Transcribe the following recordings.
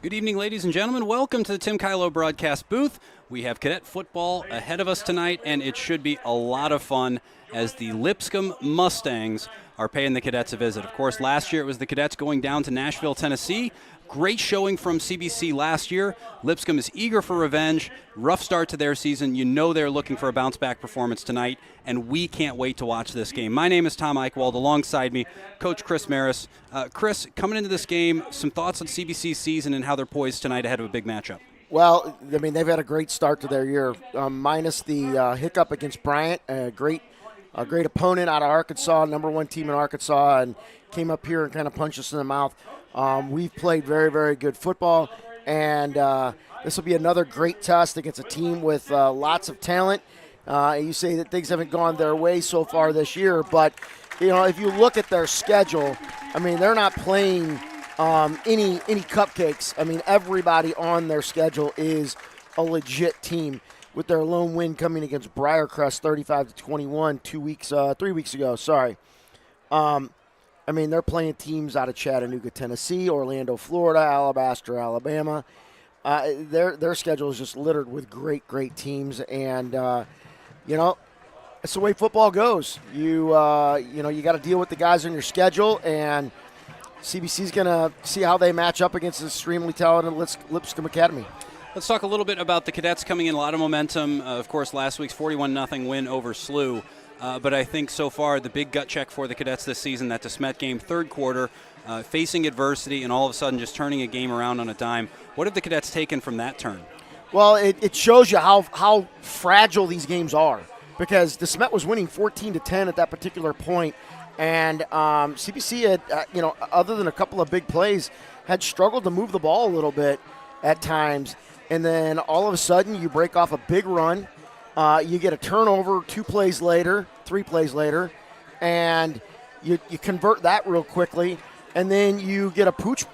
Good evening, ladies and gentlemen. Welcome to the Tim Kylo broadcast booth. We have cadet football ahead of us tonight, and it should be a lot of fun as the Lipscomb Mustangs are paying the cadets a visit. Of course, last year it was the cadets going down to Nashville, Tennessee. Great showing from CBC last year. Lipscomb is eager for revenge. Rough start to their season. You know they're looking for a bounce-back performance tonight, and we can't wait to watch this game. My name is Tom Eichwald. Alongside me, Coach Chris Maris. Chris, coming into this game, some thoughts on CBC's season and how they're poised tonight ahead of a big matchup? Well, I mean, they've had a great start to their year, minus the hiccup against Bryant, a great opponent out of Arkansas, number one team in Arkansas, and came up here and kind of punched us in the mouth. We've played very, very good football, and this will be another great test against a team with lots of talent. You say that things haven't gone their way so far this year, but you know, if you look at their schedule, I mean, they're not playing any cupcakes. I mean, everybody on their schedule is a legit team, with their lone win coming against Briarcrest 35-21 3 weeks ago. Sorry. I mean, they're playing teams out of Chattanooga, Tennessee, Orlando, Florida, Alabaster, Alabama. Their schedule is just littered with great teams, and you know, that's the way football goes. You got to deal with the guys on your schedule, and CBC's going to see how they match up against an extremely talented Lipscomb Academy. Let's talk a little bit about the cadets coming in. A lot of momentum. Of course, last week's 41-0 win over SLU. But I think so far the big gut check for the cadets this season, that DeSmet game, third quarter, facing adversity and all of a sudden just turning a game around on a dime. What have the cadets taken from that turn? Well, it shows you how fragile these games are, because DeSmet was winning 14-10 at that particular point, and CBC had, other than a couple of big plays, had struggled to move the ball a little bit at times. And then all of a sudden you break off a big run. You get a turnover 3 plays later, and you convert that real quickly, and then you get a pooch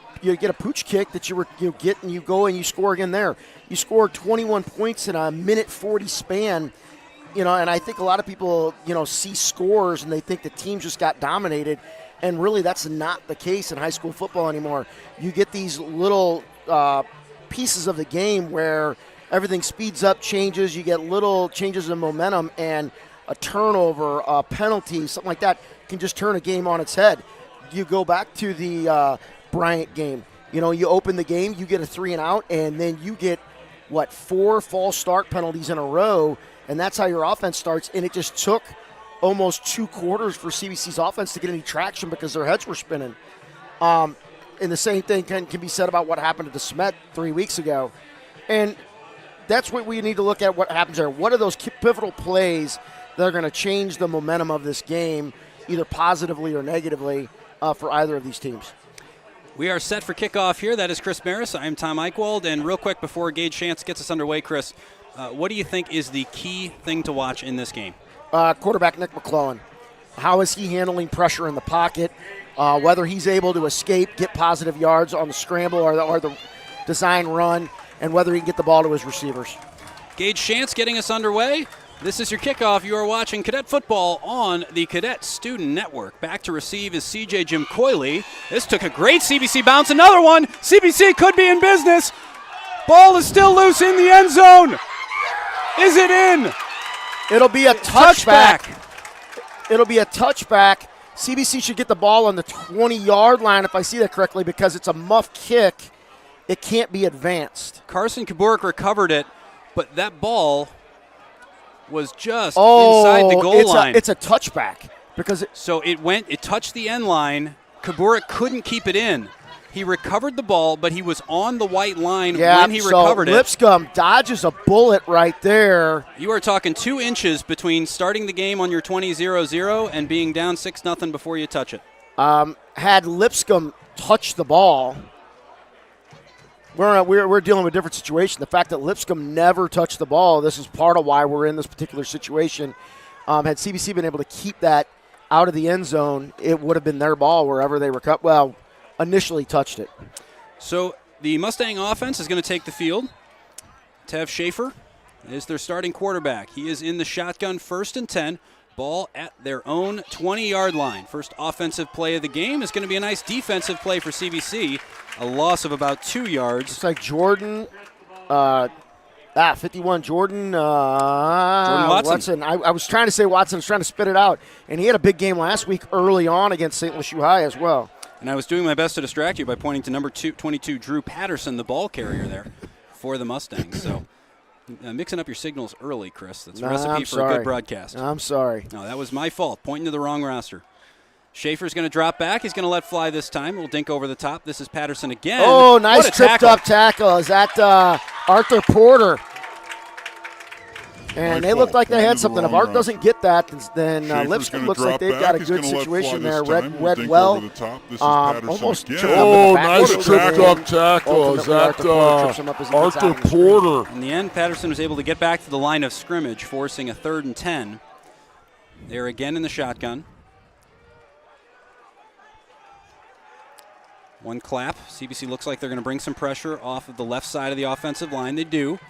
kick that you get, and you go and you score again there. You scored 21 points in a minute 40 span, and I think a lot of people, see scores and they think the team just got dominated, and really that's not the case in high school football anymore. You get these little pieces of the game where everything speeds up, changes. You get little changes in momentum, and a turnover, a penalty, something like that can just turn a game on its head. You go back to the Bryant game. You open the game, you get a 3-and-out, and then you get, 4 false start penalties in a row, and that's how your offense starts. And it just took almost 2 quarters for CBC's offense to get any traction because their heads were spinning. And the same thing can be said about what happened to DeSmet 3 weeks ago. And that's what we need to look at, what happens there. What are those pivotal plays that are going to change the momentum of this game, either positively or negatively, for either of these teams? We are set for kickoff here. That is Chris Maris. I am Tom Eichwald. And real quick, before Gage Shantz gets us underway, Chris, what do you think is the key thing to watch in this game? Quarterback Nick McClellan. How is he handling pressure in the pocket? Whether he's able to escape, get positive yards on the scramble or the design run, and whether he can get the ball to his receivers. Gage Shantz getting us underway. This is your kickoff. You are watching Cadet Football on the Cadet Student Network. Back to receive is CJ Jim Coyley. This took a great CBC bounce. Another one. CBC could be in business. Ball is still loose in the end zone. Is it in? It'll be a touchback. It'll be a touchback. CBC should get the ball on the 20-yard line, if I see that correctly, because it's a muff kick. It can't be advanced. Carson Kaburik recovered it, but that ball was just inside the goal line. It's a touchback. So it touched the end line. Kaburik couldn't keep it in. He recovered the ball, but he was on the white line when he recovered it. Lipscomb dodges a bullet right there. You are talking 2 inches between starting the game on your 20-0-0 and being down 6-0 before you touch it. Had Lipscomb touched the ball, we're dealing with a different situation. The fact that Lipscomb never touched the ball, this is part of why we're in this particular situation. Had CBC been able to keep that out of the end zone, it would have been their ball wherever they initially touched it. So the Mustang offense is going to take the field. Tev Schaefer is their starting quarterback. He is in the shotgun, 1st and 10. Ball at their own 20-yard line. First offensive play of the game is going to be a nice defensive play for CBC. a loss of about 2 yards. It's like Jordan, 51, Jordan Watson. I was trying to say Watson, I was trying to spit it out. And he had a big game last week early on against St. Louis U High as well. And I was doing my best to distract you by pointing to number 22, Drew Patterson, the ball carrier there for the Mustangs. So mixing up your signals early, Chris. That's a recipe for a good broadcast. I'm sorry. No, that was my fault, pointing to the wrong roster. Schaefer's going to drop back. He's going to let fly this time. We'll dink over the top. This is Patterson again. Oh, nice tripped-up tackle. Is that Arthur Porter? And they look like they had something. If Art doesn't get that, then Lipscomb looks like they've got a good situation there. Read well. Almost tripped up. Oh, nice tripped-up tackle. Is that Arthur Porter? In the end, Patterson was able to get back to the line of scrimmage, forcing a 3rd and 10. They're again in the shotgun. One clap. CBC looks like they're going to bring some pressure off of the left side of the offensive line. They do.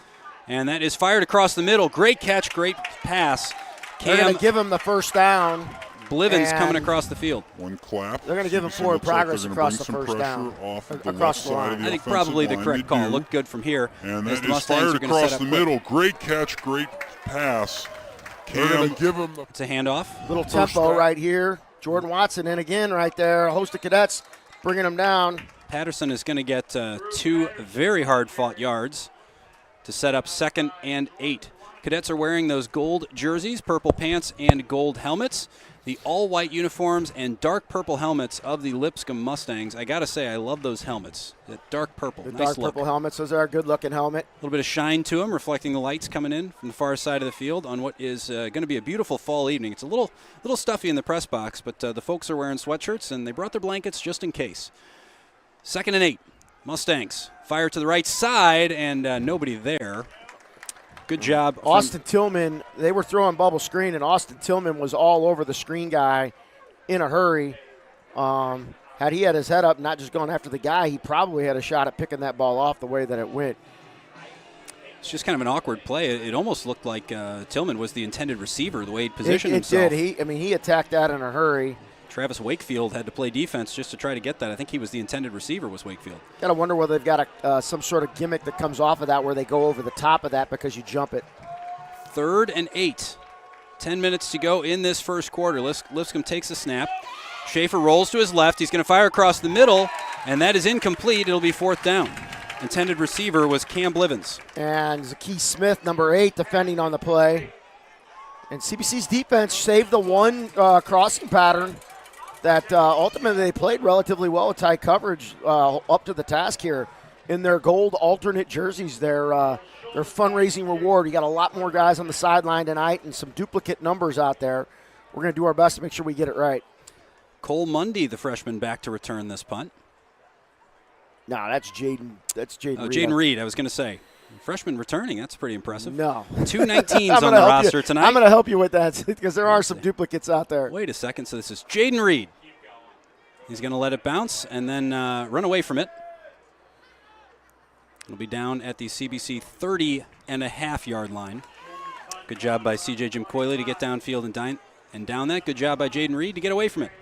And that is fired across the middle. Great catch, great pass. They're going to give him the first down. Blivens coming across the field. One clap. They're going to give him forward progress across the first down. Across the line. I think probably the correct call. Looked good from here. And that is fired across the middle. Great catch, great pass. They're going to give him it's a handoff. Little tempo right here. Jordan Watson in again right there. A host of cadets bringing him down. Patterson is going to get 2 very hard-fought yards to set up 2nd and 8. Cadets are wearing those gold jerseys, purple pants, and gold helmets. The all-white uniforms and dark purple helmets of the Lipscomb Mustangs. I got to say, I love those helmets. The dark purple, the nice dark look. Purple helmets, those are a good-looking helmet. A little bit of shine to them, reflecting the lights coming in from the far side of the field on what is going to be a beautiful fall evening. It's a little stuffy in the press box, but the folks are wearing sweatshirts, and they brought their blankets just in case. 2nd and 8. Mustangs fire to the right side, and nobody there. Good job. Austin Tillman, they were throwing bubble screen, and Austin Tillman was all over the screen guy in a hurry. Had he had his head up, not just going after the guy, he probably had a shot at picking that ball off the way that it went. It's just kind of an awkward play. It almost looked like Tillman was the intended receiver, the way he positioned himself. It did. He attacked that in a hurry. Travis Wakefield had to play defense just to try to get that. I think he was the intended receiver, was Wakefield. Got to wonder whether they've got some sort of gimmick that comes off of that where they go over the top of that because you jump it. 3rd and 8. 10 minutes to go in this first quarter. Lipscomb takes a snap. Schaefer rolls to his left. He's going to fire across the middle, and that is incomplete. It'll be 4th down. Intended receiver was Cam Blivens. And Zakee Smith, number 8, defending on the play. And CBC's defense saved the one crossing pattern that ultimately they played relatively well with tight coverage up to the task here in their gold alternate jerseys. Their fundraising reward. You got a lot more guys on the sideline tonight and some duplicate numbers out there. We're going to do our best to make sure we get it right. Cole Mundy, the freshman, back to return this punt. No, that's Jaden. That's Jaden. Oh, Jaden Reed. I was going to say. Freshman returning, that's pretty impressive. No. 2 19s on the roster tonight. I'm going to help you with that because there are some duplicates out there. Wait a second. So this is Jaden Reed. He's going to let it bounce and then run away from it. It'll be down at the CBC 30.5-yard line. Good job by CJ Jim Coyley to get downfield and down that. Good job by Jaden Reed to get away from it.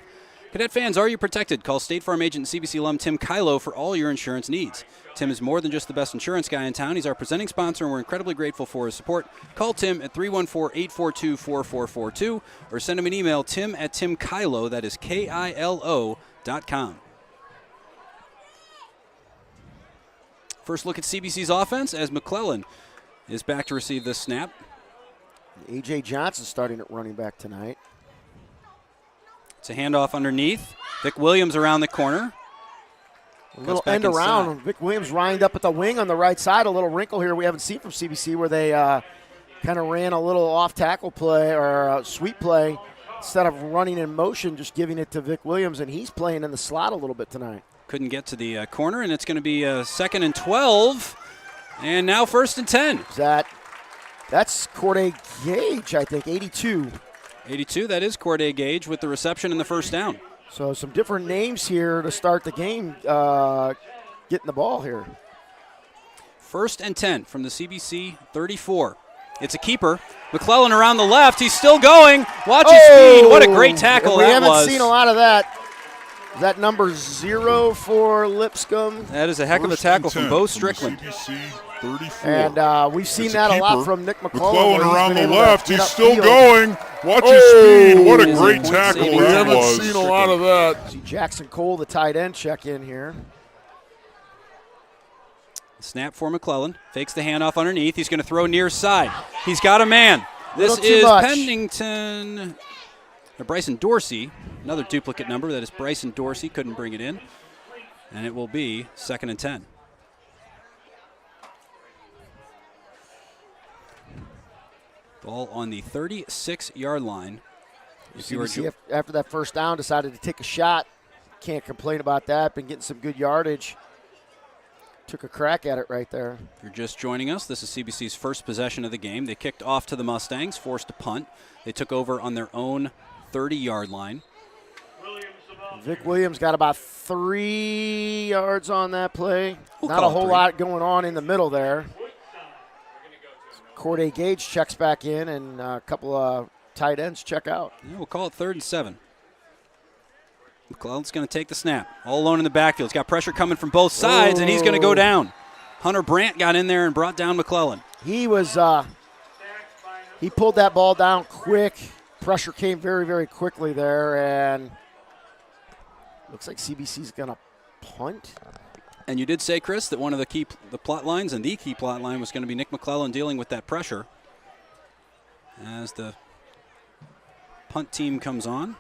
Cadet fans, are you protected? Call State Farm agent and CBC alum Tim Kylo for all your insurance needs. Tim is more than just the best insurance guy in town. He's our presenting sponsor, and we're incredibly grateful for his support. Call Tim at 314-842-4442 or send him an email, tim@timkylo, that is KILO.com. First look at CBC's offense as McClellan is back to receive this snap. A.J. Johnson starting at running back tonight. It's a handoff underneath. Vic Williams around the corner. A little end around. Vic Williams lined up at the wing on the right side. A little wrinkle here we haven't seen from CBC where they kind of ran a little off-tackle play or a sweep play instead of running in motion, just giving it to Vic Williams, and he's playing in the slot a little bit tonight. Couldn't get to the corner, and it's going to be 2nd and 12, and now 1st and 10. That's Corday Gage, I think, 82. 82, that is Corday Gage with the reception and the first down. So some different names here to start the game, getting the ball here. 1st and 10 from the CBC 34. It's a keeper. McClellan around the left. He's still going. Watch his speed. What a great tackle that was. We haven't seen a lot of that. Is that number 0 for Lipscomb? That is a heck of a tackle from Bo Strickland. CBC 34. And we've seen that a lot from Nick McClellan. McClellan around the left. He's still field. going. Watch his speed. What a Is great it tackle point that safety? was. Seen a lot of that. See Jackson Cole, the tight end, check in here. Snap for McClellan. Fakes the handoff underneath. He's going to throw near side. He's got a man. This Little too is much. Pennington. Or Bryson Dorsey. Another duplicate number. That is Bryson Dorsey. Couldn't bring it in. And it will be 2nd and 10. Ball on the 36-yard line. If you were CBC, after that first down, decided to take a shot. Can't complain about that. Been getting some good yardage. Took a crack at it right there. If you're just joining us, this is CBC's first possession of the game. They kicked off to the Mustangs, forced a punt. They took over on their own 30-yard line. Vic Williams got about 3 yards on that play. We'll Not a call it whole 3. lot going on in the middle there. Corday Gage checks back in, and a couple of tight ends check out. Yeah, we'll call it 3rd and 7. McClellan's going to take the snap. All alone in the backfield. He's got pressure coming from both sides, and he's going to go down. Hunter Brandt got in there and brought down McClellan. He was he pulled that ball down quick. Pressure came very, very quickly there, and looks like CBC's going to punt. And you did say, Chris, that one of the key plot lines and the key plot line was going to be Nick McClellan dealing with that pressure as the punt team comes on.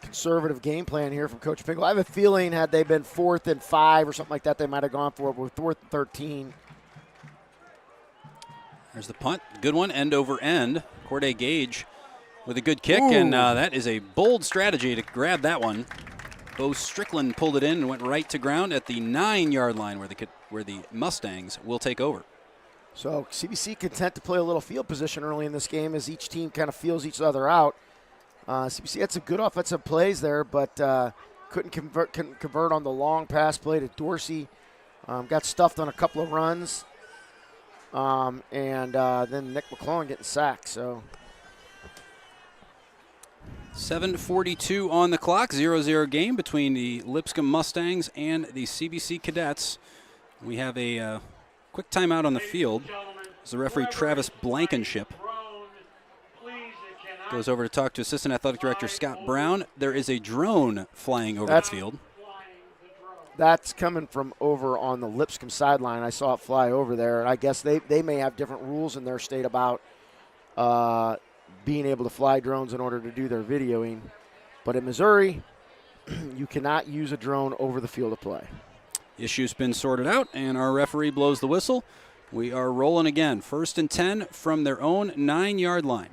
Conservative game plan here from Coach Finkel. I have a feeling had they been 4th and 5 or something like that, they might have gone for it. We're 4th and 13. There's the punt. Good one, end over end. Corday Gage with a good kick, and that is a bold strategy to grab that one. Bo Strickland pulled it in and went right to ground at the 9-yard line where the Mustangs will take over. So CBC content to play a little field position early in this game as each team kind of feels each other out. CBC had some good offensive plays there, but couldn't convert on the long pass play to Dorsey. Got stuffed on a couple of runs. And then Nick McClellan getting sacked. So 7:42 on the clock, 0-0 game between the Lipscomb Mustangs and the CBC Cadets. We have a quick timeout on the field as the referee Travis Blankenship goes over to talk to Assistant Athletic Director Scott Brown. There is a drone flying over the field. That's coming from over on the Lipscomb sideline. I saw it fly over there, and I guess they may have different rules in their state about being able to fly drones in order to do their videoing. But in Missouri, you cannot use a drone over the field of play. Issue's been sorted out, and our referee blows the whistle. We are rolling again. 1st and 10 from their own 9-yard line.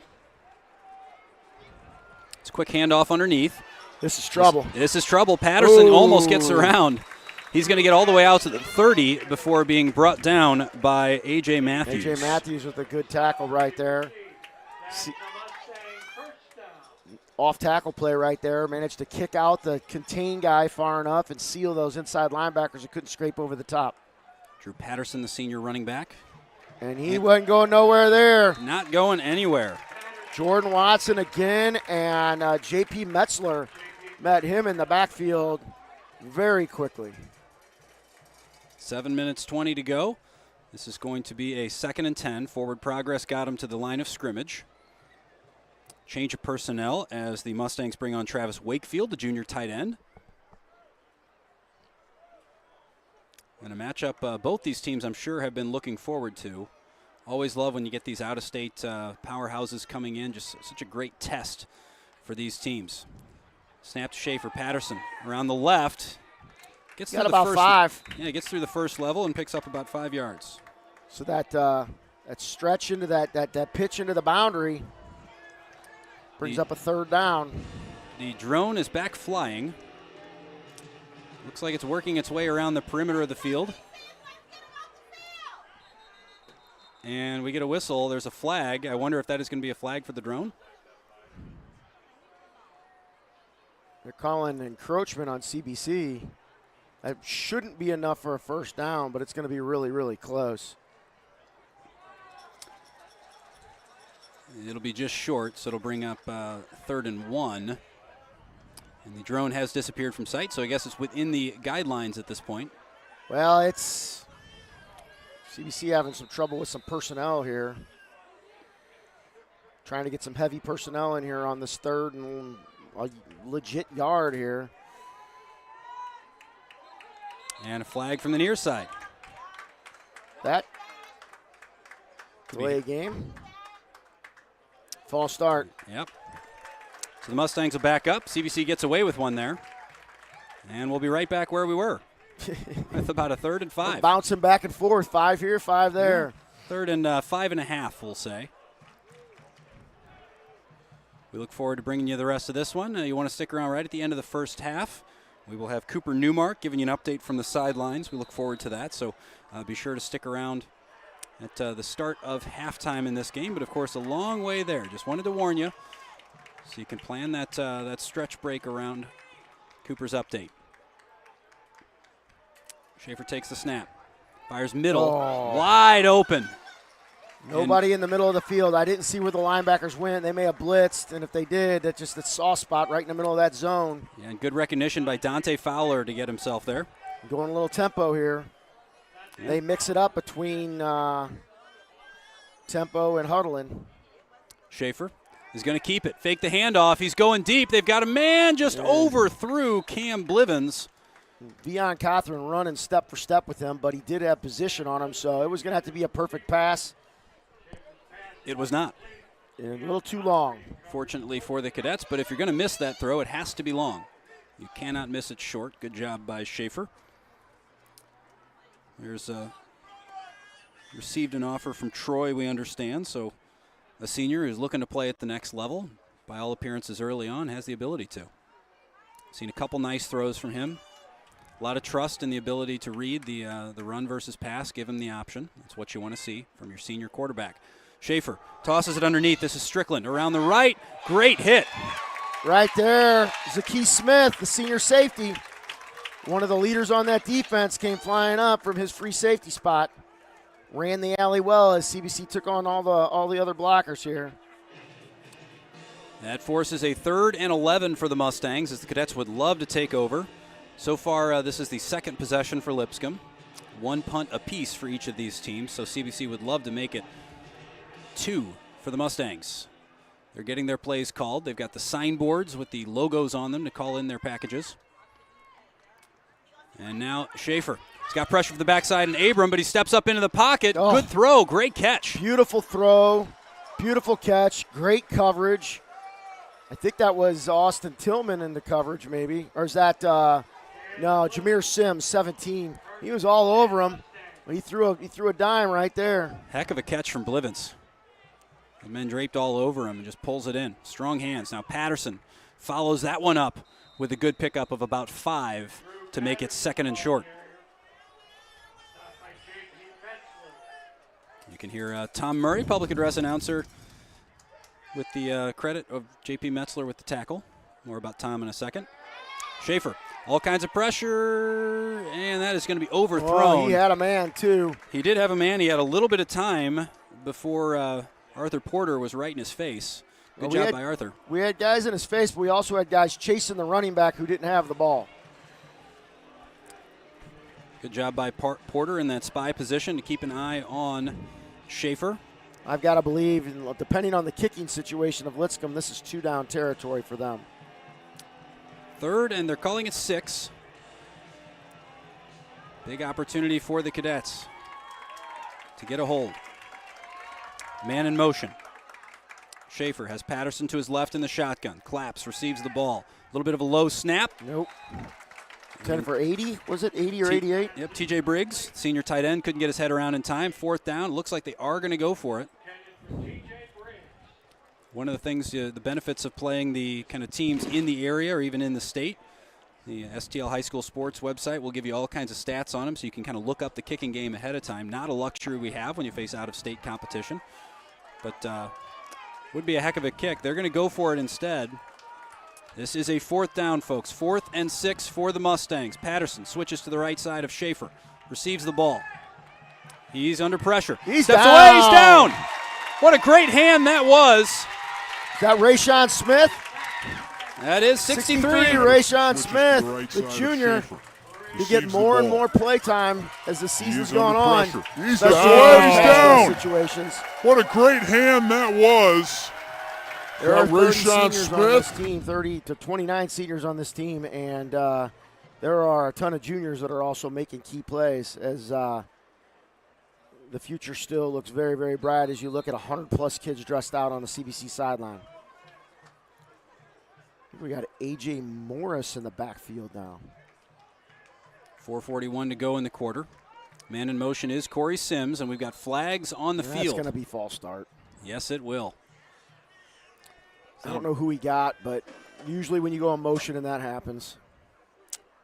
It's a quick handoff underneath. This is trouble. This is trouble. Patterson almost gets around. He's going to get all the way out to the 30 before being brought down by A.J. Matthews. A.J. Matthews with a good tackle right there. Off tackle play right there. Managed to kick out the contain guy far enough and seal those inside linebackers who couldn't scrape over the top. Drew Patterson, the senior running back. And he wasn't going nowhere there. Not going anywhere. Jordan Watson again, and J.P. Metzler met him in the backfield very quickly. 7 minutes 20 to go. This is going to be a 2nd and 10. Forward progress got him to the line of scrimmage. Change of personnel as the Mustangs bring on Travis Wakefield, the junior tight end. And a matchup both these teams I'm sure have been looking forward to. Always love when you get these out-of-state powerhouses coming in. Just such a great test for these teams. Snap to Schaefer. Patterson around the left. Gets Got through about the first, 5. Yeah, gets through the first level and picks up about 5 yards. So that stretch into that pitch into the boundary brings up a 3rd down. The drone is back flying. Looks like it's working its way around the perimeter of the field. And we get a whistle. There's a flag. I wonder if that is going to be a flag for the drone. They're calling encroachment on CBC. That shouldn't be enough for a 1st down, but it's going to be really, really close. It'll be just short, so it'll bring up 3rd and 1. And the drone has disappeared from sight, so I guess it's within the guidelines at this point. Well, it's CBC having some trouble with some personnel here. Trying to get some heavy personnel in here on this third and a legit yard here. And a flag from the near side. That delay a game. False start. Yep. So the Mustangs will back up. CBC gets away with one there. And we'll be right back where we were. With about a 3rd and 5. We're bouncing back and forth. 5 here, 5 there. 3rd and 5.5, we'll say. We look forward to bringing you the rest of this one. You want to stick around right at the end of the first half. We will have Cooper Newmark giving you an update from the sidelines. We look forward to that. So be sure to stick around at the start of halftime in this game. But, of course, a long way there. Just wanted to warn you so you can plan that stretch break around Cooper's update. Schaefer takes the snap. Fires middle. Wide open. Nobody in the middle of the field. I didn't see where the linebackers went. They may have blitzed, and if they did, that's just a soft spot right in the middle of that zone. Yeah, and good recognition by Dante Fowler to get himself there. Going a little tempo here. Yeah. They mix it up between tempo and huddling. Schaefer is going to keep it. Fake the handoff. He's going deep. They've got a man just overthrew Cam Blivens. Vion Cothran running step for step with him, but he did have position on him, so it was going to have to be a perfect pass. It was not. And a little too long. Fortunately for the Cadets, but if you're going to miss that throw, it has to be long. You cannot miss it short. Good job by Schaefer. There's received an offer from Troy, we understand, so a senior who's looking to play at the next level. By all appearances early on, has the ability to. Seen a couple nice throws from him. A lot of trust in the ability to read the run versus pass, give him the option. That's what you want to see from your senior quarterback. Schaefer tosses it underneath. This is Strickland around the right. Great hit. Right there, Zaki Smith, the senior safety. One of the leaders on that defense came flying up from his free safety spot. Ran the alley well as CBC took on all the other blockers here. That forces a 3rd and 11 for the Mustangs as the Cadets would love to take over. So far, this is the second possession for Lipscomb. 1 punt apiece for each of these teams, so CBC would love to make it 2 for the Mustangs. They're getting their plays called. They've got the signboards with the logos on them to call in their packages. And now Schaefer. He's got pressure from the backside and Abram, but he steps up into the pocket. Oh, good throw. Great catch. Beautiful throw. Beautiful catch. Great coverage. I think that was Austin Tillman in the coverage maybe. Or is that, no, Jameer Sims, 17. He was all over him. He threw a dime right there. Heck of a catch from Blivens. The men draped all over him and just pulls it in. Strong hands. Now Patterson follows that one up with a good pickup of about 5 to make it 2nd and short. You can hear Tom Murray, public address announcer, with the credit of J.P. Metzler with the tackle. More about Tom in a second. Schaefer, all kinds of pressure, and that is going to be overthrown. Oh, he had a man, too. He did have a man. He had a little bit of time before Arthur Porter was right in his face. Good job by Arthur. We had guys in his face, but we also had guys chasing the running back who didn't have the ball. Good job by Porter in that spy position to keep an eye on Schaefer. I've got to believe, depending on the kicking situation of Lipscomb, this is 2-down territory for them. 3rd, and they're calling it 6. Big opportunity for the Cadets to get a hold. Man in motion. Schaefer has Patterson to his left in the shotgun. Claps, receives the ball. A little bit of a low snap. Nope. 10 for 80, was it 80 or 88? Yep, T.J. Briggs, senior tight end, couldn't get his head around in time. 4th down, looks like they are going to go for it. One of the things, the benefits of playing the kind of teams in the area or even in the state, the STL High School Sports website will give you all kinds of stats on them so you can kind of look up the kicking game ahead of time. Not a luxury we have when you face out-of-state competition, but would be a heck of a kick. They're going to go for it instead. This is a 4th down, folks. 4th and 6 for the Mustangs. Patterson switches to the right side of Schaefer. Receives the ball. He's under pressure. He's Steps down. away. He's down. What a great hand that was. Is that Rayshawn Smith? That is 63. Rayshawn Switches to Smith, right the side of junior, Schaefer. to get Receives the more and ball. more play time as the season's He's gone under on. pressure. He's especially down. in He's pass down. situations. What a great hand that was. There are 30 Rayshawn seniors on this Smith. team, 30 to 29 seniors on this team, and there are a ton of juniors that are also making key plays as the future still looks very, very bright as you look at 100-plus kids dressed out on the CBC sideline. We got A.J. Morris in the backfield now. 4:41 to go in the quarter. Man in motion is Corey Sims, and we've got flags on the That's field. going to be false start. Yes, it will. I don't know who he got, but usually when you go in motion and that happens.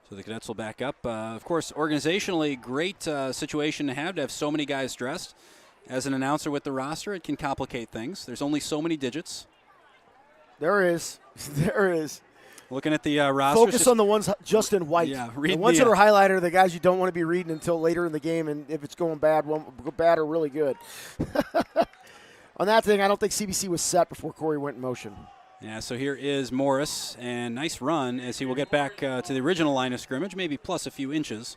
So the Cadets will back up. Of course, organizationally, great situation to have so many guys dressed. As an announcer with the roster, it can complicate things. There's only so many digits. There is. There is. Looking at the roster. Focus on the ones just in white. Yeah, the ones that are highlighted are the guys you don't want to be reading until later in the game, and if it's going bad, bad or really good. On that thing, I don't think CBC was set before Corey went in motion. Yeah, so here is Morris, and nice run as he will get back to the original line of scrimmage, maybe plus a few inches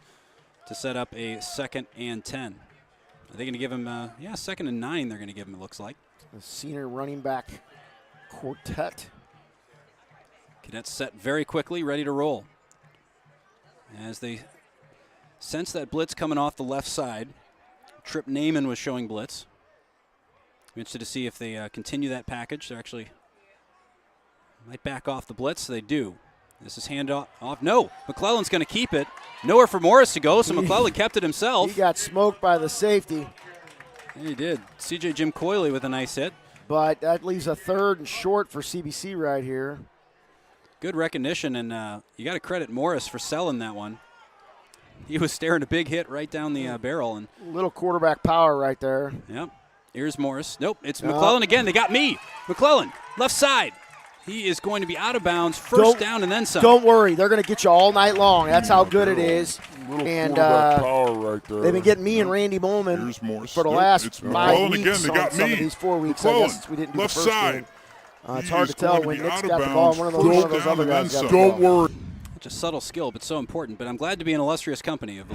to set up a 2nd and 10. Are they going to give him, 2nd and 9 they're going to give him, it looks like. The senior running back quartet. Cadets set very quickly, ready to roll. As they sense that blitz coming off the left side, Trip Naiman was showing blitz. I'm interested to see if they continue that package. They're actually might back off the blitz. They do. This is hand off. No, McClellan's going to keep it. Nowhere for Morris to go, so McClellan kept it himself. He got smoked by the safety. Yeah, he did. C.J. Jim Coyley with a nice hit. But that leaves a 3rd and short for CBC right here. Good recognition, and you got to credit Morris for selling that one. He was staring a big hit right down the barrel. And little quarterback power right there. Yep. Here's Morris. Nope, it's McClellan again. They got me. McClellan, left side. He is going to be out of bounds, first down and then some. Don't worry. They're going to get you all night long. That's how good it is. And power right there. They've been getting me and Randy Bowman for the last 5 weeks on some of these 4 weeks. I guess we didn't do the first game. It's hard to tell when Nick's got the ball. One of those other guys got the ball. Don't worry. Such a subtle skill, but so important. But I'm glad to be in illustrious company of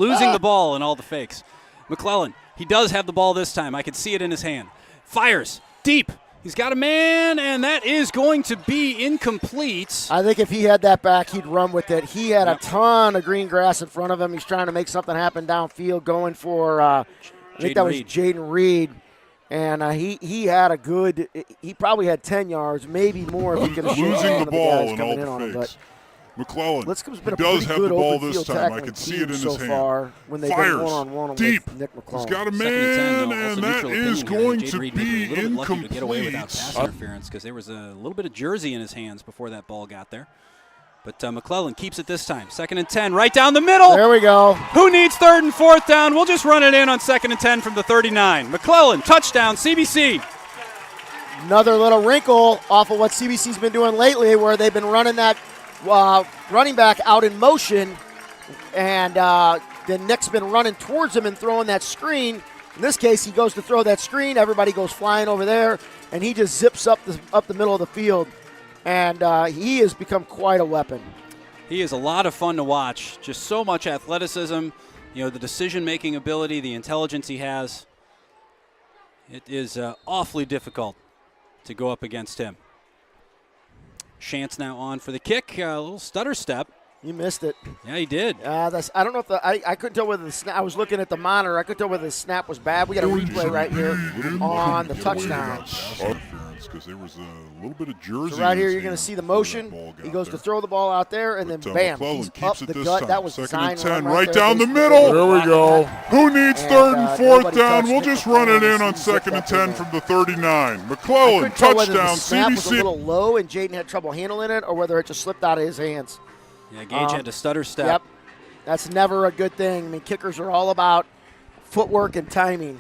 losing the ball and all the fakes. McClellan, he does have the ball this time. I can see it in his hand. Fires deep. He's got a man, and that is going to be incomplete. I think if he had that back, he'd run with it. He had a ton of green grass in front of him. He's trying to make something happen downfield, going for, I think that was Jaden Reed. And he had a good – he probably had 10 yards, maybe more if he could have shot losing the ball and all in on him. the fakes. But McClellan Lipscomb's been a does pretty have good the ball open this field time. I tackling can see team it in so his hand. far when they've Fires been one-on-one deep. with Nick McClellan. He's got a 2nd man, and 10, and also that neutral is opinion going here. to Jade Reed be maybe a little bit lucky to get away without incomplete. pass interference because there was a little bit of jersey in his hands before that ball got there. But McClellan keeps it this time. 2nd and 10, right down the middle. There we go. Who needs 3rd and 4th down? We'll just run it in on 2nd and 10 from the 39. McClellan, touchdown, CBC. Another little wrinkle off of what CBC's been doing lately where they've been running that running back out in motion, and then Nick's been running towards him and throwing that screen. In this case, he goes to throw that screen. Everybody goes flying over there, and he just zips up the middle of the field. And he has become quite a weapon. He is a lot of fun to watch. Just so much athleticism, the decision-making ability, the intelligence he has. It is awfully difficult to go up against him. Shantz now on for the kick. A little stutter step. You missed it. Yeah, he did. I don't know if I couldn't tell whether the snap. I was looking at the monitor. I couldn't tell whether the snap was bad. We got a replay right here on the touchdown. Because there was a little bit of jersey. So right here, you're going to see the motion. He goes to throw the ball out there, and then bam, he's up the gut. That was 2nd and 10, designed right down the middle. There we go. Who needs 3rd and 4th down? We'll just run it in on 2nd and 10 from the 39. McClellan, touchdown, the snap CBC. was a little low, and Jaden had trouble handling it, or whether it just slipped out of his hands. Yeah, Gage had to stutter step. Yep, that's never a good thing. I mean, kickers are all about footwork and timing.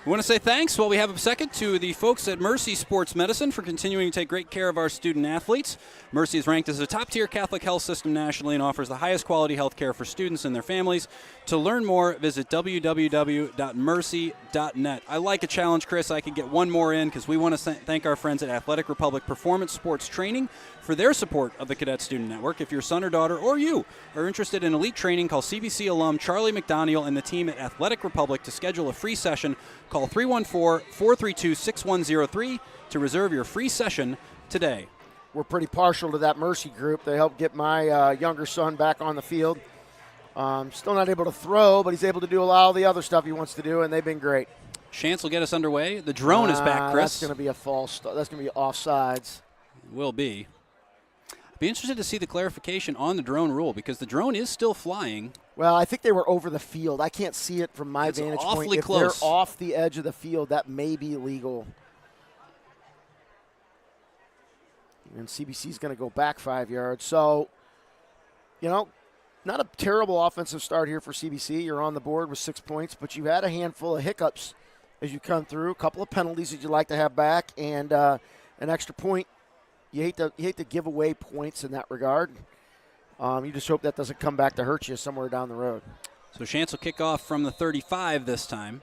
We want to say thanks while we have a second to the folks at Mercy Sports Medicine for continuing to take great care of our student athletes. Mercy is ranked as a top-tier Catholic health system nationally and offers the highest quality health care for students and their families. To learn more, visit www.mercy.net. I like a challenge, Chris. I could get one more in because we want to thank our friends at Athletic Republic Performance Sports Training for their support of the Cadet Student Network. If your son or daughter or you are interested in elite training, call CBC alum Charlie McDaniel and the team at Athletic Republic to schedule a free session. Call 314-432-6103 to reserve your free session today. We're pretty partial to that Mercy group. They helped get my younger son back on the field. Still not able to throw, but he's able to do a lot of the other stuff he wants to do, and they've been great. Chance will get us underway. The drone is back, Chris. That's going to be a false start. That's going to be offsides. It will be. Be interested to see the clarification on the drone rule because the drone is still flying. Well, I think they were over the field. I can't see it from my vantage point. Awfully if close. They're off the edge of the field, that may be legal. And CBC's going to go back 5 yards. So, not a terrible offensive start here for CBC. You're on the board with 6 points, but you had a handful of hiccups as you come through. A couple of penalties that you'd like to have back, and an extra point. You hate to give away points in that regard. You just hope that doesn't come back to hurt you somewhere down the road. So Chance will kick off from the 35 this time.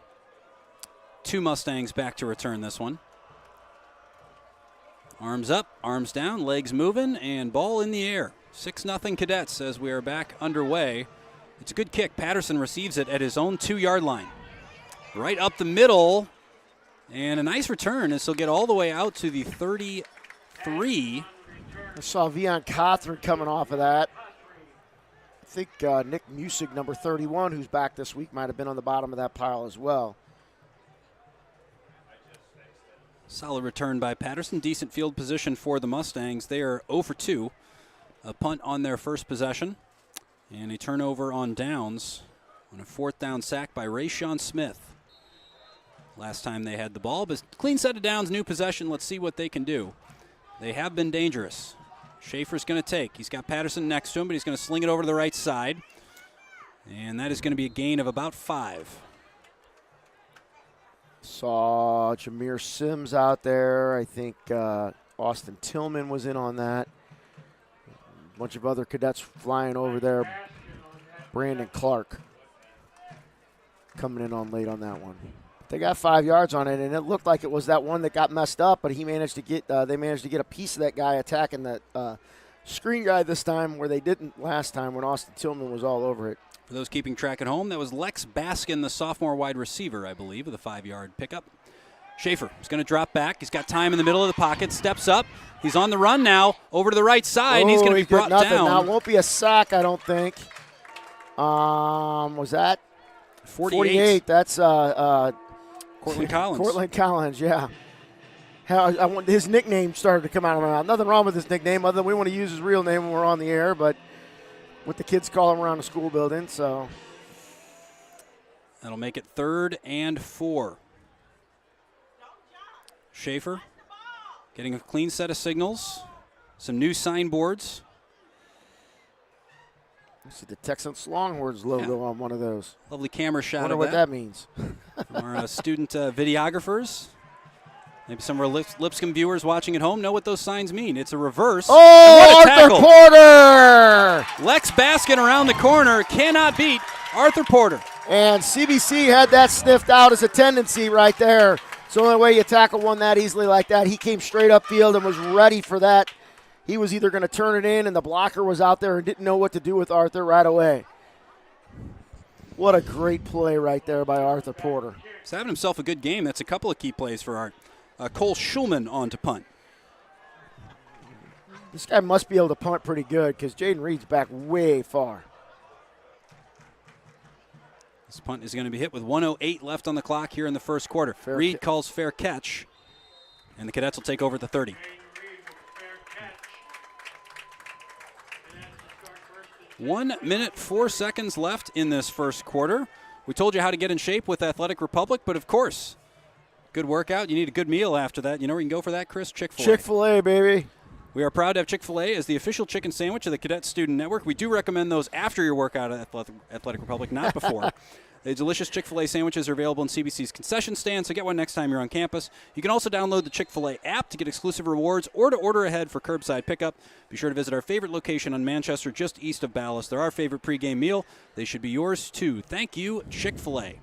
2 Mustangs back to return this one. Arms up, arms down, legs moving, and ball in the air. 6-0 Cadets as we are back underway. It's a good kick. Patterson receives it at his own 2-yard line. Right up the middle, and a nice return as he'll get all the way out to the 33. I saw Vion Cothran coming off of that. I think Nick Musig, number 31, who's back this week, might have been on the bottom of that pile as well. Solid return by Patterson. Decent field position for the Mustangs. They are 0 for 2. A punt on their first possession. And a turnover on downs on a 4th down sack by Rayshon Smith. Last time they had the ball, but clean set of downs, new possession. Let's see what they can do. They have been dangerous. Schaefer's going to take. He's got Patterson next to him, but he's going to sling it over to the right side. And that is going to be a gain of about 5. Saw Jameer Sims out there. I think Austin Tillman was in on that. A bunch of other cadets flying over there. Brandon Clark coming in on late on that one. They got 5 yards on it, and it looked like it was that one that got messed up, but he managed to get. They managed to get a piece of that guy attacking that screen guy this time, where they didn't last time when Austin Tillman was all over it. For those keeping track at home, that was Lex Baskin, the sophomore wide receiver, I believe, with a 5-yard pickup. Schaefer is going to drop back.'s got time in the middle of the pocket. Steps up. He's on the run now. Over to the right side, and he's going to be brought down. Now, it won't be a sack, I don't think. Was that 48? That's Cortland Collins. Cortland Collins, yeah. His nickname started to come out of my mouth. Nothing wrong with his nickname, other than we want to use his real name when we're on the air, but what the kids call him around the school building, so. That'll make it 3rd and 4. Schaefer getting a clean set of signals. Some new signboards. I see the Texas Longhorns logo on one of those. Lovely camera shot. Wonder what that means. From our student videographers. Maybe some of our Lipscomb viewers watching at home know what those signs mean. It's a reverse. Oh, Arthur Porter! Lex Baskin around the corner. Cannot beat Arthur Porter. And CBC had that sniffed out as a tendency right there. It's the only way you tackle one that easily like that. He came straight upfield and was ready for that. He was either going to turn it in, and the blocker was out there and didn't know what to do with Arthur right away. What a great play right there by Arthur Porter. He's having himself a good game. That's a couple of key plays for Art. Cole Schulman on to punt. This guy must be able to punt pretty good because Jaden Reed's back way far. This punt is going to be hit with 1:08 left on the clock here in the first quarter. Reed calls fair catch, and the Cadets will take over at the 30. 1 minute, 4 seconds left in this first quarter. We told you how to get in shape with Athletic Republic, but of course, good workout. You need a good meal after that. You know where you can go for that, Chris? Chick-fil-A. Chick-fil-A, baby. We are proud to have Chick-fil-A as the official chicken sandwich of the Cadet Student Network. We do recommend those after your workout at Athletic Republic, not before. The delicious Chick-fil-A sandwiches are available in CBC's concession stand, so get one next time you're on campus. You can also download the Chick-fil-A app to get exclusive rewards or to order ahead for curbside pickup. Be sure to visit our favorite location on Manchester, just east of Ballast. They're our favorite pregame meal. They should be yours, too. Thank you, Chick-fil-A.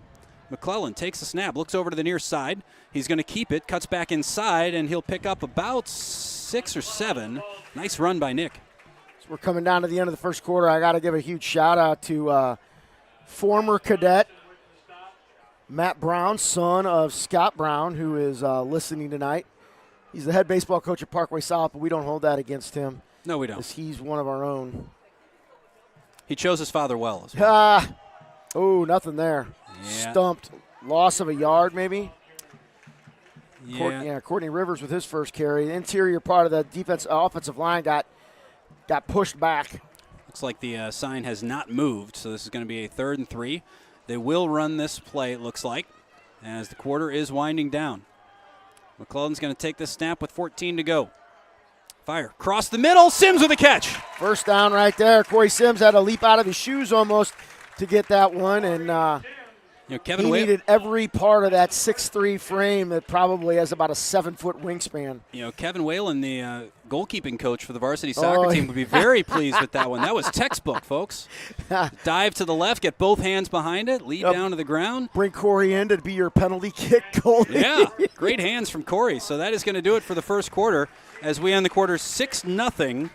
McClellan takes the snap, looks over to the near side. He's going to keep it, cuts back inside, and he'll pick up about 6 or 7. Nice run by Nick. So we're coming down to the end of the first quarter. I got to give a huge shout-out to former cadet Matt Brown, son of Scott Brown, who is listening tonight. He's the head baseball coach at Parkway South, but we don't hold that against him. No, we don't. Because he's one of our own. He chose his father well as well. Oh, nothing there. Yeah. Stumped. Loss of a yard, maybe. Yeah. Courtney Rivers with his first carry. The interior part of the offensive line got pushed back. Looks like the sign has not moved, so this is going to be a 3rd and 3. They will run this play, it looks like, as the quarter is winding down. McClellan's going to take this snap with 14 to go. Fire. Cross the middle. Sims with a catch. First down right there. Corey Sims had to leap out of his shoes almost to get that one, and Kevin he Whalen needed every part of that 6'3" frame that probably has about a 7-foot wingspan. Kevin Whalen, the goalkeeping coach for the varsity soccer team, would be very pleased with that one. That was textbook, folks. Dive to the left, get both hands behind it, lead down to the ground. Bring Corey in to be your penalty kick goalie. Yeah, great hands from Corey. So that is going to do it for the first quarter as we end the quarter 6-0.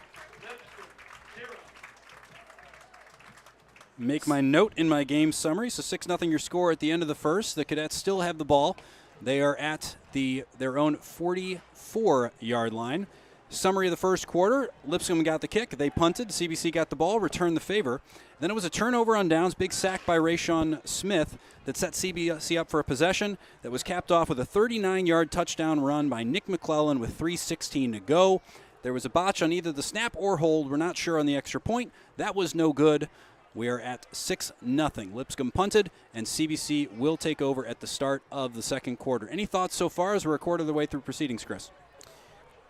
Make my note in my game summary. So 6-0 your score at the end of the first. The Cadets still have the ball. They are at their own 44-yard line. Summary of the first quarter, Lipscomb got the kick. They punted. CBC got the ball, returned the favor. Then it was a turnover on downs, big sack by Rayshawn Smith that set CBC up for a possession that was capped off with a 39-yard touchdown run by Nick McClellan with 3:16 to go. There was a botch on either the snap or hold. We're not sure on the extra point. That was no good. We are at 6-0. Lipscomb punted, and CBC will take over at the start of the second quarter. Any thoughts so far as we're a quarter of the way through proceedings, Chris?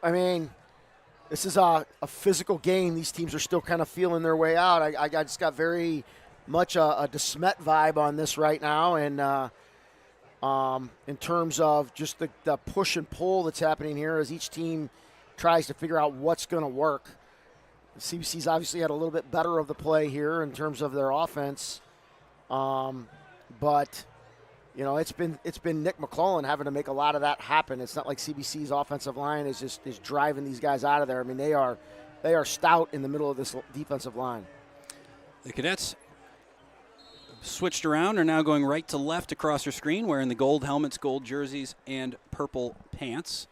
I mean, this is a physical game. These teams are still kind of feeling their way out. I just got very much a DeSmet vibe on this right now, and in terms of just the push and pull that's happening here as each team tries to figure out what's going to work. CBC's obviously had a little bit better of the play here in terms of their offense, but it's been Nick McClellan having to make a lot of that happen. It's not like CBC's offensive line is driving these guys out of there. I mean, they are stout in the middle of this defensive line. The Cadets switched around, are now going right to left across your screen, wearing the gold helmets, gold jerseys, and purple pants.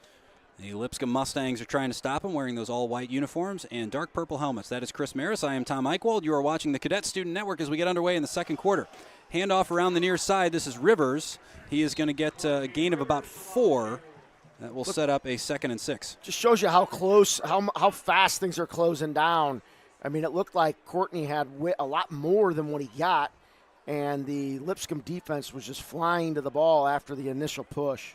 The Lipscomb Mustangs are trying to stop him, wearing those all-white uniforms and dark purple helmets. That is Chris Maris. I am Tom Eichwald. You are watching the Cadet Student Network as we get underway in the second quarter. Handoff around the near side. This is Rivers. He is going to get a gain of about 4. That will set up a 2nd and 6. Just shows you how close, how fast things are closing down. I mean, it looked like Courtney had a lot more than what he got, and the Lipscomb defense was just flying to the ball after the initial push.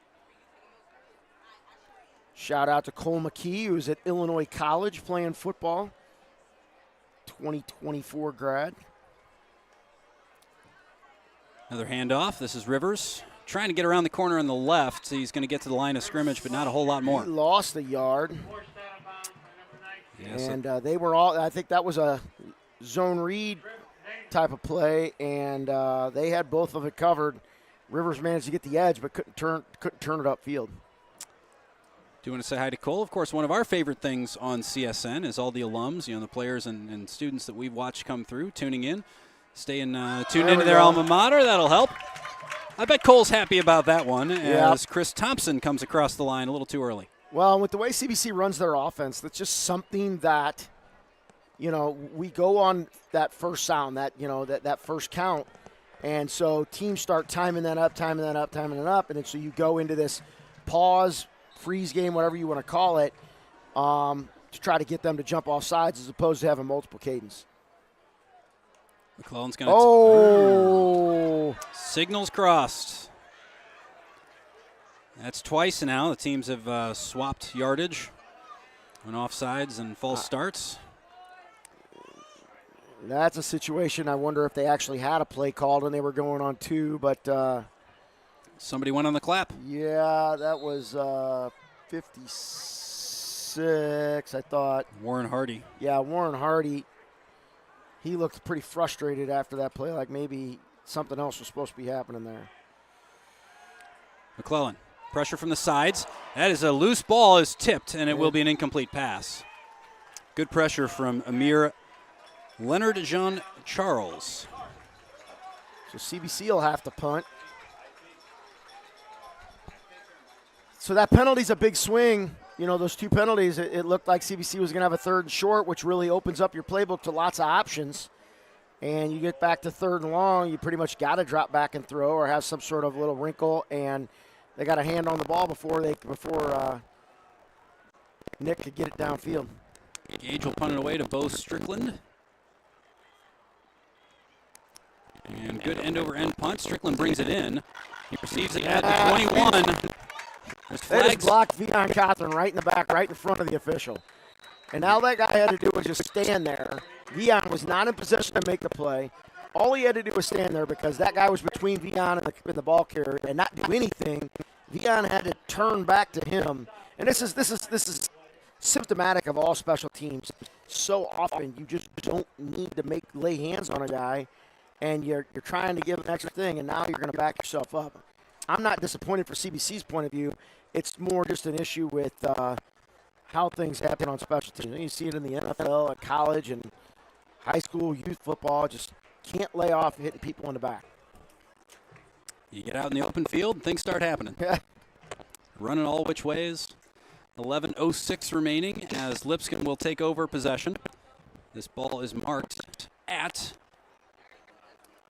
Shout out to Cole McKee, who's at Illinois College playing football. 2024 grad. Another handoff. This is Rivers trying to get around the corner on the left. He's going to get to the line of scrimmage, but not a whole lot more. He lost a yard. Yes, and they were all, I think that was a zone read type of play, and they had both of it covered. Rivers managed to get the edge, but couldn't turn it upfield. Do you want to say hi to Cole? Of course, one of our favorite things on CSN is all the alums, the players and students that we've watched come through, tuning in, staying tuned into their alma mater. That'll help. I bet Cole's happy about that one as Chris Thompson comes across the line a little too early. Well, with the way CBC runs their offense, that's just something that, we go on that first sound, that first count. And so teams start timing that up, and then so you go into this pause, freeze game, whatever you want to call it, to try to get them to jump off sides as opposed to having multiple cadence. McClellan's going to signals crossed. That's twice now. The teams have swapped yardage on offsides and false starts. That's a situation I wonder if they actually had a play called and they were going on 2, but Somebody went on the clap. yeah, that was 56, I thought. Warren Hardy. Yeah, Warren Hardy. He looked pretty frustrated after that play, like maybe something else was supposed to be happening there. McClellan, pressure from the sides. That is a loose ball, is tipped, and it will be an incomplete pass. Good pressure from Amir Leonard Jean Charles. So CBC will have to punt. So that penalty's a big swing. You know, those 2 penalties, it looked like CBC was going to have a 3rd and short, which really opens up your playbook to lots of options. And you get back to 3rd and long, you pretty much got to drop back and throw or have some sort of little wrinkle, and they got a hand on the ball before Nick could get it downfield. Gage will punt it away to Bo Strickland. And good end-over-end punt. Strickland brings it in. He receives it at the 21. There's They just flags. blocked Vion Cothran right in the back, right in front of the official. And all that guy had to do was just stand there. Vion was not in position to make the play. All he had to do was stand there because that guy was between Vion and the ball carrier and not do anything. Vion had to turn back to him. And this is symptomatic of all special teams. So often you just don't need to lay hands on a guy, and you're trying to give an extra thing, and now you're going to back yourself up. I'm not disappointed for CBC's point of view. It's more just an issue with how things happen on special teams. You see it in the NFL, at college, and high school, youth football. Just can't lay off hitting people in the back. You get out in the open field, things start happening. Running all which ways. 11:06 remaining as Lipscomb will take over possession. This ball is marked at.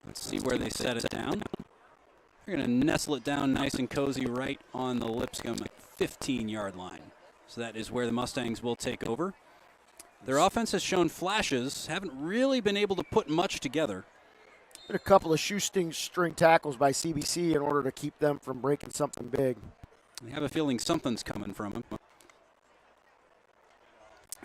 Let's see where they set it down. They're going to nestle it down nice and cozy right on the Lipscomb 15-yard line. So that is where the Mustangs will take over. Their offense has shown flashes, haven't really been able to put much together. Been a couple of shoestring tackles by CBC in order to keep them from breaking something big. I have a feeling something's coming from him.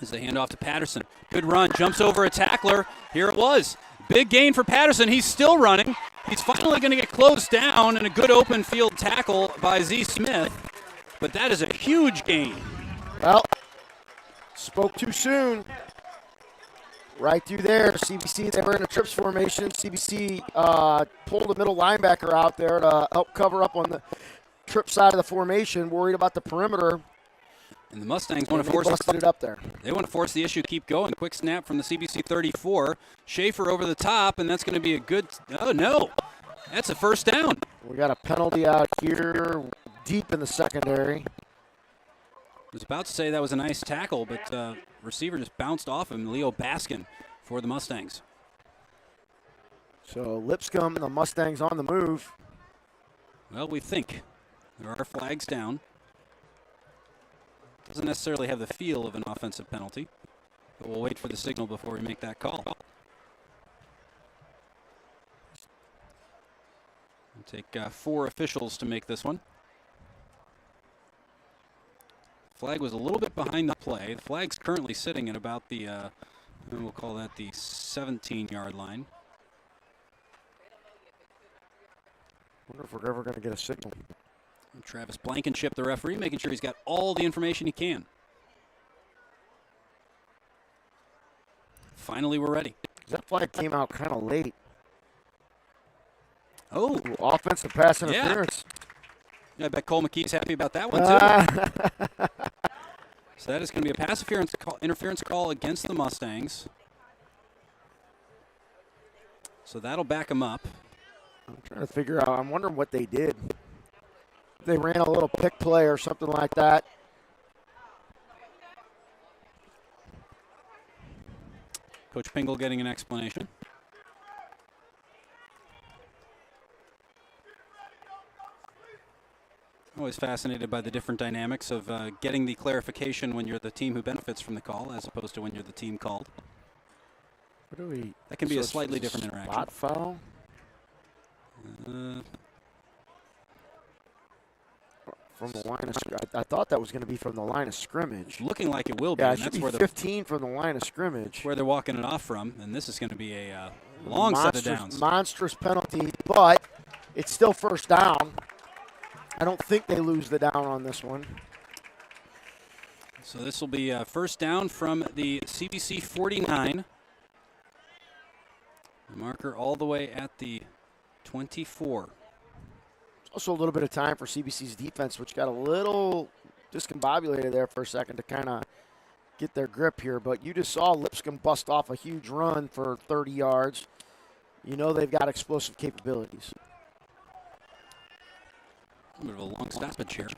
As they hand off to Patterson. Good run, jumps over a tackler. Here it was. Big gain for Patterson. He's still running. He's finally going to get closed down, and a good open field tackle by Z. Smith. But that is a huge gain. Well, spoke too soon. Right through there, CBC, they were in a trips formation. CBC pulled the middle linebacker out there to help cover up on the trip side of the formation, worried about the perimeter. And the Mustangs want to busted it up there. They want to force the issue, keep going. Quick snap from the CBC 34. Schaefer over the top, and that's going to be a good. Oh no, that's a first down. We got a penalty out here, deep in the secondary. I was about to say that was a nice tackle, but receiver just bounced off him. Leo Baskin for the Mustangs. So Lipscomb, the Mustangs on the move. Well, we think there are flags down. Doesn't necessarily have the feel of an offensive penalty, but we'll wait for the signal before we make that call. It'll take 4 officials to make this one. Flag was a little bit behind the play. The flag's currently sitting at about the, we'll call that the 17-yard line. Wonder if we're ever going to get a signal. And Travis Blankenship, the referee, making sure he's got all the information he can. Finally, we're ready. That flag came out kind of late. Oh. Ooh, offensive pass interference. Yeah, I bet Cole McKee's happy about that one, too. So that is going to be a pass interference call against the Mustangs. So that'll back them up. I'm trying to figure out. I'm wondering what they did. They ran a little pick play or something like that. Coach Pingle getting an explanation. Always fascinated by the different dynamics of getting the clarification when you're the team who benefits from the call as opposed to when you're the team called. What do we? That can be a slightly different interaction. Spot foul? From the line of I thought that was going to be from the line of scrimmage. Looking like it will be. Yeah, and it should that's be where 15 from the line of scrimmage. where they're walking it off from, and this is going to be a long set of downs. Monstrous penalty, but it's still first down. I don't think they lose the down on this one. So this will be first down from the CBC 49. The marker all the way at the 24. Also a little bit of time for CBC's defense, which got a little discombobulated there for a second to kind of get their grip here. But you just saw Lipscomb bust off a huge run for 30 yards. You know they've got explosive capabilities. A bit of a long stoppage here.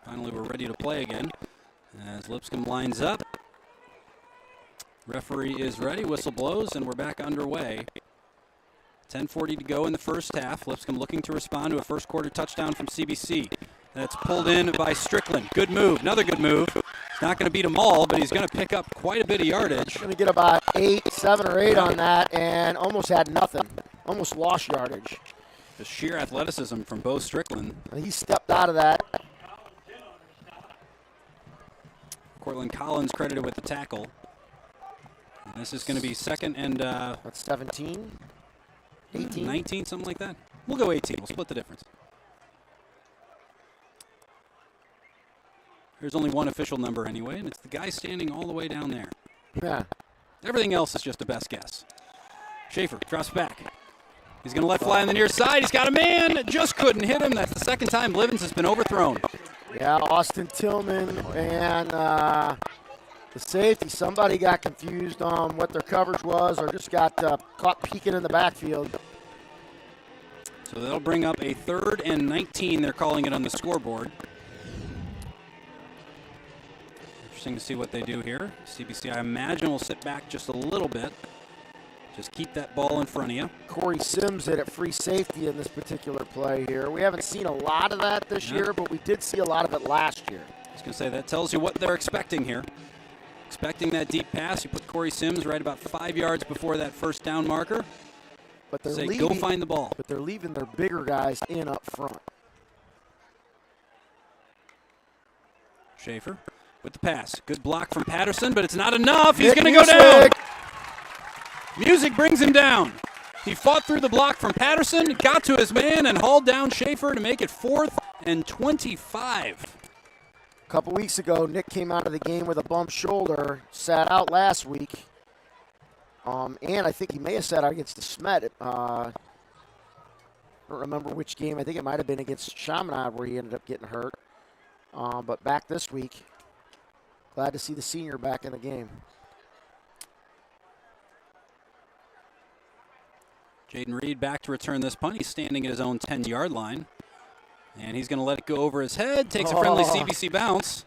Finally, we're ready to play again as Lipscomb lines up. Referee is ready, whistle blows, and we're back underway. 10:40 to go in the first half. Lipscomb looking to respond to a first quarter touchdown from CBC. That's pulled in by Strickland. Good move, another good move. He's not going to beat them all, but he's going to pick up quite a bit of yardage. Going to get about 7 or 8 on that, and almost had nothing. Almost lost yardage. The sheer athleticism from Bo Strickland. He stepped out of that. Cortland Collins credited with the tackle. And this is going to be second and That's 17, 18. 19, something like that. We'll go 18. We'll split the difference. There's only one official number anyway, and it's the guy standing all the way down there. Yeah. Everything else is just a best guess. Schaefer drops back. He's going to let fly on the near side. He's got a man. Just couldn't hit him. That's the second time Livens has been overthrown. Yeah, Austin Tillman and the safety, somebody got confused on what their coverage was or just got caught peeking in the backfield. So that'll bring up a 3rd and 19. They're calling it on the scoreboard. Interesting to see what they do here. CBC, I imagine, will sit back just a little bit. Just keep that ball in front of you. Corey Sims hit at free safety in this particular play here. We haven't seen a lot of that this year, but we did see a lot of it last year. I was going to say, that tells you what they're expecting here. Expecting that deep pass. You put Corey Sims right about 5 yards before that first down marker. But they're Say, leaving, go find the ball. But they're leaving their bigger guys in up front. Schaefer with the pass. Good block from Patterson, but it's not enough. He's going to go Music. down. Music brings him down. He fought through the block from Patterson, got to his man, and hauled down Schaefer to make it 4th and 25. A couple weeks ago, Nick came out of the game with a bump shoulder, sat out last week. And I think he may have sat out against the Smet. I don't remember which game. I think it might have been against Chaminade where he ended up getting hurt. But back this week, glad to see the senior back in the game. Jaden Reed back to return this punt. He's standing at his own 10-yard line. And he's going to let it go over his head. Takes a friendly CBC bounce.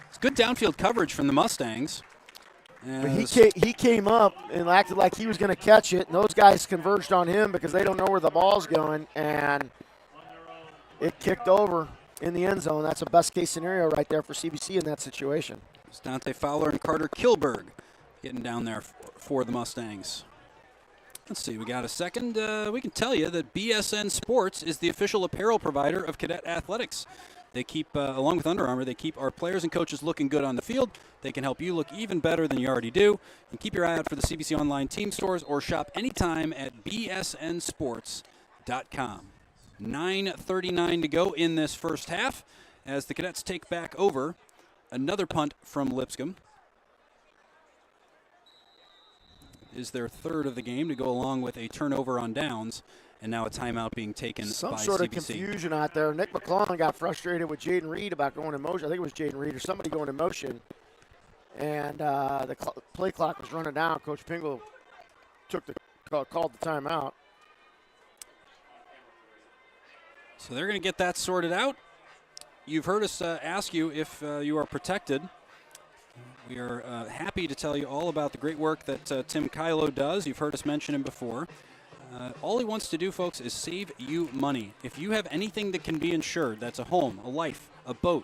It's good downfield coverage from the Mustangs. But he came up and acted like he was going to catch it, and those guys converged on him because they don't know where the ball's going, and it kicked over in the end zone. That's a best-case scenario right there for CBC in that situation. It's Dante Fowler and Carter Kilberg getting down there for the Mustangs. Let's see, we got a second. We can tell you that BSN Sports is the official apparel provider of Cadet Athletics. They keep, along with Under Armour, they keep our players and coaches looking good on the field. They can help you look even better than you already do. And keep your eye out for the CBC online team stores or shop anytime at bsnsports.com. 9:39 to go in this first half as the Cadets take back over. Another punt from Lipscomb. Is their 3rd of the game to go along with a turnover on downs. And now a timeout being taken Some by sort CBC. of confusion out there. Nick McClellan got frustrated with Jaden Reed about going in motion. I think it was Jaden Reed or somebody going in motion. And the play clock was running down. Coach Pingle called the timeout. So they're going to get that sorted out. You've heard us ask you if you are protected. We are happy to tell you all about the great work that Tim Kylo does. You've heard us mention him before. All he wants to do, folks, is save you money. If you have anything that can be insured, that's a home, a life, a boat,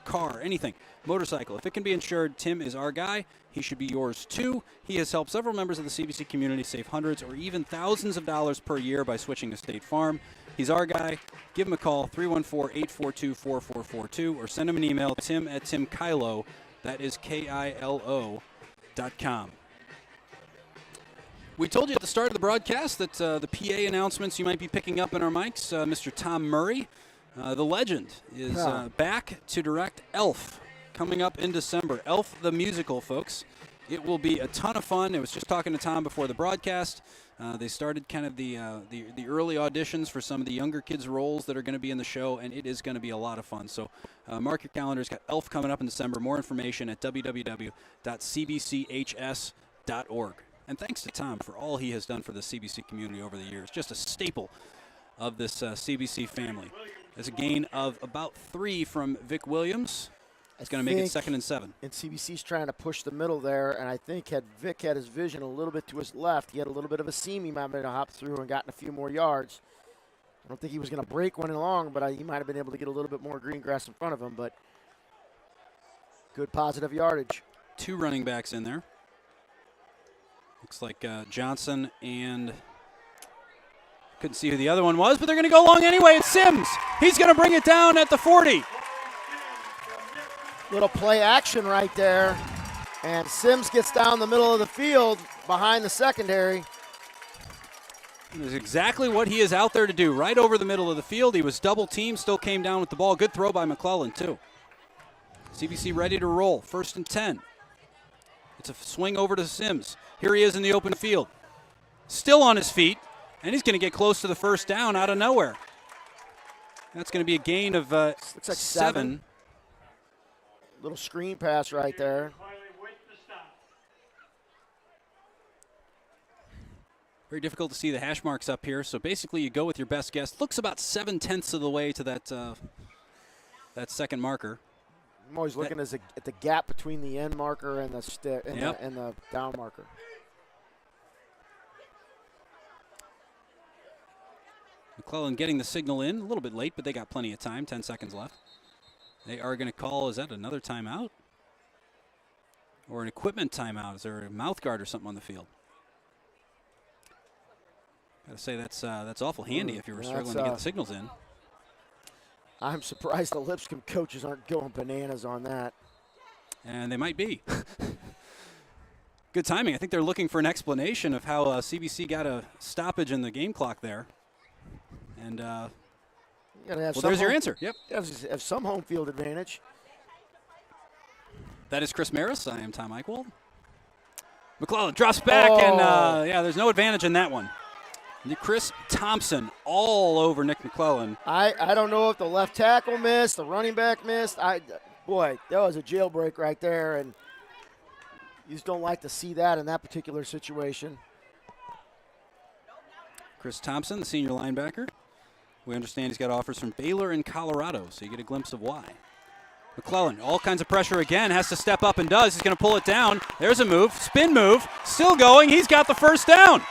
car, anything, motorcycle. If it can be insured, Tim is our guy. He should be yours too. He has helped several members of the CBC community save hundreds or even thousands of dollars per year by switching to State Farm. He's our guy. Give him a call, 314-842-4442, or send him an email, tim@timkylo, that is KILO.com. We told you at the start of the broadcast that the PA announcements you might be picking up in our mics, Mr. Tom Murray, the legend, is back to direct Elf coming up in December. Elf the musical, folks. It will be a ton of fun. I was just talking to Tom before the broadcast. They started kind of the early auditions for some of the younger kids' roles that are going to be in the show, and it is going to be a lot of fun. So mark your calendars. Got Elf coming up in December. More information at www.cbchs.org. And thanks to Tom for all he has done for the CBC community over the years. Just a staple of this CBC family. There's a gain of about 3 from Vic Williams. It's going to make it 2nd and 7. And CBC's trying to push the middle there, and I think had Vic had his vision a little bit to his left, he had a little bit of a seam he might have been able to hop through and gotten a few more yards. I don't think he was going to break one along, but he might have been able to get a little bit more green grass in front of him, but good positive yardage. 2 running backs in there. Looks like Johnson and couldn't see who the other one was, but they're going to go long anyway. It's Sims. He's going to bring it down at the 40. Little play action right there. And Sims gets down the middle of the field behind the secondary. This is exactly what he is out there to do, right over the middle of the field. He was double teamed, still came down with the ball. Good throw by McClellan, too. CBC ready to roll. 1st and 10. It's a swing over to Sims. Here he is in the open field. Still on his feet, and he's going to get close to the 1st down out of nowhere. That's going to be a gain of looks like 7. Little screen pass right there. Very difficult to see the hash marks up here, so basically you go with your best guess. Looks about 7/10 of the way to that second marker. I'm always looking at the gap between the end marker and the stick and, Yep. and the down marker. McClellan getting the signal in, a little bit late, but they got plenty of time, 10 seconds left. They are going to call, is that another timeout? Or an equipment timeout? Is there a mouth guard or something on the field? Got to say that's awful handy if you were struggling to get the signals in. I'm surprised the Lipscomb coaches aren't going bananas on that. And they might be. Good timing. I think they're looking for an explanation of how CBC got a stoppage in the game clock there. And, there's your answer. Yep. Have some home field advantage. That is Chris Maris. I am Tom Eichwald. McClellan drops back, and there's no advantage in that one. Chris Thompson all over Nick McClellan. I don't know if the left tackle missed, the running back missed. Boy, that was a jailbreak right there, and you just don't like to see that in that particular situation. Chris Thompson, the senior linebacker. We understand he's got offers from Baylor and Colorado, so you get a glimpse of why. McClellan, all kinds of pressure again, has to step up and does. He's going to pull it down. There's a move, spin move, still going. He's got the 1st down.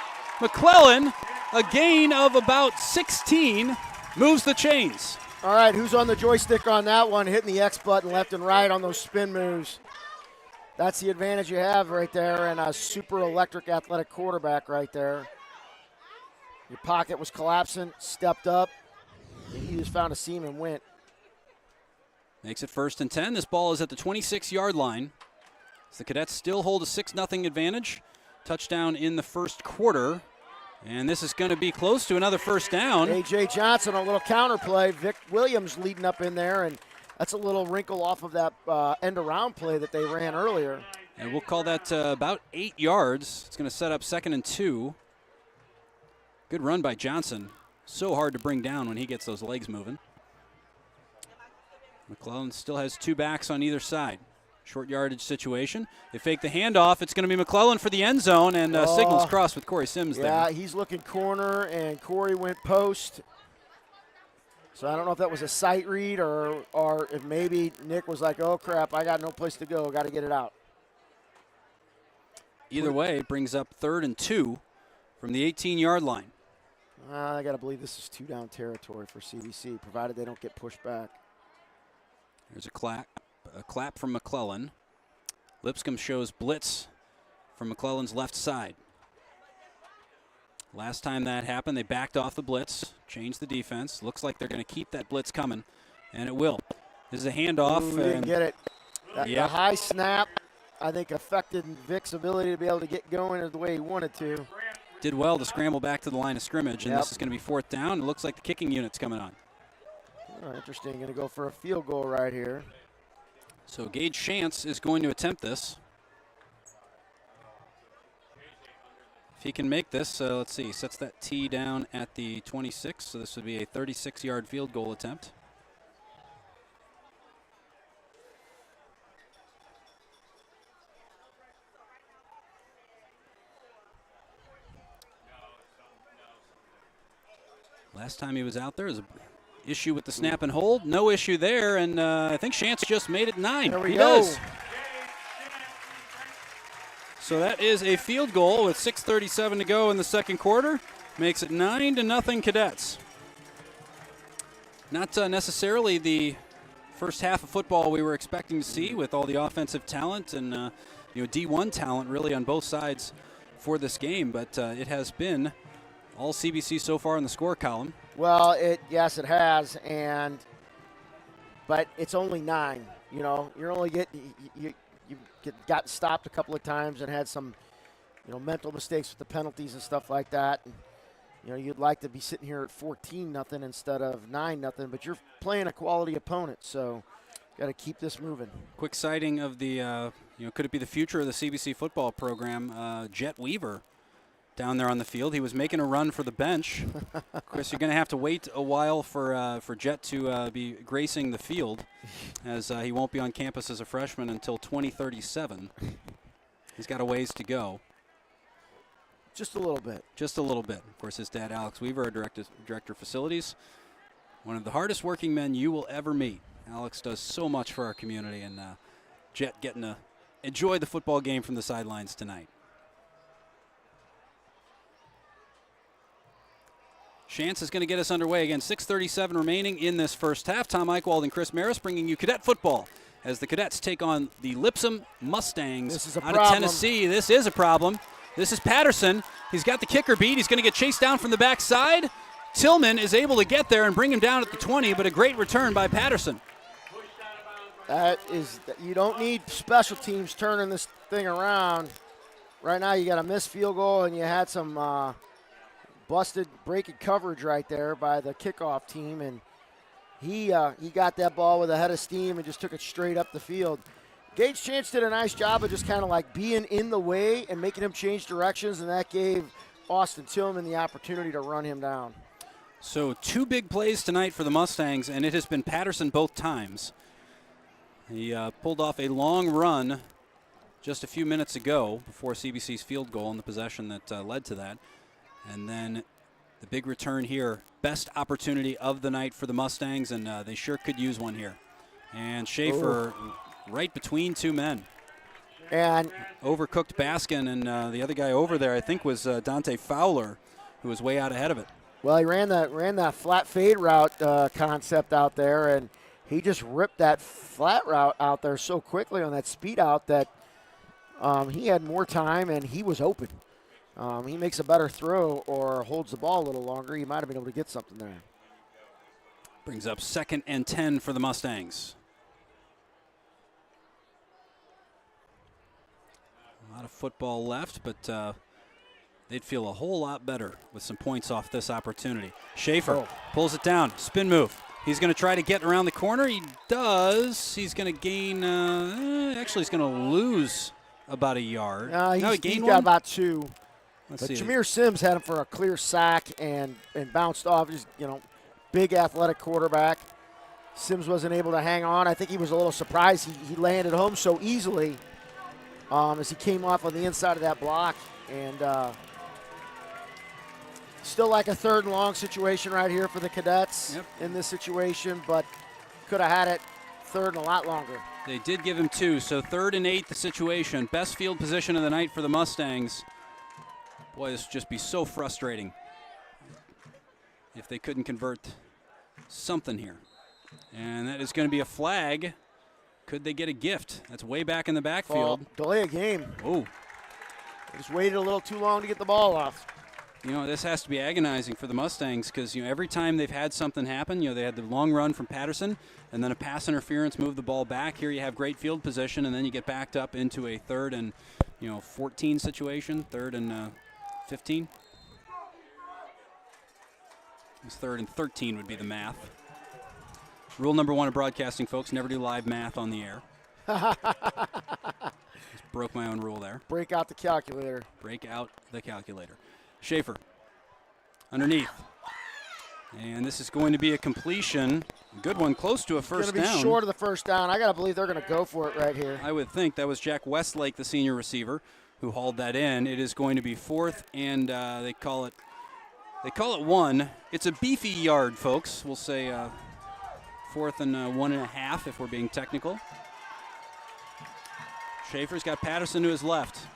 McClellan, a gain of about 16, moves the chains. All right, who's on the joystick on that one, hitting the X button left and right on those spin moves? That's the advantage you have right there, and a super electric athletic quarterback right there. Your pocket was collapsing, stepped up, and he just found a seam and went. Makes it 1st and 10. This ball is at the 26-yard line. So the Cadets still hold a 6-0 advantage. Touchdown in the 1st quarter. And this is going to be close to another 1st down. A.J. Johnson, a little counter play. Vic Williams leading up in there, and that's a little wrinkle off of that end-around play that they ran earlier. And we'll call that about 8 yards. It's going to set up 2nd and 2. Good run by Johnson. So hard to bring down when he gets those legs moving. McClellan still has 2 backs on either side. Short yardage situation. They fake the handoff. It's going to be McClellan for the end zone, and signals crossed with Corey Sims there. Yeah, he's looking corner, and Corey went post. So I don't know if that was a sight read or if maybe Nick was like, oh, crap, I got no place to go. Got to get it out. Either way, it brings up 3rd and 2 from the 18-yard line. I got to believe this is 2-down territory for CBC, provided they don't get pushed back. There's a clap from McClellan. Lipscomb shows blitz from McClellan's left side. Last time that happened, they backed off the blitz, changed the defense. Looks like they're going to keep that blitz coming, and it will. This is a handoff. Ooh, didn't get it. The high snap, I think, affected Vic's ability to be able to get going the way he wanted to. Did well to scramble back to the line of scrimmage, and this is going to be 4th down. It looks like the kicking unit's coming on. Oh, interesting. Going to go for a field goal right here. So Gage Chance is going to attempt this. If he can make this, let's see, sets that tee down at the 26, so this would be a 36-yard field goal attempt. Last time he was out there was an issue with the snap and hold. No issue there, and I think Chance just made it 9. There we go. Does. So that is a field goal with 6:37 to go in the second quarter. Makes it 9-0 Cadets. Not necessarily the first half of football we were expecting to see with all the offensive talent and D1 talent really on both sides for this game, but it has been all CBC so far in the score column. Well, yes, it has, but it's only 9. You're only you've gotten stopped a couple of times and had some, mental mistakes with the penalties and stuff like that. And, you'd like to be sitting here at 14-0 instead of 9-0, but you're playing a quality opponent, so got to keep this moving. Quick sighting of the, could it be the future of the CBC football program? Jet Weaver down there on the field. He was making a run for the bench. Of course, you're going to have to wait a while for Jet to be gracing the field, as he won't be on campus as a freshman until 2037. He's got a ways to go. Just a little bit. Just a little bit. Of course, his dad, Alex Weaver, our director of facilities, one of the hardest working men you will ever meet. Alex does so much for our community, and Jet getting to enjoy the football game from the sidelines tonight. Chance is going to get us underway again. 6:37 remaining in this first half. Tom Eichwald and Chris Maris bringing you Cadet football as the Cadets take on the Lipscomb Mustangs out of Tennessee. This is a problem. This is Patterson. He's got the kicker beat. He's going to get chased down from the backside. Tillman is able to get there and bring him down at the 20, but a great return by Patterson. You don't need special teams turning this thing around. Right now you got a missed field goal, and you had some busted breaking coverage right there by the kickoff team, and he got that ball with a head of steam and just took it straight up the field. Gage Chance did a nice job of just kind of like being in the way and making him change directions, and that gave Austin Tillman the opportunity to run him down. So 2 big plays tonight for the Mustangs, and it has been Patterson both times. He pulled off a long run just a few minutes ago before CBC's field goal and the possession that led to that. And then the big return here, best opportunity of the night for the Mustangs, and they sure could use one here. And Schaefer right between 2 men. And overcooked Baskin, and the other guy over there I think was Dante Fowler, who was way out ahead of it. Well, he ran that flat fade route concept out there, and he just ripped that flat route out there so quickly on that speed out that he had more time and he was open. He makes a better throw or holds the ball a little longer, he might have been able to get something there. Brings up 2nd and 10 for the Mustangs. A lot of football left, but they'd feel a whole lot better with some points off this opportunity. Schaefer pulls it down, spin move. He's going to try to get around the corner. He does. He's going to gain, actually he's going to lose about a yard. He's got about 2. Let's but see. Jameer Sims had him for a clear sack and bounced off. He's, big athletic quarterback. Sims wasn't able to hang on. I think he was a little surprised he landed home so easily as he came off on the inside of that block. And still like a 3rd and long situation right here for the Cadets in this situation, but could have had it 3rd and a lot longer. They did give him 2, so 3rd and 8 the situation. Best field position of the night for the Mustangs. Boy, this would just be so frustrating if they couldn't convert something here. And that is going to be a flag. Could they get a gift? That's way back in the backfield. Delay a game. Oh. They just waited a little too long to get the ball off. You know, this has to be agonizing for the Mustangs because, you know, every time they've had something happen, you know, they had the long run from Patterson and then a pass interference moved the ball back. Here you have great field position and then you get backed up into a 3rd and, 14 situation, 3rd and 15. It's 3rd and 13 would be the math. Rule number 1 of broadcasting, folks, never do live math on the air. Just broke my own rule there. Break out the calculator. Break out the calculator. Schaefer underneath. And this is going to be a completion. A good one, close to a first down. Going to be short of the first down. I got to believe they're going to go for it right here. I would think that was Jack Westlake, the senior receiver, who hauled that in. It is going to be 4th, and they call it 1. It's a beefy yard, folks. We'll say 4th and 1.5 if we're being technical. Schaefer's got Patterson to his left.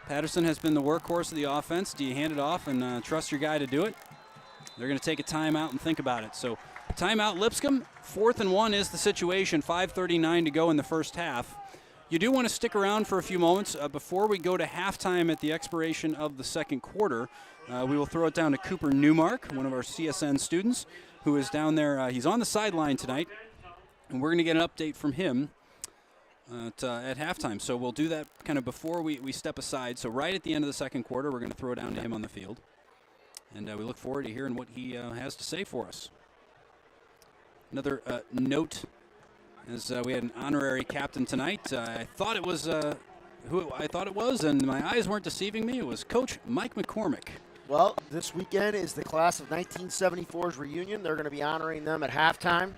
Patterson has been the workhorse of the offense. Do you hand it off and trust your guy to do it? They're going to take a timeout and think about it. So timeout Lipscomb. 4th and 1 is the situation. 5:39 to go in the first half. You do want to stick around for a few moments. Before we go to halftime at the expiration of the second quarter, we will throw it down to Cooper Newmark, one of our CSN students, who is down there. He's on the sideline tonight, and we're going to get an update from him at halftime. So we'll do that kind of before we step aside. So right at the end of the second quarter, we're going to throw it down to him on the field. And we look forward to hearing what he has to say for us. Another note, as we had an honorary captain tonight. I thought it was who I thought it was, and my eyes weren't deceiving me. It was Coach Mike McCormick. Well, this weekend is the class of 1974's reunion. They're going to be honoring them at halftime.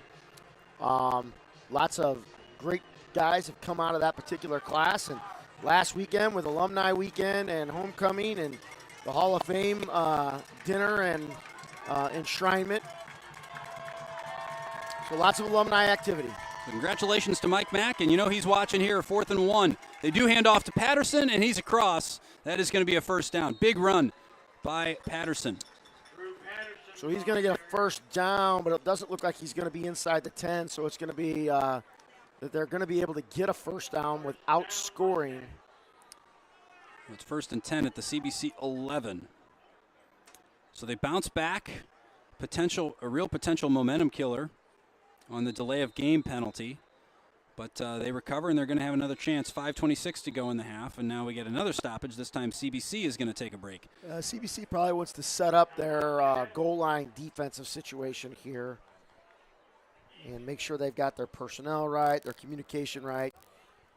Lots of great guys have come out of that particular class, and last weekend with alumni weekend and homecoming and the Hall of Fame dinner and enshrinement. So lots of alumni activity. So congratulations to Mike Mack, and you know he's watching here, 4th and 1. They do hand off to Patterson, and he's across. That is going to be a first down. Big run by Patterson. So he's going to get a first down, but it doesn't look like he's going to be inside the 10, so it's going to be that they're going to be able to get a first down without scoring. It's 1st and 10 at the CBC 11. So they bounce back. A real potential momentum killer on the delay of game penalty. But they recover, and they're going to have another chance. 5:26 to go in the half, and now we get another stoppage. This time CBC is going to take a break. CBC probably wants to set up their goal line defensive situation here and make sure they've got their personnel right, their communication right.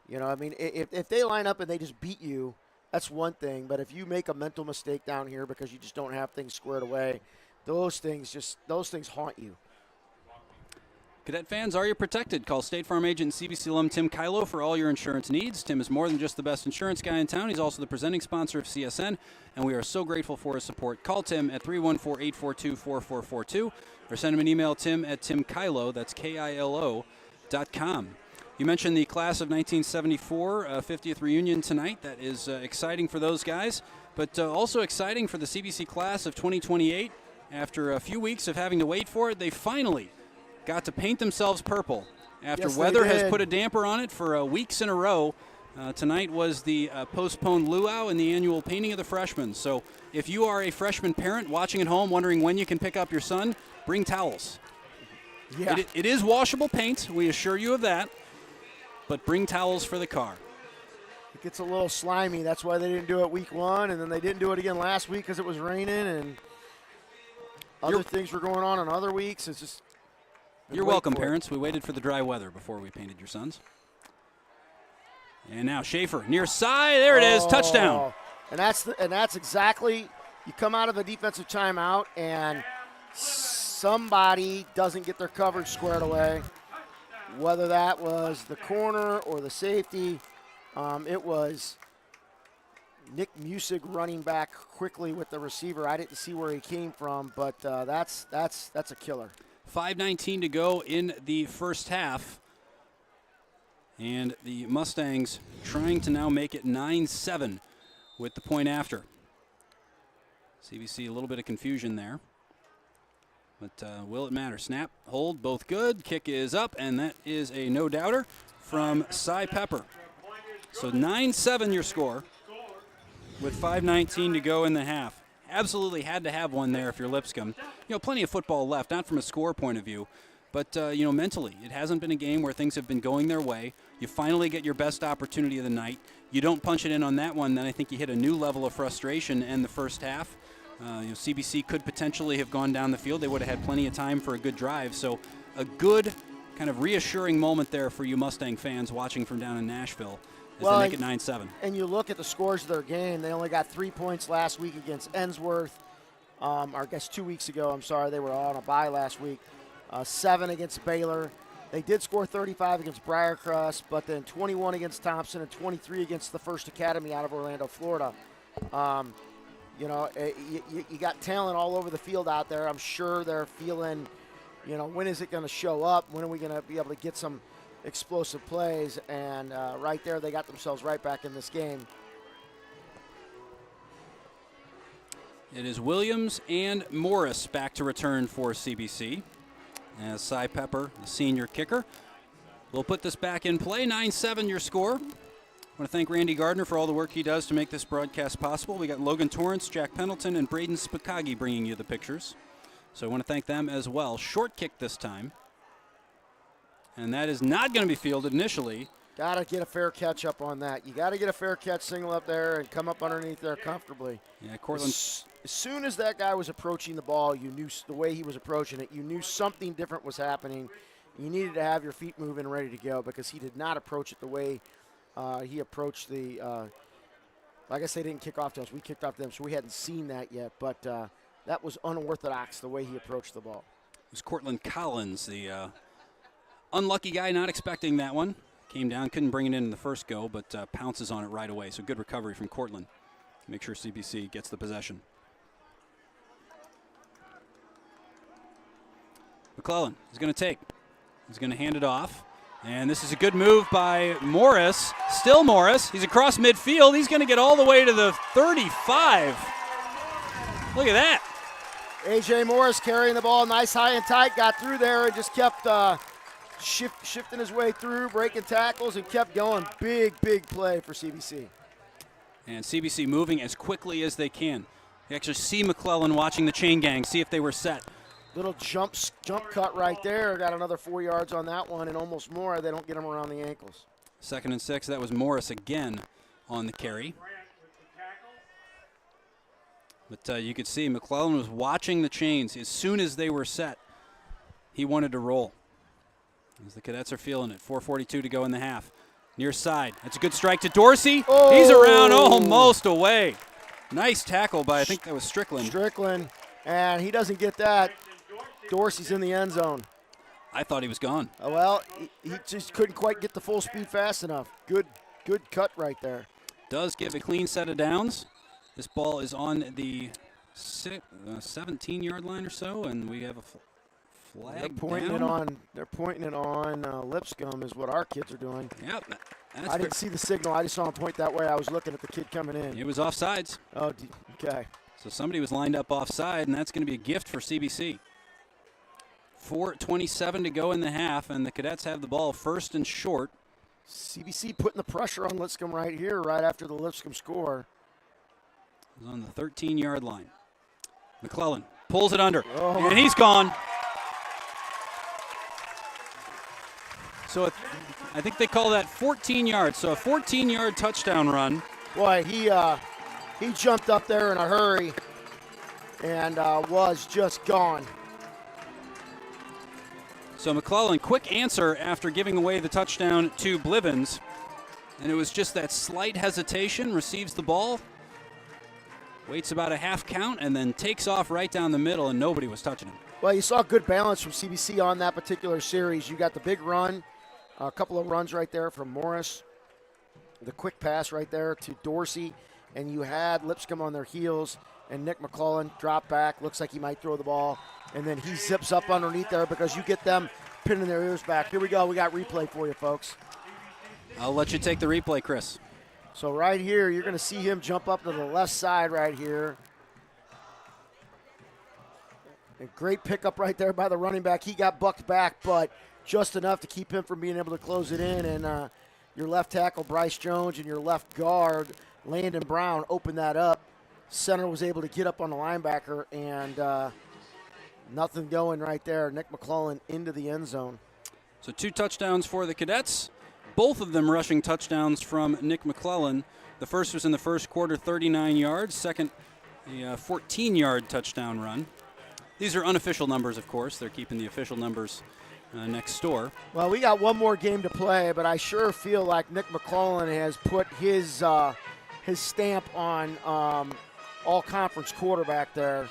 You know, I mean, if they line up and they just beat you, that's one thing. But if you make a mental mistake down here because you just don't have things squared away, those things haunt you. Cadet fans, are you protected? Call State Farm agent and CBC alum Tim Kylo for all your insurance needs. Tim is more than just the best insurance guy in town. He's also the presenting sponsor of CSN, and we are so grateful for his support. Call Tim at 314-842-4442 or send him an email, tim@timkylo, that's KILO.com. You mentioned the class of 1974 50th reunion tonight. That is exciting for those guys, but also exciting for the CBC class of 2028. After a few weeks of having to wait for it, they finally got to paint themselves purple after weather has put a damper on it for weeks in a row. Tonight was the postponed luau and the annual painting of the freshmen. So if you are a freshman parent watching at home wondering when you can pick up your son, bring towels. Yeah. It is washable paint, we assure you of that, but bring towels for the car. It gets a little slimy. That's why they didn't do it week 1, and then they didn't do it again last week because it was raining and other things were going on in other weeks. It's just... You're welcome, parents. We waited for the dry weather before we painted your sons. And now Schaefer, near side. There it is, touchdown. And that's exactly, you come out of a defensive timeout and somebody doesn't get their coverage squared away, whether that was the corner or the safety. It was Nick Musig running back quickly with the receiver. I didn't see where he came from, but that's a killer. 5:19 to go in the first half. And the Mustangs trying to now make it 9-7 with the point after. CBC a little bit of confusion there. But will it matter? Snap, hold, both good. Kick is up, and that is a no-doubter from Cy Pepper. So 9-7 your score with 5:19 to go in the half. Absolutely had to have one there if you're Lipscomb. Plenty of football left, not from a score point of view, but, mentally. It hasn't been a game where things have been going their way. You finally get your best opportunity of the night. You don't punch it in on that one, then I think you hit a new level of frustration in the first half. CBC could potentially have gone down the field. They would have had plenty of time for a good drive. So a good kind of reassuring moment there for you Mustang fans watching from down in Nashville as they make it 9-7. And you look at the scores of their game. They only got 3 points last week against Ensworth. Or I guess 2 weeks ago. I'm sorry, they were on a bye last week. 7 against Baylor. They did score 35 against Briarcrest, but then 21 against Thompson and 23 against the First Academy out of Orlando, Florida. You got talent all over the field out there. I'm sure they're feeling, when is it going to show up? When are we going to be able to get some explosive plays? And right there, they got themselves right back in this game. It is Williams and Morris back to return for CBC. As Cy Pepper, the senior kicker, will put this back in play. 9-7 your score. I want to thank Randy Gardner for all the work he does to make this broadcast possible. We got Logan Torrance, Jack Pendleton, and Braden Spikagi bringing you the pictures. So I want to thank them as well. Short kick this time. And that is not going to be fielded initially. Got to get a fair catch up on that. You got to get a fair catch single up there and come up underneath there comfortably. Yeah, Cortland. As soon as that guy was approaching the ball, you knew the way he was approaching it. You knew something different was happening. You needed to have your feet moving ready to go because he did not approach it the way he approached the like I say, didn't kick off to us. We kicked off to them, so we hadn't seen that yet. But that was unorthodox the way he approached the ball. It was Cortland Collins, the unlucky guy, not expecting that one. Came down, couldn't bring it in the first go, but pounces on it right away. So good recovery from Cortland. Make sure CBC gets the possession. McClellan is going to take. He's going to hand it off. And this is a good move by Morris. Still Morris. He's across midfield. He's going to get all the way to the 35. Look at that. A.J. Morris carrying the ball nice, high, and tight. Got through there and just kept shifting his way through, breaking tackles, and kept going. Big, big play for CBC. And CBC moving as quickly as they can. You actually see McClellan watching the chain gang, see if they were set. Little jump cut right there. Got another 4 yards on that one and almost more. They don't get him around the ankles. 2nd and 6. That was Morris again on the carry. But you could see McClellan was watching the chains. As soon as they were set, he wanted to roll. As the Cadets are feeling it. 4:42 to go in the half. Near side. That's a good strike to Dorsey. Oh. He's around almost away. Nice tackle by, I think that was Strickland. Strickland. And he doesn't get that. Dorsey's in the end zone. I thought he was gone. Well, he just couldn't quite get the full speed fast enough. Good cut right there. Does give a clean set of downs. This ball is on the 17-yard line or so, and we have a flag. They're pointing it on Lipscomb is what our kids are doing. Yep. I didn't see the signal. I just saw him point that way. I was looking at the kid coming in. It was offsides. Oh, okay. So somebody was lined up offside, and that's going to be a gift for CBC. 4:27 to go in the half, and the Cadets have the ball 1st and short. CBC putting the pressure on Lipscomb right here, right after the Lipscomb score. It was on the 13-yard line. McClellan pulls it under, and he's gone. So I think they call that 14 yards. So a 14-yard touchdown run. Boy, he jumped up there in a hurry and was just gone. So McClellan, quick answer after giving away the touchdown to Blivens. And it was just that slight hesitation, receives the ball, waits about a half count, and then takes off right down the middle, and nobody was touching him. Well, you saw good balance from CBC on that particular series. You got the big run, a couple of runs right there from Morris, the quick pass right there to Dorsey, and you had Lipscomb on their heels, and Nick McClellan dropped back, looks like he might throw the ball, and then he zips up underneath there because you get them pinning their ears back. Here we go. We got replay for you, folks. I'll let you take the replay, Chris. So right here, you're going to see him jump up to the left side right here. A great pickup right there by the running back. He got bucked back, but just enough to keep him from being able to close it in. And your left tackle, Bryce Jones, and your left guard, Landon Brown, opened that up. Center was able to get up on the linebacker, and nothing going right there. Nick McClellan into the end zone. So 2 touchdowns for the Cadets, both of them rushing touchdowns from Nick McClellan. The first was in the first quarter, 39 yards. Second, a 14-yard touchdown run. These are unofficial numbers, of course. They're keeping the official numbers next door. Well, we got one more game to play, but I sure feel like Nick McClellan has put his stamp on all-conference quarterback there.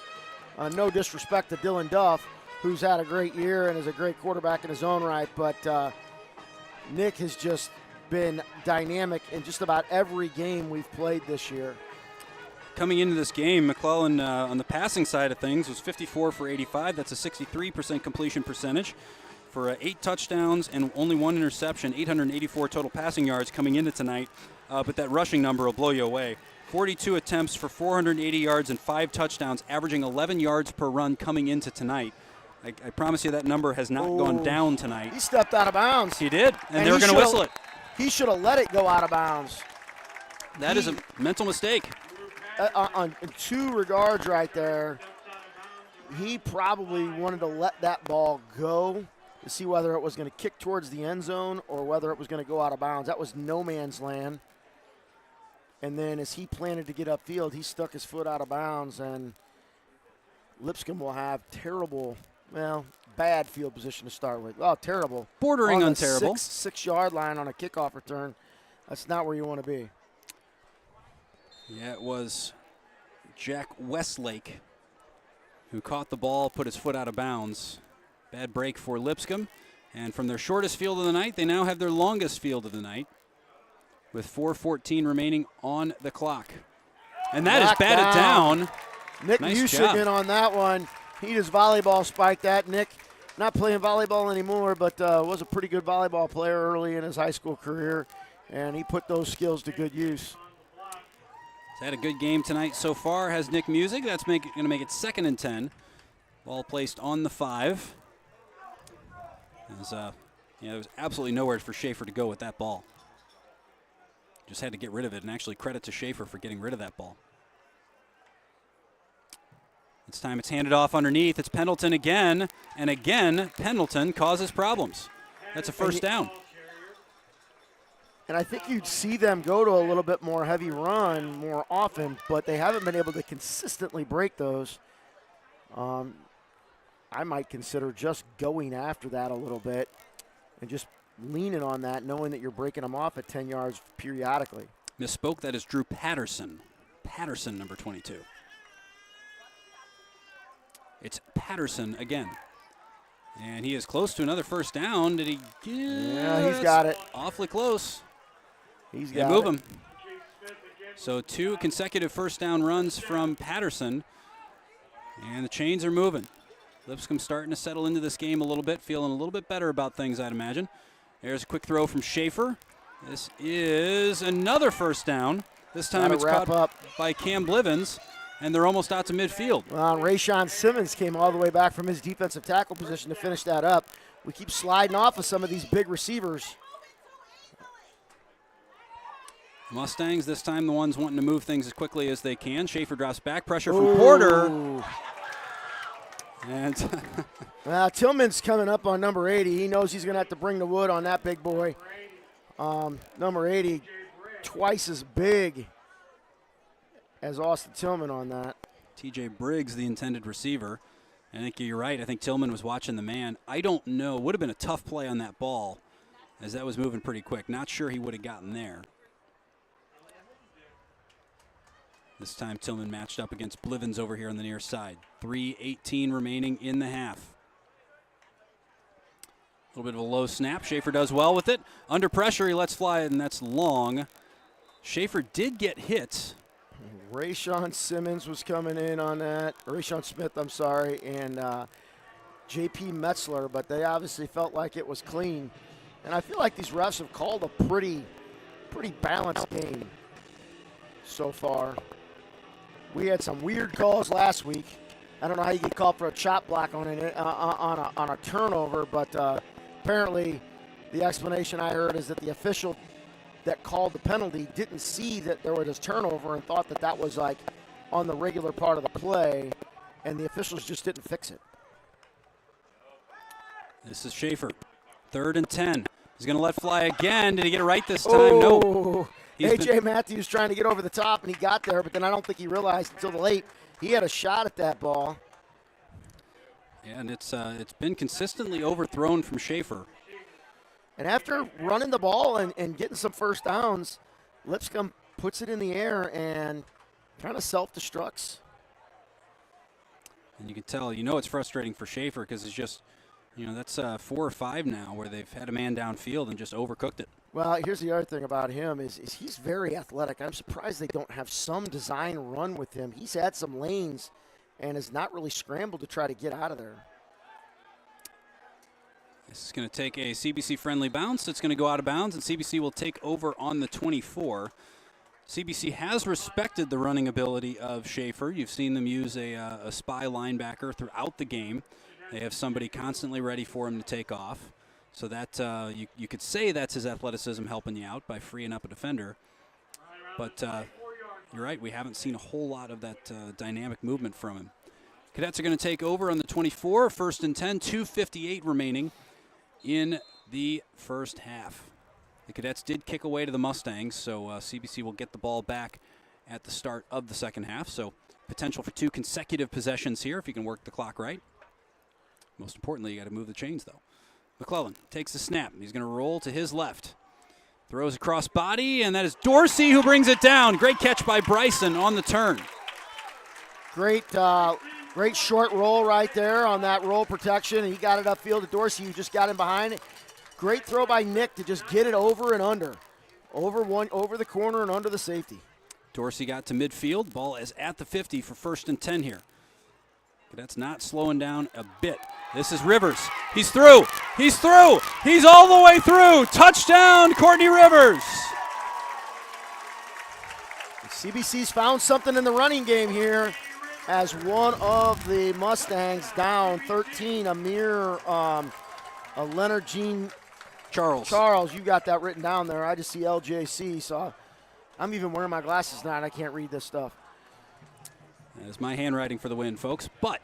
No disrespect to Dylan Duff, who's had a great year and is a great quarterback in his own right, but Nick has just been dynamic in just about every game we've played this year. Coming into this game, McClellan on the passing side of things was 54 for 85. That's a 63% completion percentage for 8 touchdowns and only 1 interception, 884 total passing yards coming into tonight. But that rushing number will blow you away. 42 attempts for 480 yards and 5 touchdowns, averaging 11 yards per run coming into tonight. I promise you that number has not gone down tonight. He stepped out of bounds. He did, and they were going to whistle it. He should have let it go out of bounds. That is a mental mistake. In 2 regards right there, he probably wanted to let that ball go to see whether it was going to kick towards the end zone or whether it was going to go out of bounds. That was no man's land. And then as he planted to get upfield, he stuck his foot out of bounds, and Lipscomb will have bad field position to start with. Oh, terrible. Bordering on terrible. 6-yard line on a kickoff return. That's not where you want to be. Yeah, it was Jack Westlake who caught the ball, put his foot out of bounds. Bad break for Lipscomb. And from their shortest field of the night, they now have their longest field of the night with 4:14 remaining on the clock. And that is batted down. Nick Nice Mustangs job. in on that one. He just volleyball spiked that. Nick, not playing volleyball anymore, but was a pretty good volleyball player early in his high school career, and he put those skills to good use. He's had a good game tonight so far, has Nick Music. That's going to make it 2nd and 10. Ball placed on the 5. There was absolutely nowhere for Schaefer to go with that ball. Just had to get rid of it, and actually credit to Schaefer for getting rid of that ball. This time it's handed off underneath. It's Pendleton again, and again, Pendleton causes problems. That's a first down. And I think you'd see them go to a little bit more heavy run more often, but they haven't been able to consistently break those. I might consider just going after that a little bit and just leaning on that, knowing that you're breaking them off at 10 yards periodically. Misspoke. That is Drew Patterson. Patterson, number 22. It's Patterson again. And he is close to another first down. Did he get it? Yeah, he's got it. Awfully close. He's They got move it. him. So 2 consecutive first down runs from Patterson. And the chains are moving. Lipscomb starting to settle into this game a little bit, feeling a little bit better about things, I'd imagine. There's a quick throw from Schaefer. This is another first down. This time it's caught up by Cam Blivens, and they're almost out to midfield. Well, Rayshawn Simmons came all the way back from his defensive tackle position to finish that up. We keep sliding off of some of these big receivers. Mustangs this time the ones wanting to move things as quickly as they can. Schaefer drops back, pressure from Porter. And Tillman's coming up on number 80. He knows he's going to have to bring the wood on that big boy. Number 80, twice as big as Austin Tillman on that. TJ Briggs, the intended receiver. I think you're right. I think Tillman was watching the man. I don't know. Would have been a tough play on that ball as that was moving pretty quick. Not sure he would have gotten there. This time Tillman matched up against Blivens over here on the near side. 3:18 remaining in the half. A little bit of a low snap. Schaefer does well with it. Under pressure, he lets fly it, and that's long. Schaefer did get hit. Rayshawn Simmons was coming in on that. Rayshawn Smith, I'm sorry, and J.P. Metzler, but they obviously felt like it was clean. And I feel like these refs have called a pretty balanced game so far. We had some weird calls last week, I don't know how you get called for a chop block on a turnover, but apparently the explanation I heard is that the official that called the penalty didn't see that there was a turnover and thought that was like on the regular part of the play, and the officials just didn't fix it. This is Schaefer. 3rd and 10. He's going to let fly again. Did he get it right this time? No. A.J. Matthews trying to get over the top, and he got there, but then I don't think he realized until the late he had a shot at that ball. Yeah, and it's been consistently overthrown from Schaefer. And after running the ball and getting some first downs, Lipscomb puts it in the air and kind of self-destructs. And you can tell, it's frustrating for Schaefer because it's just, that's 4 or 5 now where they've had a man downfield and just overcooked it. Well, here's the other thing about him is he's very athletic. I'm surprised they don't have some design run with him. He's had some lanes and has not really scrambled to try to get out of there. This is going to take a CBC-friendly bounce. It's going to go out of bounds, and CBC will take over on the 24. CBC has respected the running ability of Schaefer. You've seen them use a spy linebacker throughout the game. They have somebody constantly ready for him to take off. So that you could say that's his athleticism helping you out by freeing up a defender. But you're right, we haven't seen a whole lot of that dynamic movement from him. Cadets are going to take over on the 24, 1st and 10, 2:58 remaining in the first half. The Cadets did kick away to the Mustangs, so CBC will get the ball back at the start of the second half. So potential for 2 consecutive possessions here if you can work the clock right. Most importantly, you got to move the chains, though. McClellan takes the snap. He's going to roll to his left. Throws across body, and that is Dorsey who brings it down. Great catch by Bryson on the turn. Great short roll right there on that roll protection. He got it upfield to Dorsey, who just got him behind it. Great throw by Nick to just get it over and under. Over the corner and under the safety. Dorsey got to midfield. Ball is at the 50 for 1st and 10 here. Cadets not slowing down a bit. This is Rivers. He's through. He's through. He's all the way through. Touchdown, Courtney Rivers. CBC's found something in the running game here as one of the Mustangs down 13, a Leonard Jean Charles, you got that written down there. I just see LJC, so I'm even wearing my glasses now and I can't read this stuff. That's my handwriting for the win, folks. But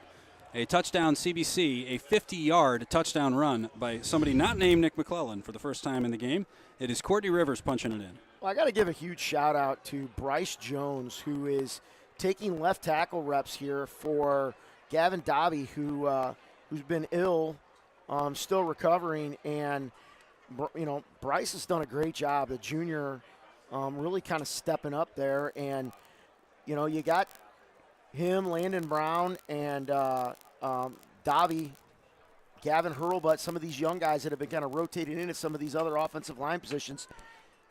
a touchdown CBC, a 50-yard touchdown run by somebody not named Nick McClellan for the first time in the game. It is Courtney Rivers punching it in. Well, I got to give a huge shout-out to Bryce Jones, who is taking left tackle reps here for Gavin Dobby, who's been ill, still recovering. And, Bryce has done a great job, the junior, really kind of stepping up there. And, you got him, Landon Brown, and Dobby, Gavin Hurlbutt, some of these young guys that have been kind of rotating in at some of these other offensive line positions.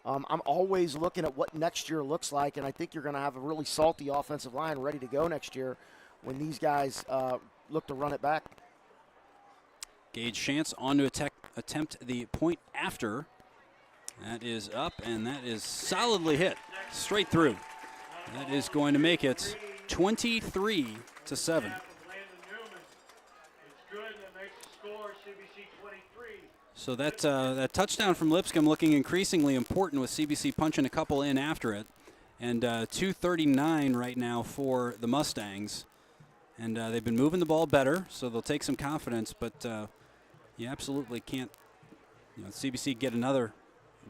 I'm always looking at what next year looks like, and I think you're going to have a really salty offensive line ready to go next year when these guys look to run it back. Gage Shantz on to attempt the point after. That is up, and that is solidly hit, straight through. That is going to make it 23-7. So that touchdown from Lipscomb looking increasingly important with CBC punching a couple in after it. And 2:39 right now for the Mustangs. And they've been moving the ball better, so they'll take some confidence. But you absolutely can't, CBC get another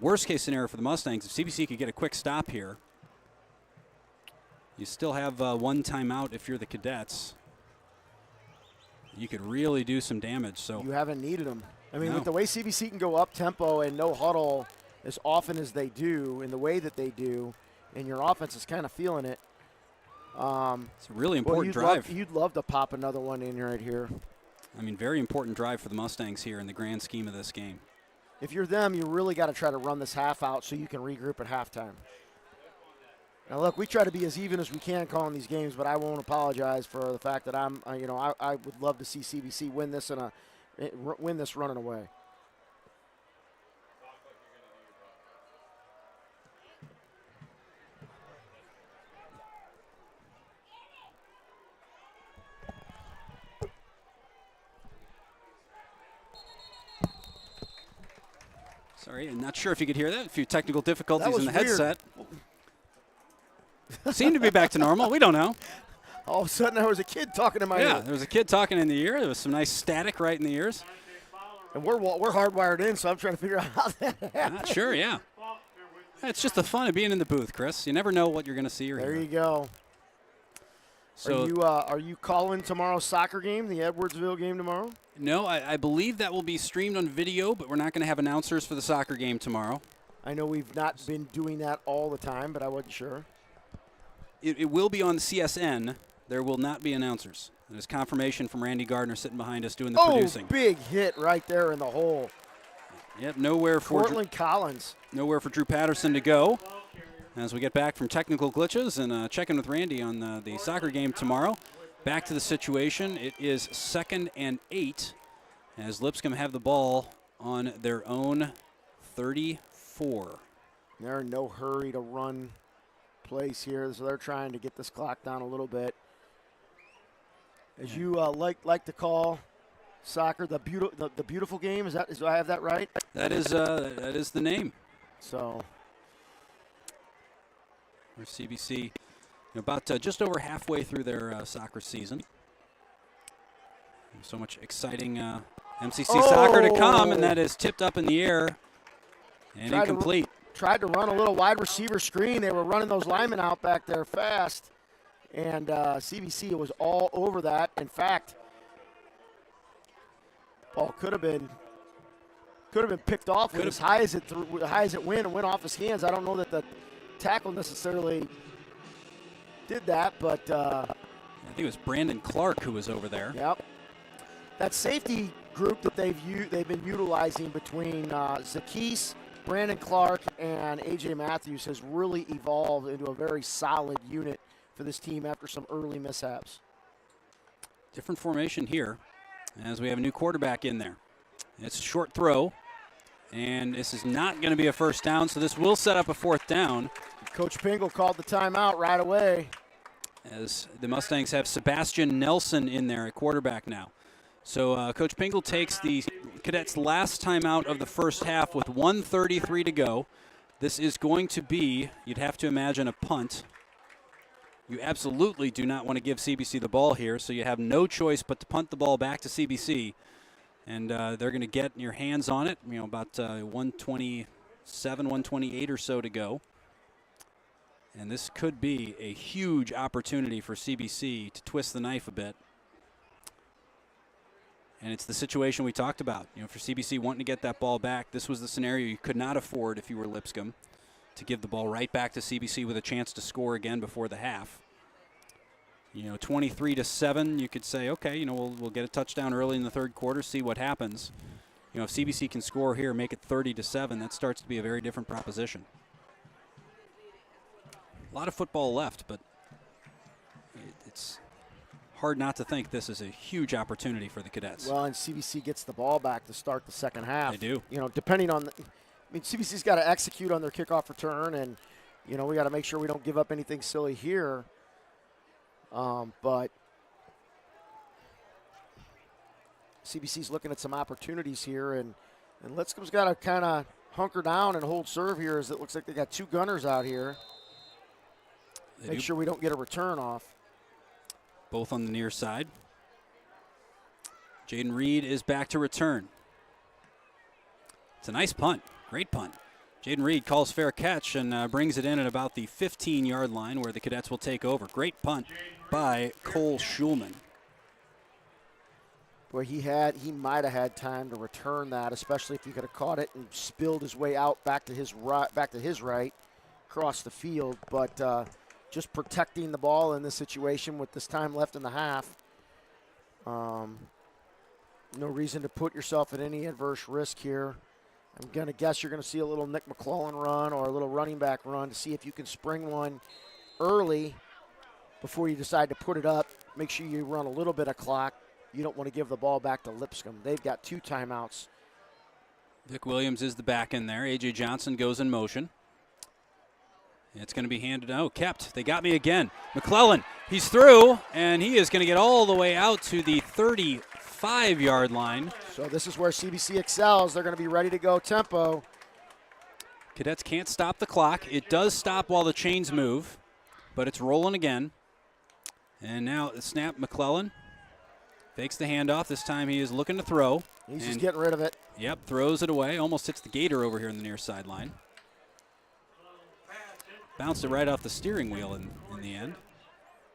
worst-case scenario for the Mustangs. If CBC could get a quick stop here, you still have one timeout if you're the Cadets. You could really do some damage. So you haven't needed them. I mean, no. With the way CBC can go up-tempo and no huddle as often as they do, in the way that they do, and your offense is kind of feeling it. It's a really important drive. You'd love to pop another one in right here. I mean, very important drive for the Mustangs here in the grand scheme of this game. If you're them, you really got to try to run this half out so you can regroup at halftime. Now, look, we try to be as even as we can calling these games, but I won't apologize for the fact that I would love to see CBC win this running away. Sorry, I'm not sure if you could hear that. A few technical difficulties in the weird. headset. Seem to be back to normal. We don't know. All of a sudden, there was a kid talking in my Yeah, ear. there was a kid talking in the ear. There was some nice static right in the ears. And we're hardwired in, so I'm trying to figure out how that happened. Not sure, yeah. It's just the fun of being in the booth, Chris. You never know what you're going to see or hear. There you go. So, are you calling tomorrow's soccer game, the Edwardsville game tomorrow? No, I believe that will be streamed on video, but we're not going to have announcers for the soccer game tomorrow. I know we've not been doing that all the time, but I wasn't sure. It will be on CSN. There will not be announcers. There's confirmation from Randy Gardner sitting behind us doing the producing. Big hit right there in the hole. Yep, nowhere for Cortland Collins. Nowhere for Drew Patterson to go. As we get back from technical glitches and check in with Randy on the soccer game tomorrow. Back to the situation. It is 2nd and 8 as Lipscomb have the ball on their own 34. They're in no hurry to run plays here, so they're trying to get this clock down a little bit. As you like to call soccer the beautiful game. Do I have that right? That is the name. So Where's CBC? About just over halfway through their soccer season. So much exciting MCC soccer to come, and that is tipped up in the air and incomplete. Tried to run a little wide receiver screen. They were running those linemen out back there fast, and CBC was all over that. In fact, ball could have been picked off as high as it went and went off his hands. I don't know that the tackle necessarily did that, but I think it was Brandon Clark who was over there. Yep. That safety group that they've been utilizing between Zakis, Brandon Clark, and A.J. Matthews has really evolved into a very solid unit for this team after some early mishaps. Different formation here as we have a new quarterback in there. It's a short throw, and this is not going to be a first down, so this will set up a 4th down. Coach Pingle called the timeout right away. As the Mustangs have Sebastian Nelson in there at quarterback now. So Coach Pingle takes the Cadets' last timeout of the first half with 1:33 to go. This is going to be, you'd have to imagine, a punt. You absolutely do not want to give CBC the ball here, so you have no choice but to punt the ball back to CBC. And they're going to get your hands on it, about 127, 128 or so to go. And this could be a huge opportunity for CBC to twist the knife a bit. And it's the situation we talked about. For CBC wanting to get that ball back, this was the scenario you could not afford if you were Lipscomb, to give the ball right back to CBC with a chance to score again before the half. 23-7, you could say, okay, we'll get a touchdown early in the third quarter, see what happens. If CBC can score here, make it 30-7, that starts to be a very different proposition. A lot of football left, but it's hard not to think this is a huge opportunity for the Cadets. Well, and CBC gets the ball back to start the second half. They do. Depending on CBC's got to execute on their kickoff return, and, we got to make sure we don't give up anything silly here. But CBC's looking at some opportunities here, and Lipscomb's got to kind of hunker down and hold serve here, as it looks like they got 2 gunners out here. Make sure we don't get a return off. Both on the near side. Jaden Reed is back to return. It's a nice punt. Great punt. Jaden Reed calls fair catch and brings it in at about the 15-yard line where the Cadets will take over. Great punt by Cole Schulman. Boy, he might have had time to return that, especially if he could have caught it and spilled his way out back to his right, across the field. But just protecting the ball in this situation with this time left in the half. No reason to put yourself at any adverse risk here. I'm going to guess you're going to see a little Nick McClellan run or a little running back run to see if you can spring one early before you decide to put it up. Make sure you run a little bit of clock. You don't want to give the ball back to Lipscomb. They've got 2 timeouts. Vic Williams is the back in there. A.J. Johnson goes in motion. It's going to be handed out. Kept. They got me again. McClellan, he's through, and he is going to get all the way out to the 35-yard line. So this is where CBC excels. They're going to be ready to go tempo. Cadets can't stop the clock. It does stop while the chains move, but it's rolling again. And now the snap, McClellan fakes the handoff. This time he is looking to throw. He's just getting rid of it. Yep, throws it away. Almost hits the gator over here in the near sideline. Bounced it right off the steering wheel in the end.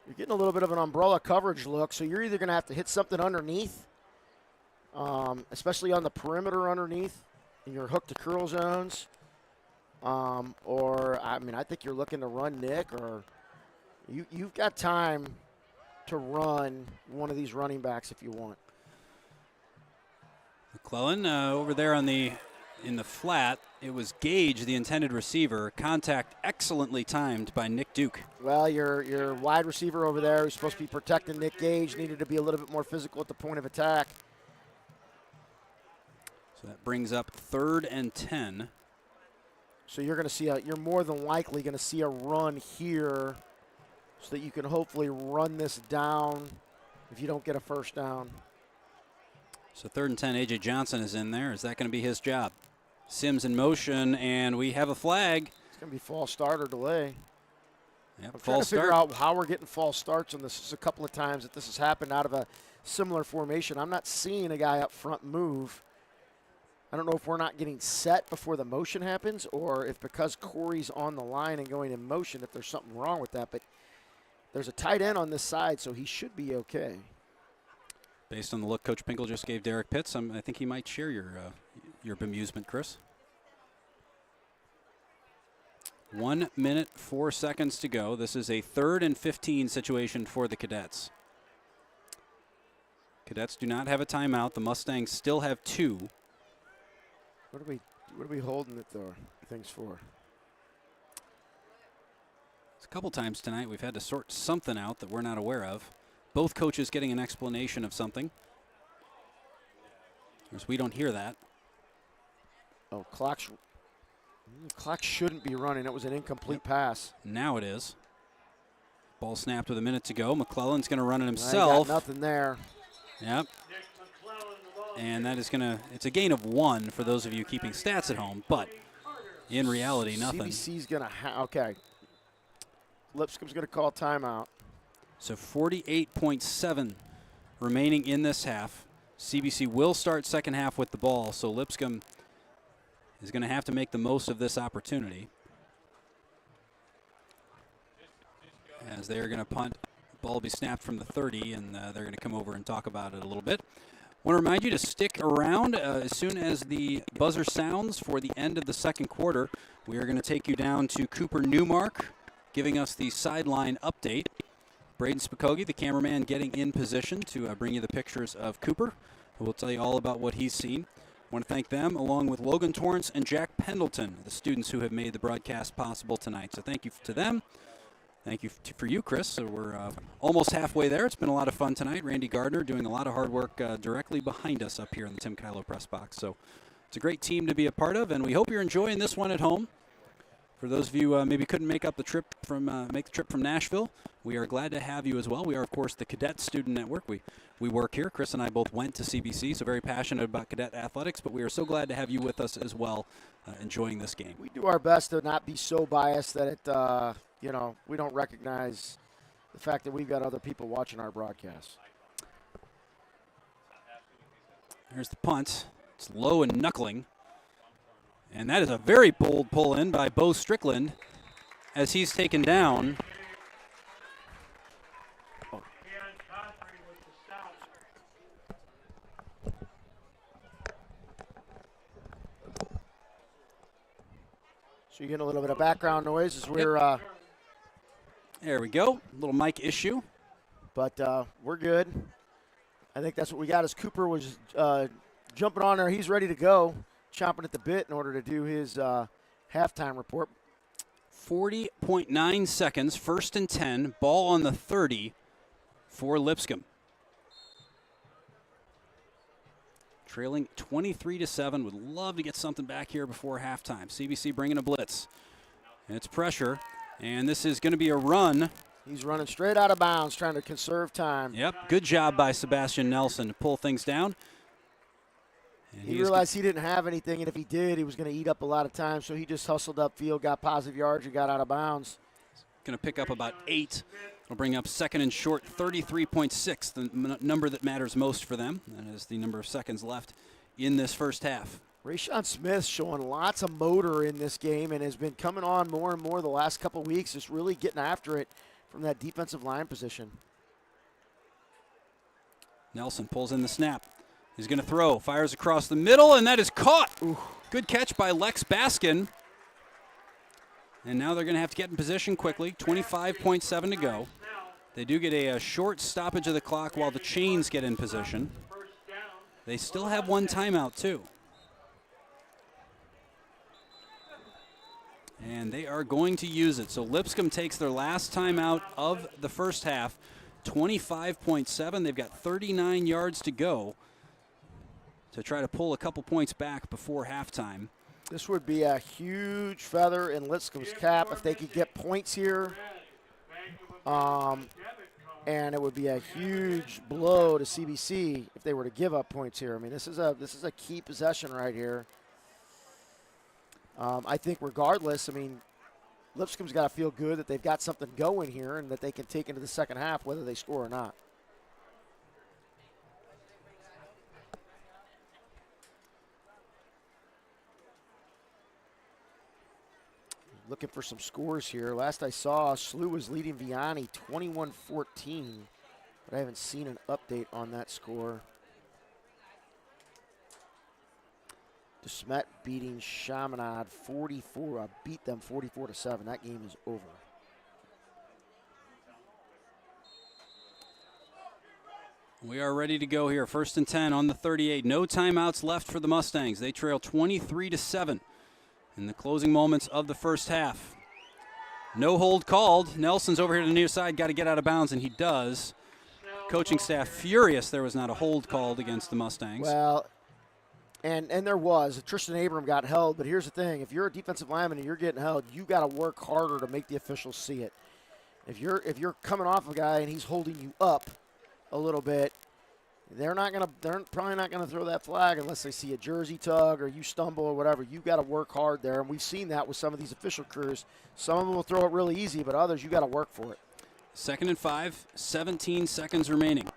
You're getting a little bit of an umbrella coverage look, so you're either going to have to hit something underneath, especially on the perimeter underneath in your hook to curl zones, or, I mean, I think you're looking to run Nick, or you've got time to run one of these running backs if you want. McClellan over there in the flat. It was Gage, the intended receiver. Contact excellently timed by Nick Duke. Well, your wide receiver over there who's supposed to be protecting Nick Gage needed to be a little bit more physical at the point of attack. So that brings up 3rd and 10. So you're going to see you're more than likely going to see a run here so that you can hopefully run this down if you don't get a first down. So 3rd and 10, A.J. Johnson is in there. Is that going to be his job? Sims in motion, and we have a flag. It's going to be false start or delay. Yep, I'm trying to figure out how we're getting false starts on this. There's a couple of times that this has happened out of a similar formation. I'm not seeing a guy up front move. I don't know if we're not getting set before the motion happens or if because Corey's on the line and going in motion, if there's something wrong with that. But there's a tight end on this side, so he should be okay. Based on the look Coach Pinkel just gave Derek Pitts, I think he might share your bemusement, Chris. 1 minute, 4 seconds to go. This is a 3rd and 15 situation for the Cadets. Cadets do not have a timeout. The Mustangs still have 2. What are we holding it the things for? It's a couple times tonight we've had to sort something out that we're not aware of. Both coaches getting an explanation of something. Of course, we don't hear that. Oh, clock shouldn't be running. It was an incomplete pass. Now it is. Ball snapped with a minute to go. McClellan's going to run it himself. Got nothing there. Yep. And that is going to, it's a gain of 1 for those of you keeping stats at home, but in reality, nothing. CBC's going to, okay. Lipscomb's going to call timeout. So 48.7 remaining in this half. CBC will start second half with the ball, so Lipscomb is going to have to make the most of this opportunity. As they are going to punt, ball will be snapped from the 30, and they're going to come over and talk about it a little bit. I want to remind you to stick around as soon as the buzzer sounds for the end of the second quarter. We are going to take you down to Cooper Newmark, giving us the sideline update. Braden Spikogi, the cameraman, getting in position to bring you the pictures of Cooper, who will tell you all about what he's seen. I want to thank them, along with Logan Torrance and Jack Pendleton, the students who have made the broadcast possible tonight. So thank you to them. Thank you for you, Chris. So we're almost halfway there. It's been a lot of fun tonight. Randy Gardner doing a lot of hard work directly behind us up here in the Tim Kylo press box. So it's a great team to be a part of, and we hope you're enjoying this one at home. For those of you maybe couldn't make the trip from Nashville, we are glad to have you as well. We are, of course, the Cadet Student Network. We work here. Chris and I both went to CBC, so very passionate about cadet athletics, but we are so glad to have you with us as well, enjoying this game. We do our best to not be so biased that it, we don't recognize the fact that we've got other people watching our broadcasts. There's the punt. It's low and knuckling. And that is a very bold pull-in by Bo Strickland as he's taken down. Oh. So you're getting a little bit of background noise as we're there we go. A little mic issue. But we're good. I think that's what we got as Cooper was jumping on there. He's ready to go. Chomping at the bit in order to do his halftime report. 40.9 seconds, 1st and 10, ball on the 30 for Lipscomb. Trailing 23-7, would love to get something back here before halftime. CBC bringing a blitz. And it's pressure, and this is going to be a run. He's running straight out of bounds, trying to conserve time. Yep, good job by Sebastian Nelson to pull things down. And he realized he didn't have anything, and if he did, he was going to eat up a lot of time, so he just hustled upfield, got positive yards, and got out of bounds. Going to pick up about 8. Will bring up second and short, 33.6, the number that matters most for them. That is the number of seconds left in this first half. Rayshawn Smith showing lots of motor in this game and has been coming on more and more the last couple weeks, just really getting after it from that defensive line position. Nelson pulls in the snap. He's going to throw, fires across the middle, and that is caught. Ooh. Good catch by Lex Baskin. And now they're going to have to get in position quickly. 25.7 to go. They do get a short stoppage of the clock while the Chains get in position. They still have one timeout, too. And they are going to use it. So Lipscomb takes their last timeout of the first half. 25.7. They've got 39 yards to go to try to pull a couple points back before halftime. This would be a huge feather in Lipscomb's cap if they could get points here. And it would be a huge blow to CBC if they were to give up points here. I mean, this is a key possession right here. I think regardless, I mean, Lipscomb's got to feel good that they've got something going here and that they can take into the second half whether they score or not. Looking for some scores here. Last I saw, SLU was leading Vianney 21-14, but I haven't seen an update on that score. DeSmet beating Chaminade 44. Beat them 44-7. That game is over. We are ready to go here. 1st and 10 on the 38. No timeouts left for the Mustangs. They trail 23-7 in the closing moments of the first half. No hold called. Nelson's over here to the near side. Got to get out of bounds, and he does. Coaching staff furious there was not a hold called against the Mustangs. Well, and there was. Tristan Abram got held, but here's the thing. If you're a defensive lineman and you're getting held, you got to work harder to make the officials see it. If you're coming off a guy and he's holding you up a little bit, they're probably not gonna throw that flag unless they see a jersey tug or you stumble or whatever. You got to work hard there, and we've seen that with some of these official crews. Some of them will throw it really easy, but others you got to work for it. 2nd and 5, 17 seconds remaining.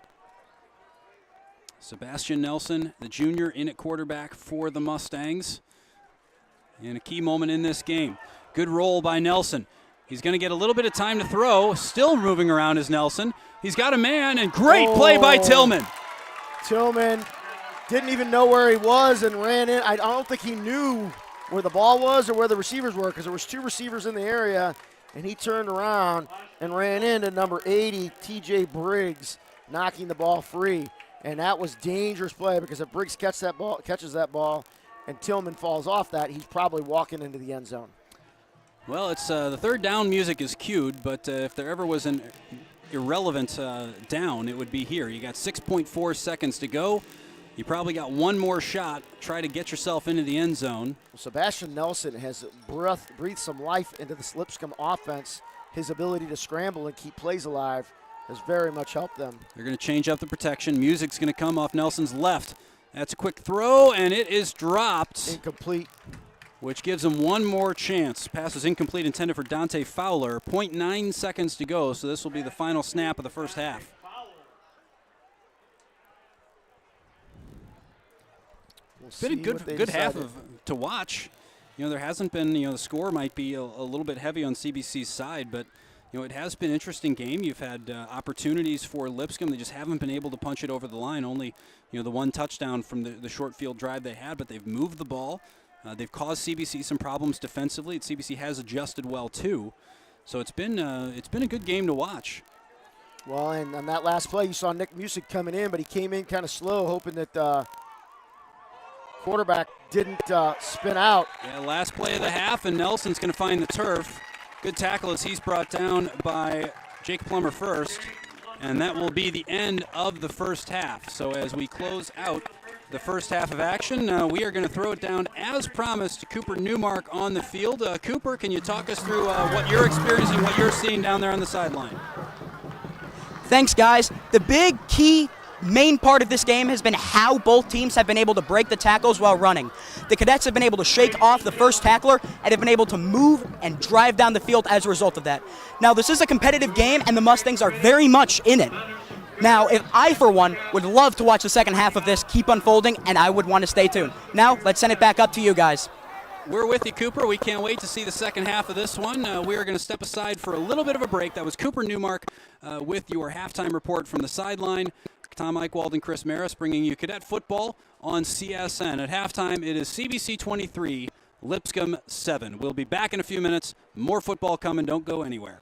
Sebastian Nelson, the junior, in at quarterback for the Mustangs. And a key moment in this game. Good roll by Nelson. He's going to get a little bit of time to throw. Still moving around is Nelson. He's got a man, and great play by Tillman. Tillman didn't even know where he was and ran in. I don't think he knew where the ball was or where the receivers were because there was 2 receivers in the area, and he turned around and ran into number 80, TJ Briggs, knocking the ball free. And that was dangerous play because if Briggs catches that ball and Tillman falls off that, he's probably walking into the end zone. Well, it's the third down music is cued, but if there ever was an irrelevant down, it would be here. You got 6.4 seconds to go. You probably got one more shot. Try to get yourself into the end zone. Well, Sebastian Nelson has breathed some life into this Lipscomb offense. His ability to scramble and keep plays alive has very much helped them. They're going to change up the protection. Music's going to come off Nelson's left. That's a quick throw, and it is dropped. Incomplete. Which gives them one more chance. Pass was incomplete, intended for Dante Fowler. 0.9 seconds to go, so this will be the final snap of the first half. It's been a good half to watch. You know, there hasn't been, the score might be a little bit heavy on CBC's side, but, it has been an interesting game. You've had opportunities for Lipscomb. They just haven't been able to punch it over the line. Only, the one touchdown from the short field drive they had, but they've moved the ball. They've caused CBC some problems defensively. CBC has adjusted well, too. So it's been a good game to watch. Well, and on that last play, you saw Nick Music coming in, but he came in kind of slow, hoping that quarterback didn't spin out. Yeah, last play of the half, and Nelson's going to find the turf. Good tackle as he's brought down by Jake Plummer first. And that will be the end of the first half. So as we close out the first half of action, we are going to throw it down as promised to Cooper Newmark on the field. Cooper, can you talk us through what you're experiencing, what you're seeing down there on the sideline? Thanks, guys. The big key main part of this game has been how both teams have been able to break the tackles while running. The Cadets have been able to shake off the first tackler and have been able to move and drive down the field as a result of that. Now, this is a competitive game, and the Mustangs are very much in it. Now, if I, for one, would love to watch the second half of this keep unfolding, and I would want to stay tuned. Now, let's send it back up to you guys. We're with you, Cooper. We can't wait to see the second half of this one. We are going to step aside for a little bit of a break. That was Cooper Newmark with your halftime report from the sideline. Tom Eichwald and Chris Maris bringing you Cadet football on CSN. At halftime, it is CBC 23, Lipscomb 7. We'll be back in a few minutes. More football coming. Don't go anywhere.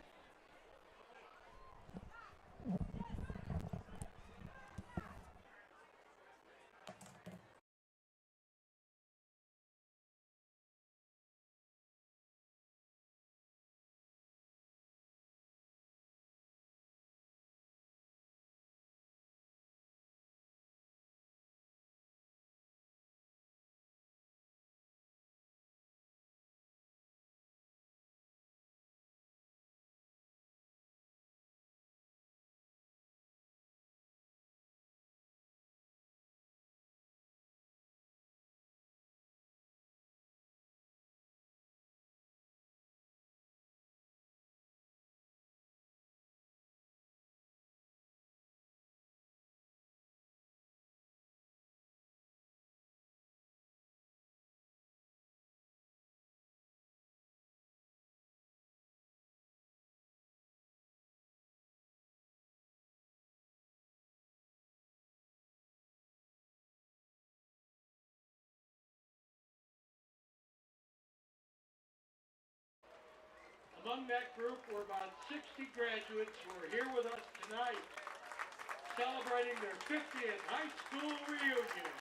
Among that group were about 60 graduates who are here with us tonight, celebrating their 50th high school reunion.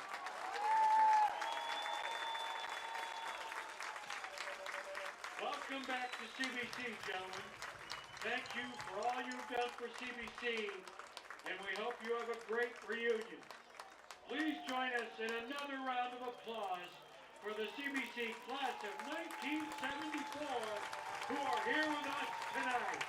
Welcome back to CBC, gentlemen. Thank you for all you've done for CBC, and we hope you have a great reunion. Please join us in another round of applause for the CBC class of 1974 who are here with us tonight.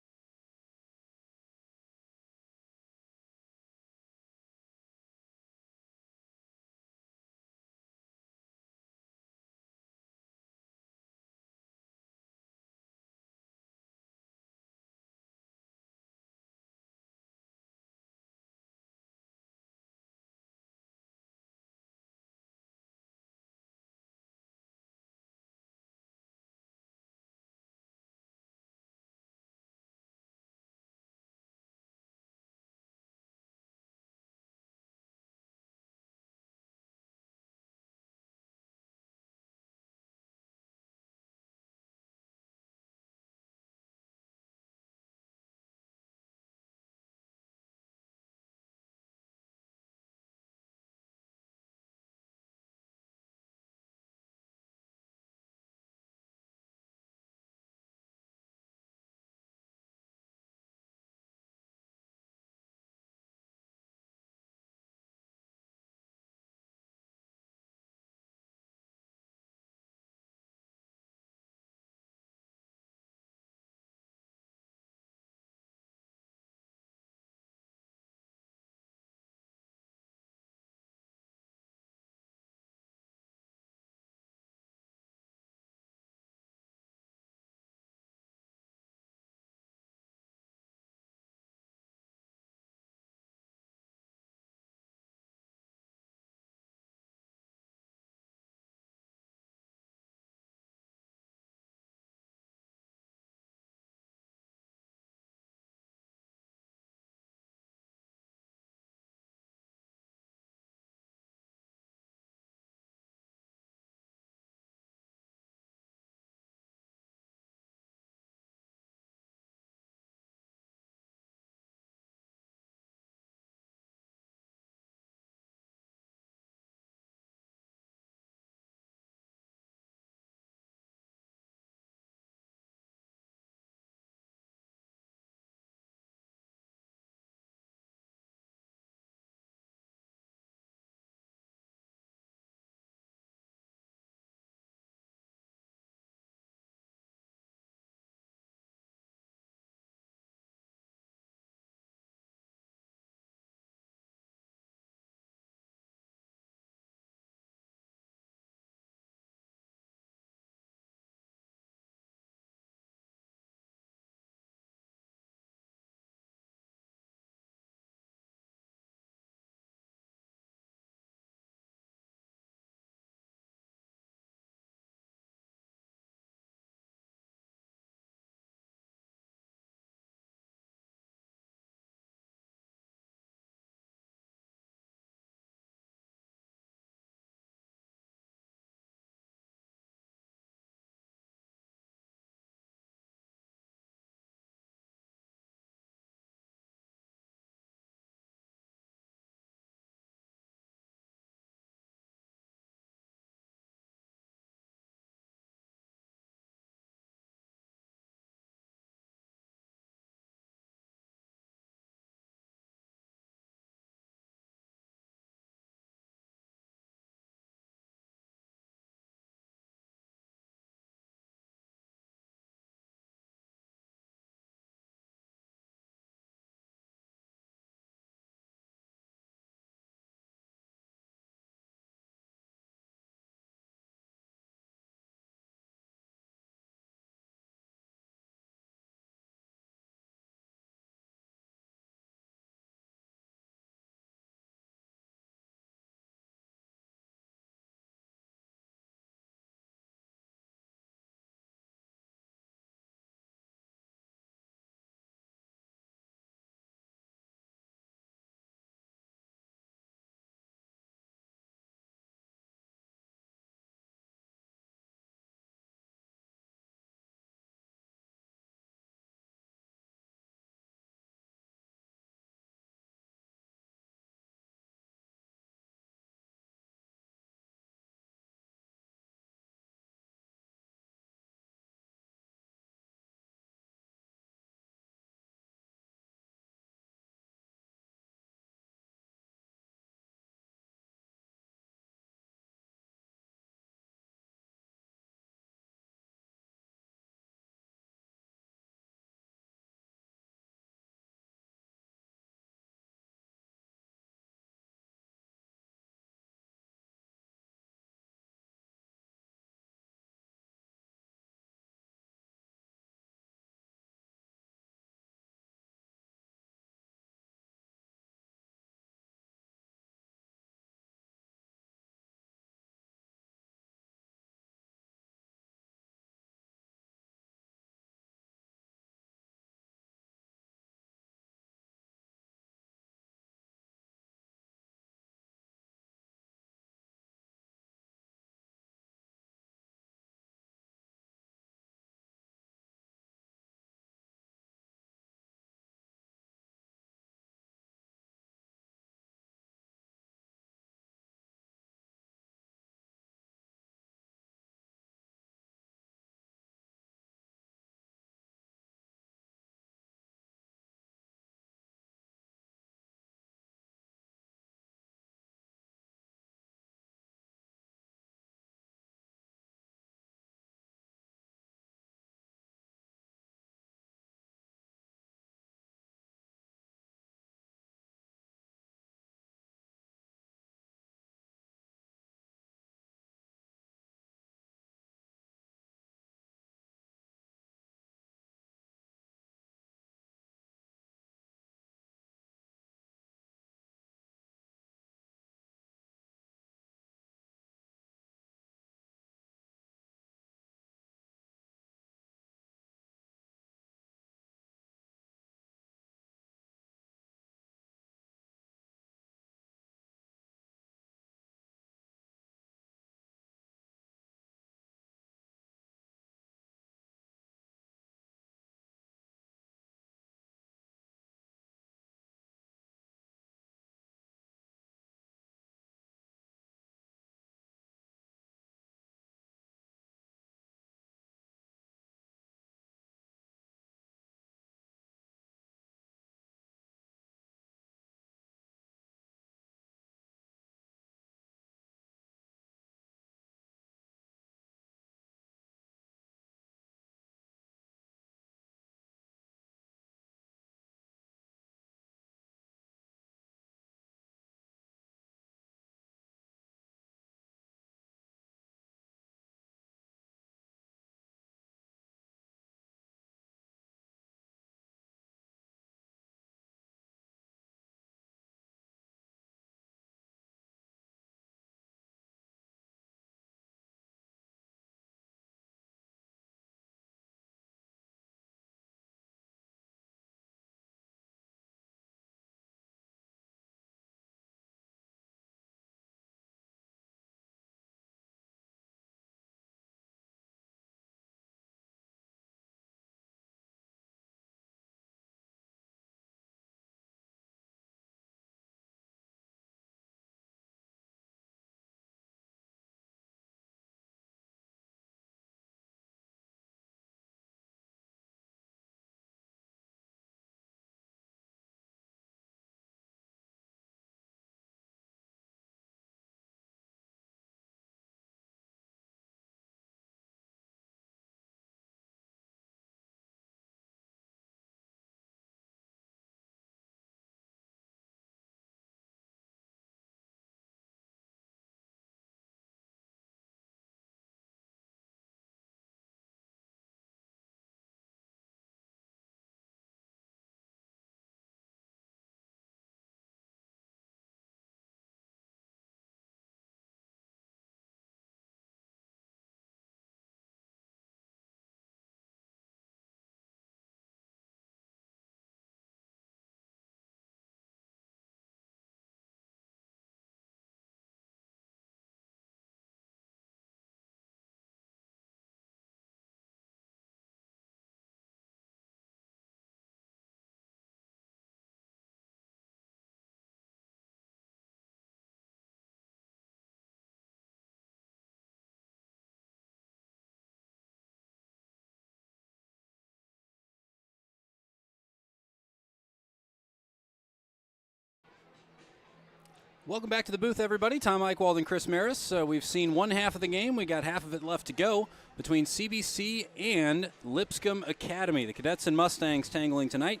Welcome back to the booth, everybody. Tom Eichwald and Chris Maris. We've seen one half of the game. We got half of it left to go between CBC and Lipscomb Academy. The Cadets and Mustangs tangling tonight.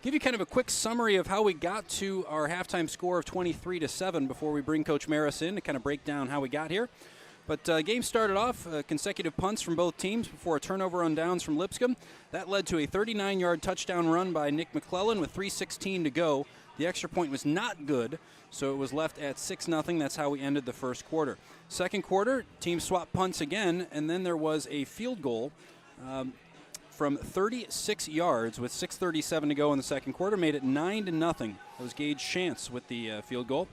Give you kind of a quick summary of how we got to our halftime score of 23-7 before we bring Coach Maris in to kind of break down how we got here. But game started off, consecutive punts from both teams before a turnover on downs from Lipscomb. That led to a 39-yard touchdown run by Nick McClellan with 3:16 to go. The extra point was not good, so it was left at 6-0. That's how we ended the first quarter. Second quarter, team swapped punts again, and then there was a field goal from 36 yards with 6:37 to go in the second quarter, made it 9-0. That was Gage Chance with the field goal.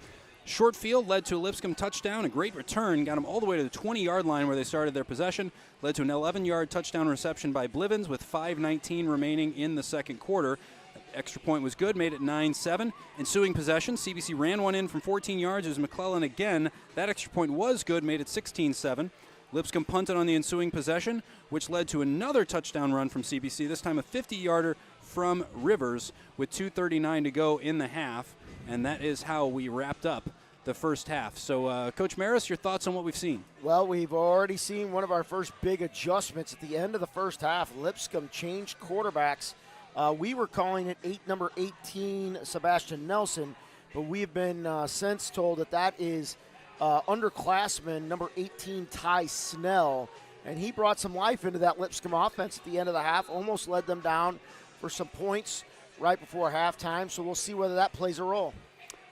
Short field led to a Lipscomb touchdown. A great return got them all the way to the 20-yard line where they started their possession. Led to an 11-yard touchdown reception by Blivens with 5:19 remaining in the second quarter. Extra point was good, made it 9-7. Ensuing possession, CBC ran one in from 14 yards. It was McClellan again. That extra point was good, made it 16-7. Lipscomb punted on the ensuing possession, which led to another touchdown run from CBC, this time a 50-yarder from Rivers with 2:39 to go in the half. And that is how we wrapped up the first half. So, Coach Maris, your thoughts on what we've seen? Well, we've already seen one of our first big adjustments at the end of the first half. Lipscomb changed quarterbacks. We were calling it number 18, Sebastian Nelson, but we've been since told that is underclassman number 18, Ty Snell. And he brought some life into that Lipscomb offense at the end of the half, almost led them down for some points right before halftime, so we'll see whether that plays a role.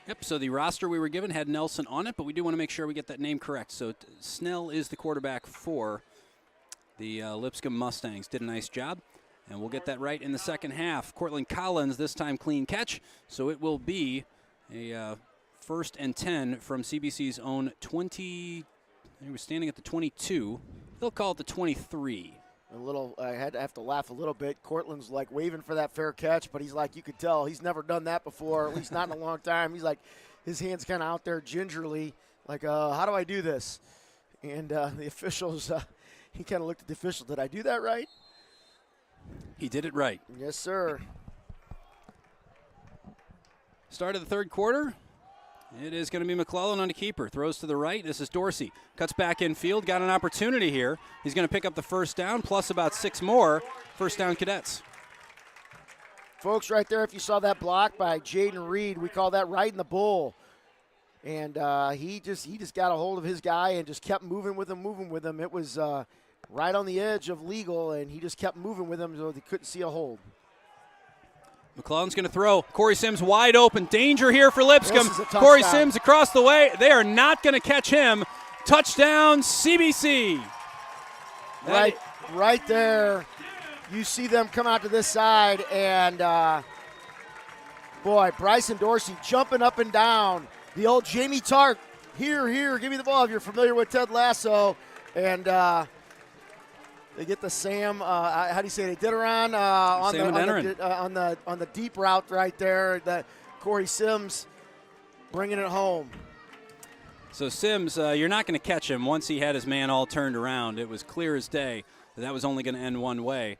Yep, so the roster we were given had Nelson on it, but we do want to make sure we get that name correct. So Snell is the quarterback for the Lipscomb Mustangs. Did a nice job, and we'll get that right in the second half. Cortland Collins, this time clean catch, so it will be a 1st and 10 from CBC's own 20. He was standing at the 22. They'll call it the 23. I had to have to laugh a little bit. Cortland's like waving for that fair catch, but he's like, you could tell he's never done that before, at least not in a long time. He's like, his hand's kind of out there gingerly, like, how do I do this? And the officials, he kind of looked at the official. Did I do that right? He did it right. Yes, sir. Start of the third quarter. It is going to be McClellan on the keeper. Throws to the right. This is Dorsey. Cuts back in field. Got an opportunity here. He's going to pick up the first down, plus about 6 more. First down, Cadets. Folks, right there, if you saw that block by Jaden Reed, we call that riding the bull. And he just got a hold of his guy and just kept moving with him. It was right on the edge of legal, and he just kept moving with him so they couldn't see a hold. McClellan's going to throw. Corey Sims wide open. Danger here for Lipscomb. Corey Sims across the way. They are not going to catch him. Touchdown, CBC. Right there. You see them come out to this side, and boy, Bryson Dorsey jumping up and down. The old Jamie Tartt, here, give me the ball if you're familiar with Ted Lasso. And they get the Sam, how do you say it? Ditteron on the deep route right there. The Corey Sims bringing it home. So Sims, you're not going to catch him once he had his man all turned around. It was clear as day that was only going to end one way.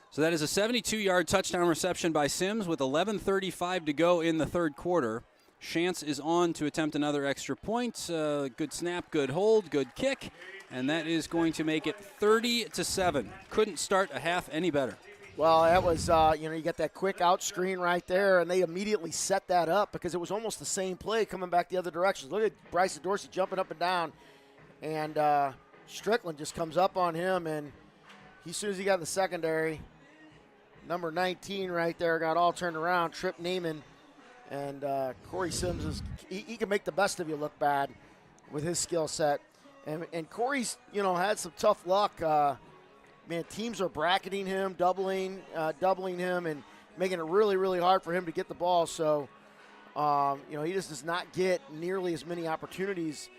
So that is a 72-yard touchdown reception by Sims with 11:35 to go in the third quarter. Chance is on to attempt another extra point. Good snap, good hold, good kick. And that is going to make it 30-7. Couldn't start a half any better. Well, that was, you got that quick out screen right there, and they immediately set that up because it was almost the same play coming back the other direction. Look at Bryson Dorsey jumping up and down, and Strickland just comes up on him, and as soon as he got in the secondary, number 19 right there got all turned around, Trip Neiman, and Corey Sims, he can make the best of you look bad with his skill set. And Corey's, had some tough luck. Teams are bracketing him, doubling him, and making it really, really hard for him to get the ball. So, he just does not get nearly as many opportunities,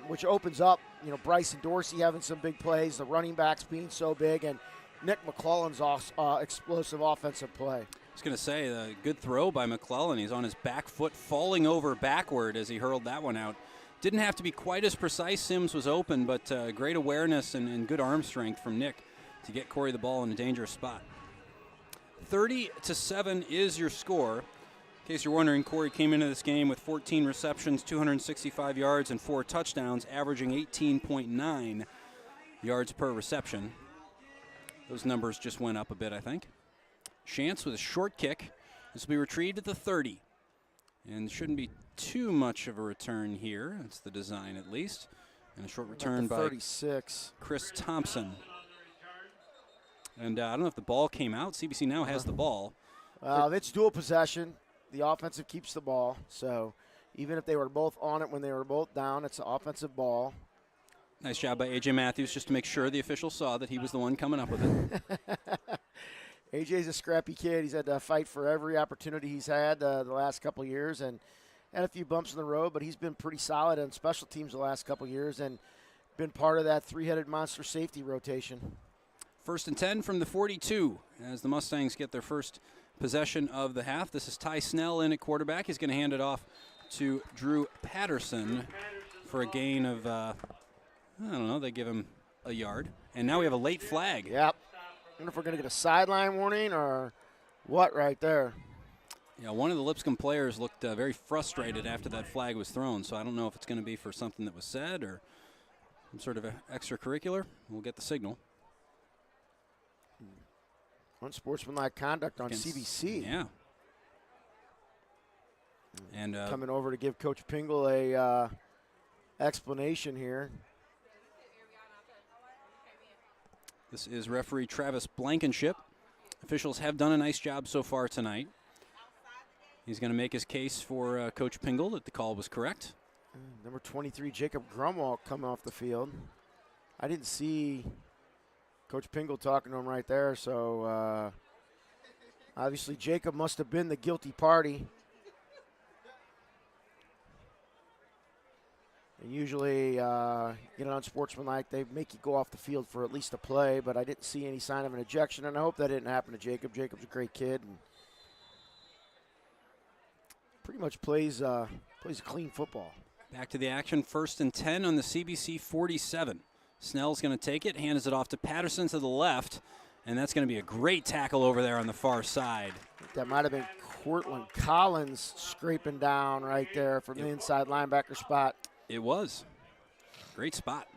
which opens up, Bryson Dorsey having some big plays, the running backs being so big, and Nick McClellan's explosive offensive play. I was going to say, a good throw by McClellan. He's on his back foot, falling over backward as he hurled that one out. Didn't have to be quite as precise. Sims was open, but great awareness and good arm strength from Nick to get Corey the ball in a dangerous spot. 30-7 is your score. In case you're wondering, Corey came into this game with 14 receptions, 265 yards, and 4 touchdowns, averaging 18.9 yards per reception. Those numbers just went up a bit, I think. Chance with a short kick. This will be retrieved at the 30. And shouldn't be too much of a return here. That's the design, at least. And a short return by 36. Chris Thompson. And I don't know if the ball came out. CBC now has the ball. It's dual possession. The offensive keeps the ball. So even if they were both on it when they were both down, it's an offensive ball. Nice job by A.J. Matthews just to make sure the official saw that he was the one coming up with it. A.J.'s a scrappy kid. He's had to fight for every opportunity he's had the last couple of years and had a few bumps in the road, but he's been pretty solid on special teams the last couple of years and been part of that three-headed monster safety rotation. 1st and 10 from the 42 as the Mustangs get their first possession of the half. This is Ty Snell in at quarterback. He's going to hand it off to Drew Patterson for a gain of, I don't know, they give him a yard. And now we have a late flag. Yep. I wonder if we're going to get a sideline warning or what right there. Yeah, one of the Lipscomb players looked very frustrated after that flag was thrown, so I don't know if it's going to be for something that was said or some sort of extracurricular. We'll get the signal. Unsportsmanlike conduct on Against, CBC. Yeah. And coming over to give Coach Pingle a explanation here. This is referee Travis Blankenship. Officials have done a nice job so far tonight. He's going to make his case for Coach Pingle that the call was correct. Number 23, Jacob Grumwald, coming off the field. I didn't see Coach Pingle talking to him right there, so obviously Jacob must have been the guilty party. And usually, unsportsmanlike, they make you go off the field for at least a play, but I didn't see any sign of an ejection, and I hope that didn't happen to Jacob. Jacob's a great kid and pretty much plays clean football. Back to the action, 1st and 10 on the CBC 47. Snell's going to take it, hands it off to Patterson to the left, and that's going to be a great tackle over there on the far side. That might have been Cortland Collins scraping down right there from the inside linebacker spot. It was. Great spot.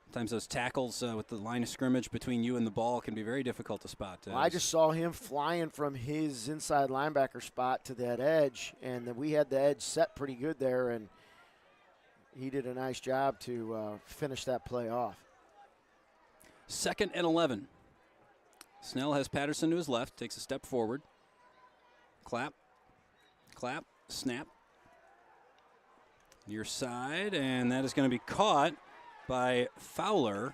Sometimes those tackles with the line of scrimmage between you and the ball can be very difficult to spot. Well, I just saw him flying from his inside linebacker spot to that edge, and then we had the edge set pretty good there, and he did a nice job to finish that play off. 2nd and 11. Snell has Patterson to his left, takes a step forward. Clap, clap, snap. Near side, and that is going to be caught by Fowler.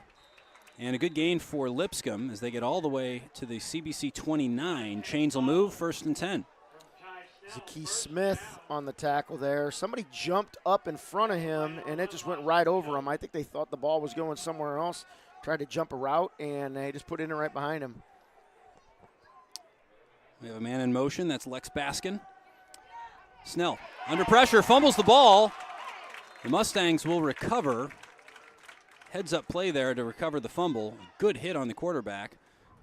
And a good gain for Lipscomb as they get all the way to the CBC 29. Chains will move, 1st and 10. Zaki Smith on the tackle there. Somebody jumped up in front of him, and it just went right over him. I think they thought the ball was going somewhere else, tried to jump a route, and they just put it in right behind him. We have a man in motion. That's Lex Baskin. Snell under pressure, fumbles the ball. The Mustangs will recover. Heads-up play there to recover the fumble. Good hit on the quarterback,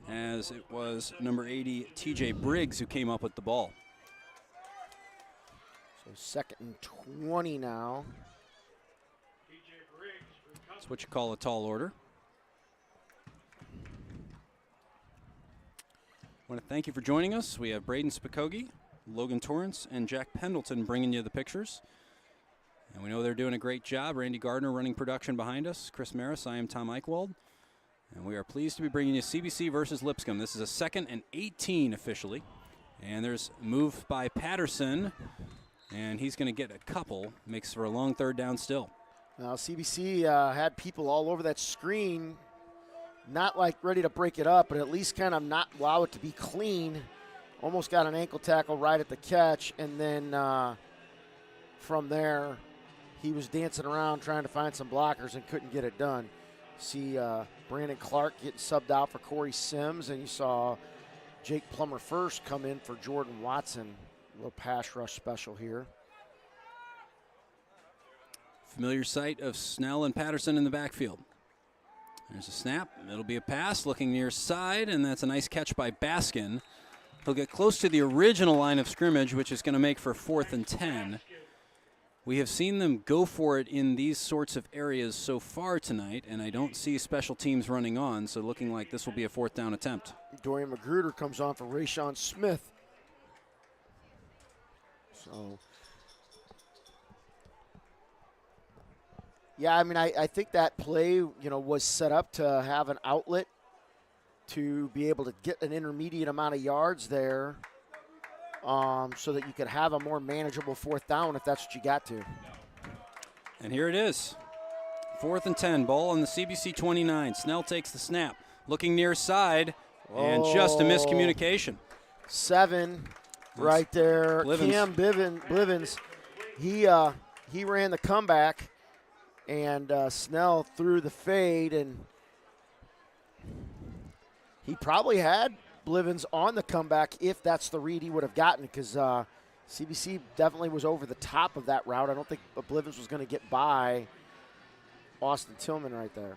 as it was number 80, T.J. Briggs, who came up with the ball. So 2nd and 20 now. That's what you call a tall order. I want to thank you for joining us. We have Braden Spikogi, Logan Torrance, and Jack Pendleton bringing you the pictures. And we know they're doing a great job. Randy Gardner running production behind us. Chris Maris, I am Tom Eichwald. And we are pleased to be bringing you CBC versus Lipscomb. This is a 2nd and 18 officially. And there's a move by Patterson. And he's going to get a couple. Makes for a long 3rd down still. Now CBC had people all over that screen, not like ready to break it up, but at least kind of not allow it to be clean. Almost got an ankle tackle right at the catch. And then from there, he was dancing around trying to find some blockers and couldn't get it done. See Brandon Clark getting subbed out for Corey Sims, and you saw Jake Plummer first come in for Jordan Watson. A little pass rush special here. Familiar sight of Snell and Patterson in the backfield. There's a snap. It'll be a pass looking near side, and that's a nice catch by Baskin. He'll get close to the original line of scrimmage, which is going to make for 4th and 10. We have seen them go for it in these sorts of areas so far tonight, and I don't see special teams running on, so looking like this will be a 4th down attempt. Dorian Magruder comes on for Rayshawn Smith. So, yeah, I mean, I think that play, was set up to have an outlet to be able to get an intermediate amount of yards there. So that you could have a more manageable 4th down if that's what you got to. And here it is. 4th and 10, ball on the CBC 29. Snell takes the snap, looking near side, and just a miscommunication. 7 right there. Blivens. Cam Blivens, he ran the comeback, and Snell threw the fade, and he probably had Blivens on the comeback if that's the read he would have gotten, because CBC definitely was over the top of that route. I don't think Blivens was going to get by Austin Tillman right there.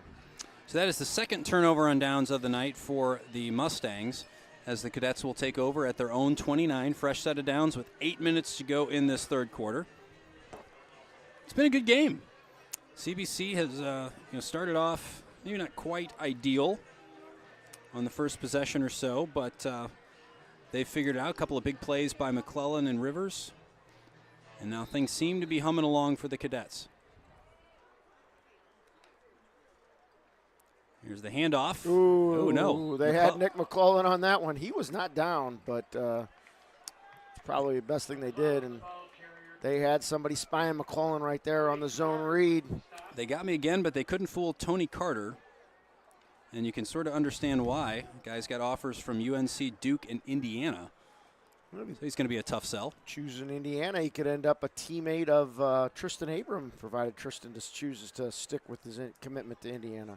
So that is the second turnover on downs of the night for the Mustangs, as the Cadets will take over at their own 29. Fresh set of downs with 8 minutes to go in this third quarter. It's been a good game. CBC has started off maybe not quite ideal on the first possession or so, but they figured out a couple of big plays by McClellan and Rivers, and now things seem to be humming along for the Cadets. Here's the handoff. Ooh, no. They had Nick McClellan on that one. He was not down, but it's probably the best thing they did, and they had somebody spying McClellan right there on the zone read. They got me again, but they couldn't fool Tony Carter. And you can sort of understand why. The guy's got offers from UNC, Duke, and Indiana. So he's going to be a tough sell. Choosing Indiana, he could end up a teammate of Tristan Abram, provided Tristan just chooses to stick with his commitment to Indiana.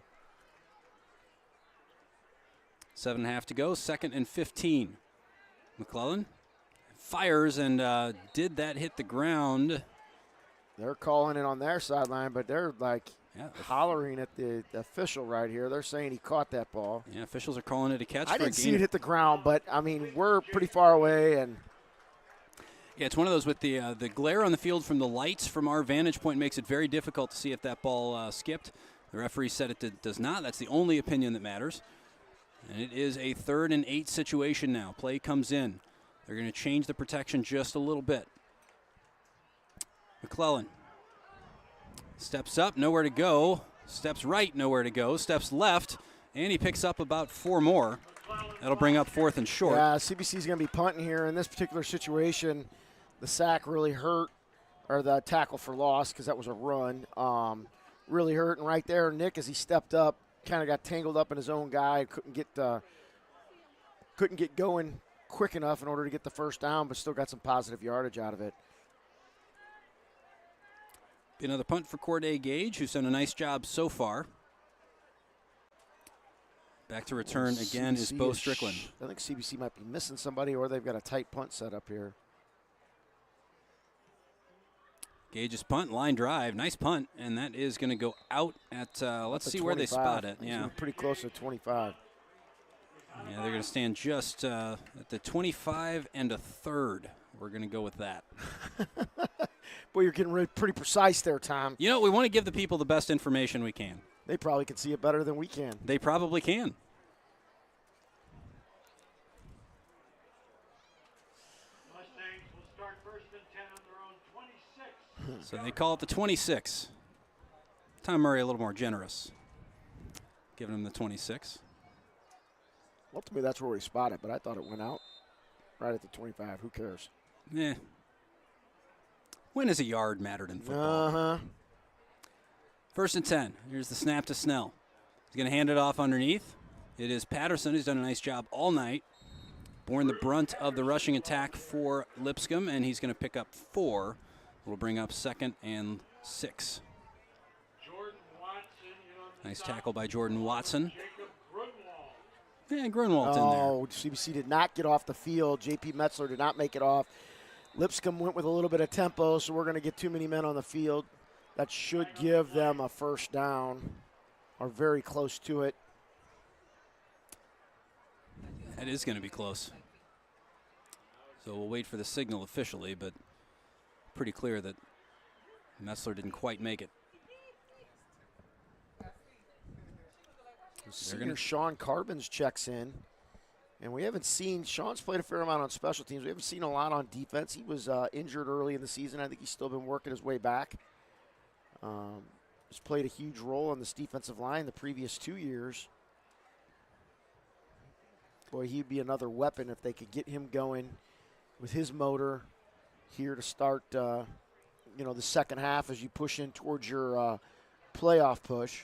7.5 to go, 2nd and 15. McClellan fires, and did that hit the ground? They're calling it on their sideline, but they're like hollering at the official right here. They're saying he caught that ball. Yeah, officials are calling it a catch. I didn't see it hit the ground, but, I mean, we're pretty far away. And yeah, it's one of those with the glare on the field from the lights from our vantage point makes it very difficult to see if that ball skipped. The referee said it does not. That's the only opinion that matters. And it is a 3rd and 8 situation now. Play comes in. They're going to change the protection just a little bit. McClellan steps up, nowhere to go. Steps right, nowhere to go. Steps left, and he picks up about 4 more. That'll bring up 4th and short. Yeah, CBC's going to be punting here. In this particular situation, the sack really hurt, or the tackle for loss, because that was a run. Really hurt, and right there, Nick, as he stepped up, kind of got tangled up in his own guy. Couldn't get going quick enough in order to get the first down, but still got some positive yardage out of it. Another punt for Corday Gage, who's done a nice job so far. Back to return again is Bo Strickland. I think CBC might be missing somebody, or they've got a tight punt set up here. Gage's punt, line drive, nice punt, and that is going to go out at, let's see where they spot it. Yeah, pretty close to 25. Yeah, they're going to stand just at the 25 and a third. We're going to go with that. Boy, you're getting pretty precise there, Tom. You know, we want to give the people the best information we can. They probably can see it better than we can. They probably can. Mustangs will start 1st and 10 on their own 26. So they call it the 26. Tom Murray a little more generous, giving him the 26. Ultimately, that's where we spot it, but I thought it went out right at the 25. Who cares? Yeah. When has a yard mattered in football? Uh-huh. 1st and 10. Here's the snap to Snell. He's going to hand it off underneath. It is Patterson who's done a nice job all night, borne the brunt of the rushing attack for Lipscomb, and he's going to pick up 4. We'll bring up 2nd and 6. Jordan Watson, Nice tackle by Jordan Watson. Jacob Grunwald. Yeah, Grunwald's in there. Oh, CBC did not get off the field. J.P. Metzler did not make it off. Lipscomb went with a little bit of tempo, so we're going to get too many men on the field. That should give them a first down, or very close to it. That is going to be close. So we'll wait for the signal officially, but pretty clear that Metzler didn't quite make it. Senior Sean Carbons checks in. And we haven't seen, Sean's played a fair amount on special teams. We haven't seen a lot on defense. He was injured early in the season. I think he's still been working his way back. He's played a huge role on this defensive line the previous 2 years. Boy, he'd be another weapon if they could get him going with his motor here to start, the second half as you push in towards your playoff push.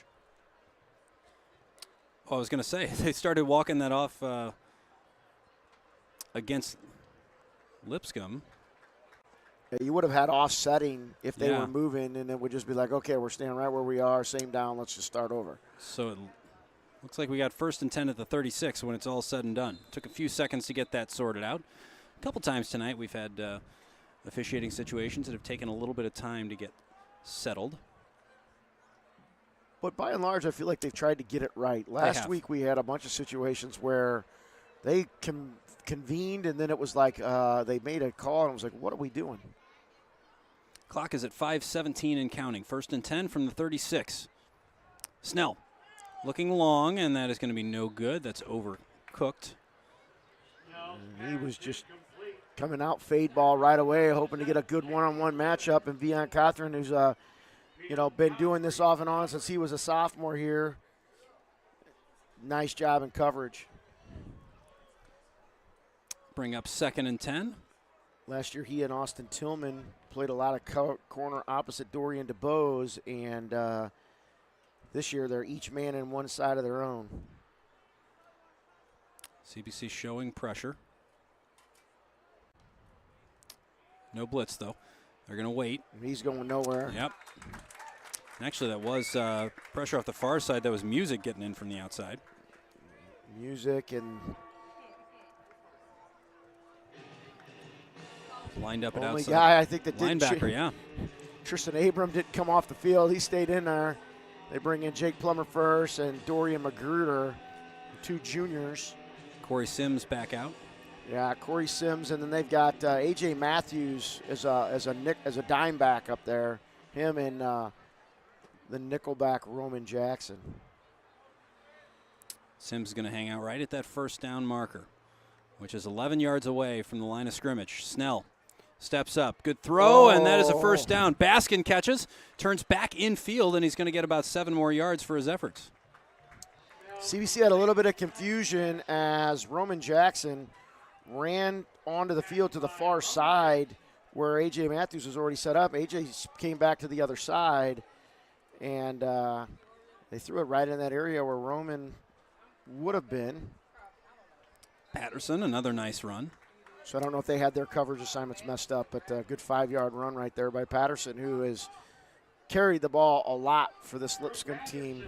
Oh, I was going to say, they started walking that off against Lipscomb. Yeah, you would have had offsetting if they were moving, and it would just be like, okay, we're staying right where we are, same down, let's just start over. So it looks like we got 1st and 10 at the 36 when it's all said and done. Took a few seconds to get that sorted out. A couple times tonight we've had officiating situations that have taken a little bit of time to get settled. But by and large, I feel like they've tried to get it right. Last week we had a bunch of situations where they convened, and then it was like they made a call, and it was like, what are we doing? Clock is at 5:17 and counting. 1st and 10 from the 36. Snell looking long, and that is going to be no good. That's overcooked. And he was just coming out fade ball right away, hoping to get a good one-on-one matchup. And Vian Cothran, who's been doing this off and on since he was a sophomore here. Nice job in coverage. Bring up 2nd and 10. Last year, he and Austin Tillman played a lot of corner opposite Dorian DeBose, and this year they're each man in one side of their own. CBC showing pressure. No blitz, though. They're going to wait. He's going nowhere. Yep. And actually, that was pressure off the far side. That was Music getting in from the outside. Music and lined up at only outside. guy I think that didn't. Linebacker, yeah. Tristan Abram didn't come off the field. He stayed in there. They bring in Jake Plummer first and Dorian Magruder, 2 juniors. Corey Sims back out. Yeah, Corey Sims, and then they've got A.J. Matthews as a dime back up there. Him and the nickelback Roman Jackson. Sims is going to hang out right at that 1st down marker, which is 11 yards away from the line of scrimmage. Snell steps up. Good throw, and that is a 1st down. Baskin catches, turns back infield, and he's going to get about 7 more yards for his efforts. CBC had a little bit of confusion as Roman Jackson ran onto the field to the far side where A.J. Matthews was already set up. A.J. came back to the other side, and they threw it right in that area where Roman would have been. Patterson, another nice run. So I don't know if they had their coverage assignments messed up, but a good 5-yard run right there by Patterson, who has carried the ball a lot for this Lipscomb team.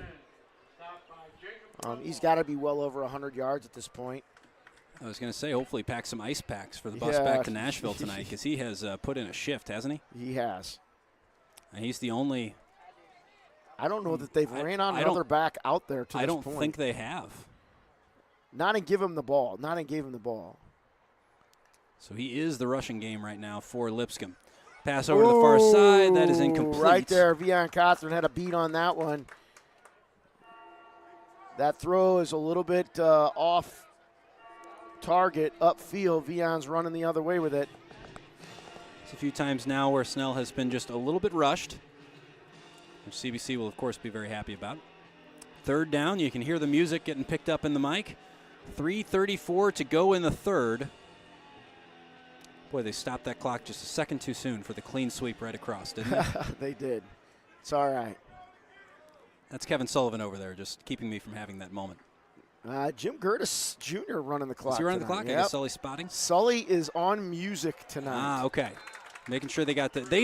He's got to be well over 100 yards at this point. I was going to say, hopefully pack some ice packs for the bus back to Nashville tonight, because he has put in a shift, hasn't he? He has. And he's the only. I don't know that they've ran on another back out there to this point. I don't think they have. Not and give him the ball. Not and gave him the ball. So he is the rushing game right now for Lipscomb. Pass over to the far side. That is incomplete. Right there. Vian Cothran had a beat on that one. That throw is a little bit off target upfield. Vian's running the other way with it. It's a few times now where Snell has been just a little bit rushed, which CBC will, of course, be very happy about. 3rd down. You can hear the music getting picked up in the mic. 3:34 to go in the 3rd. Boy, they stopped that clock just a second too soon for the clean sweep right across, didn't they? They did. It's all right. That's Kevin Sullivan over there, just keeping me from having that moment. Jim Gertis Jr. running the clock. Is he running the clock? Yep. I guess Sully's spotting. Sully is on music tonight. Ah, okay. Making sure they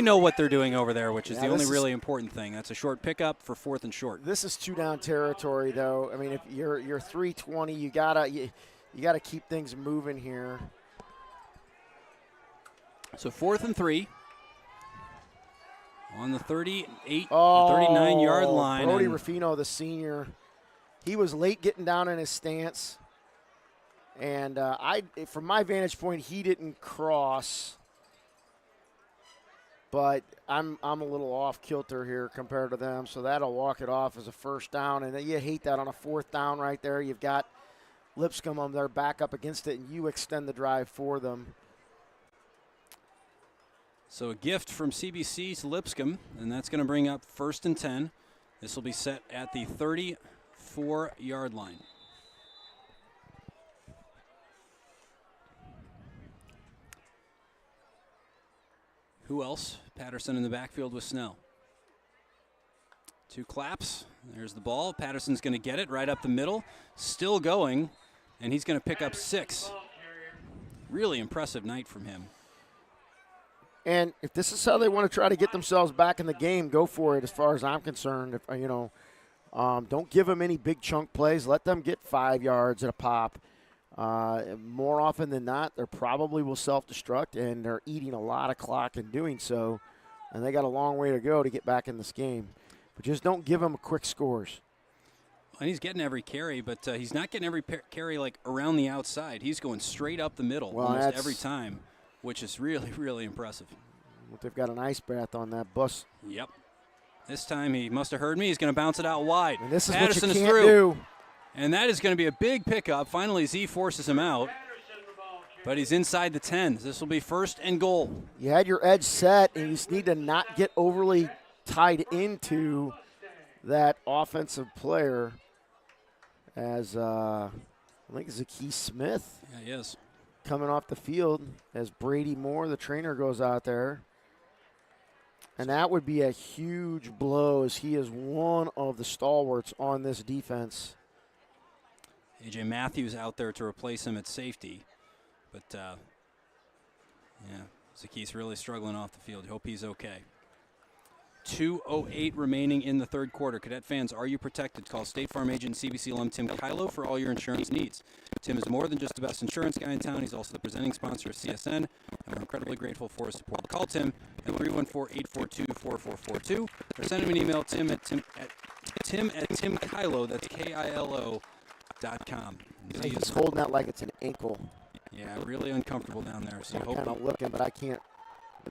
know what they're doing over there, which is the only really important thing. That's a short pickup for 4th and short. This is 2-down territory, though. I mean, if you're 3:20, you gotta keep things moving here. So 4th and 3 on the 39-yard line. Brody Ruffino, the senior, he was late getting down in his stance. And from my vantage point, he didn't cross. But I'm a little off kilter here compared to them, so that'll walk it off as a first down. And you hate that on a fourth down right there. You've got Lipscomb on their back up against it, and you extend the drive for them. So a gift from CBC to Lipscomb, and that's going to bring up 1st and 10. This will be set at the 34-yard line. Who else? Patterson in the backfield with Snell. 2 claps. There's the ball. Patterson's going to get it right up the middle. Still going, and he's going to pick up 6. Really impressive night from him. And if this is how they want to try to get themselves back in the game, go for it as far as I'm concerned. Don't give them any big chunk plays. Let them get 5 yards at a pop. More often than not, they probably will self-destruct, and they're eating a lot of clock in doing so, and they got a long way to go to get back in this game. But just don't give them quick scores. And he's getting every carry, but he's not getting every carry like around the outside. He's going straight up the middle almost every time, which is really, really impressive. They've got an ice bath on that bus. Yep. This time he must have heard me. He's going to bounce it out wide. And this is Patterson what you is can't through. do. And that is going to be a big pickup. Finally, Z forces him out. But he's inside the 10. This will be 1st and goal. You had your edge set, and you just need to not get overly tied into that offensive player as I think Zaquis Smith. Yeah, he is. Coming off the field as Brady Moore, the trainer, goes out there. And that would be a huge blow as he is one of the stalwarts on this defense. A.J. Matthews out there to replace him at safety. But, Zaquis really struggling off the field. Hope he's okay. 2:08 remaining in the third quarter. Cadet fans, are you protected? Call State Farm agent CBC alum Tim Kylo for all your insurance needs. Tim is more than just the best insurance guy in town. He's also the presenting sponsor of CSN, and we're incredibly grateful for his support. Call Tim at 314-842-4442 or send him an email, Tim at timkylo, that's KILO.com. He's holding that like it's an ankle. Yeah, really uncomfortable down there. So I'm kind of looking, but I can't.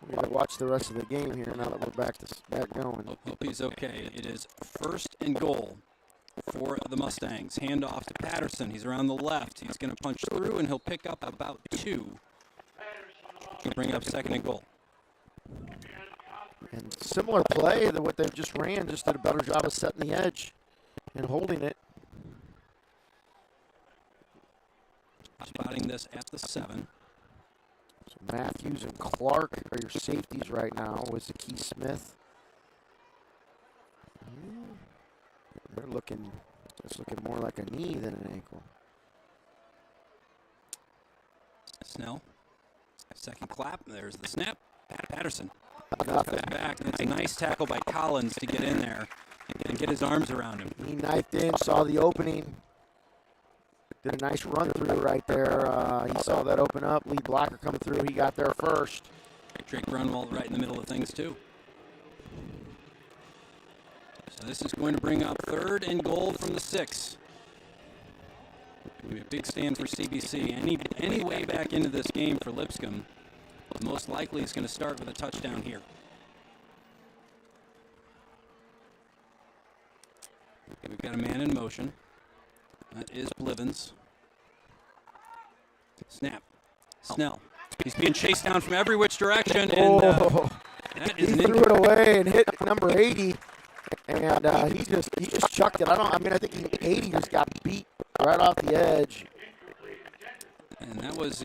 We gotta watch the rest of the game here now that we're back going. Hope he's okay. It is 1st and goal for the Mustangs. Handoff to Patterson. He's around the left. He's going to punch through, and he'll pick up about 2. He'll bring up 2nd and goal. And similar play to what they've just ran, just did a better job of setting the edge and holding it. Spotting this at the 7. So Matthews and Clark are your safeties right now with Zaquis Smith. It's looking more like a knee than an ankle. Snell. 2nd clap. There's the snap. Patterson. Comes back. And it's a nice tackle by Collins to get in there and get his arms around him. He knifed in, saw the opening. Did a nice run through right there. He saw that open up. Lead blocker coming through. He got there first. Drake Grunwald right in the middle of things, too. So this is going to bring up 3rd and goal from the 6. It'll be a big stand for CBC. Any way back into this game for Lipscomb, most likely is going to start with a touchdown here. We've got a man in motion. That is Blivens. Snap. Snell. He's being chased down from every which direction. And that is he threw it away and hit number 80. And he just chucked it. I think 80 just got beat right off the edge. And that was,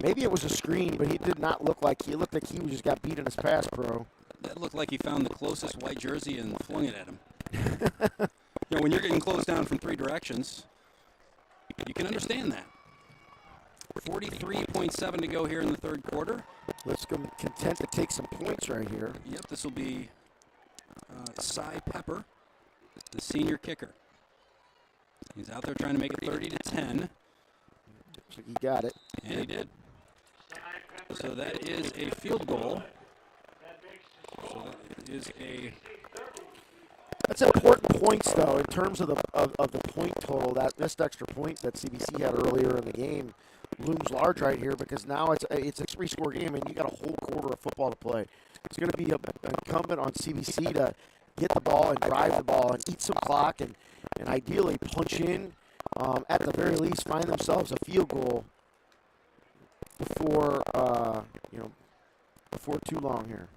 maybe it was a screen, but he did not look like he just got beat in his pass pro. That looked like he found the closest white jersey and flung it at him. When you're getting closed down from 3 directions, you can understand that. 43.7 to go here in the third quarter. Lipscomb content to take some points right here. Yep, this will be Cy Pepper, the senior kicker. He's out there trying to make it 30-10. Looks like he got it. And he did. So that is a field goal. So that is a That's important points, though, in terms of the point total. That missed extra point that CBC had earlier in the game looms large right here because now it's a 3-score game and you got a whole quarter of football to play. It's going to be incumbent on CBC to get the ball and drive the ball and eat some clock and ideally punch in. At the very least, find themselves a field goal before too long here.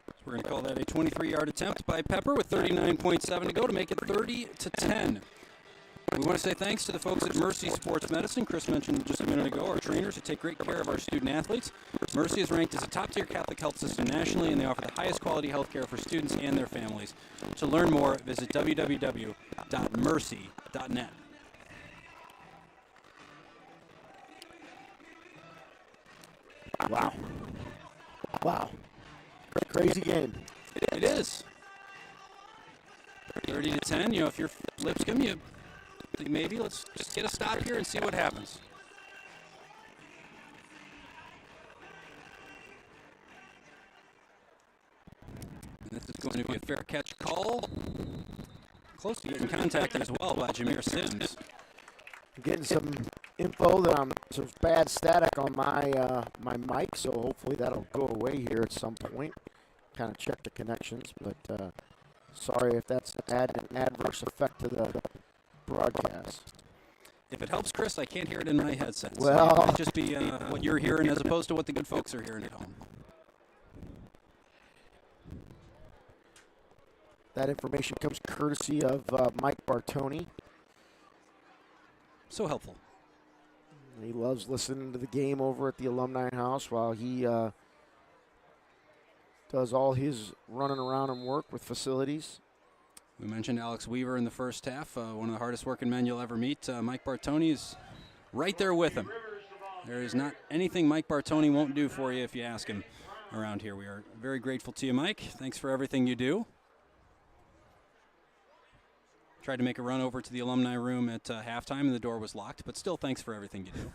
So we're going to call that a 23-yard attempt by Pepper with 39.7 to go to make it 30-10. We want to say thanks to the folks at Mercy Sports Medicine. Chris mentioned just a minute ago, our trainers who take great care of our student athletes. Mercy is ranked as a top-tier Catholic health system nationally, and they offer the highest quality health care for students and their families. To learn more, visit www.mercy.net. Wow. Crazy game. It is. 30-10. If you're Lipscomb, you think maybe let's just get a stop here and see what happens. And this is going to be a fair catch call. Close to getting contacted as well by Jameer Sims. I'm getting some info that I'm some bad static on my my mic, so hopefully that'll go away here at some point. Kind of check the connections, but sorry if that's an adverse effect to the broadcast. If it helps, Chris, I can't hear it in my headset. Well, so it might just be what you're hearing as opposed to what the good folks are hearing at home. That information comes courtesy of Mike Bartoni. So helpful. He loves listening to the game over at the Alumni House while he does all his running around and work with facilities. We mentioned Alex Weaver in the first half, one of the hardest working men you'll ever meet. Mike Bartoni is right there with him. There is not anything Mike Bartoni won't do for you if you ask him around here. We are very grateful to you, Mike. Thanks for everything you do. Tried to make a run over to the alumni room at halftime, and the door was locked, but still thanks for everything you do.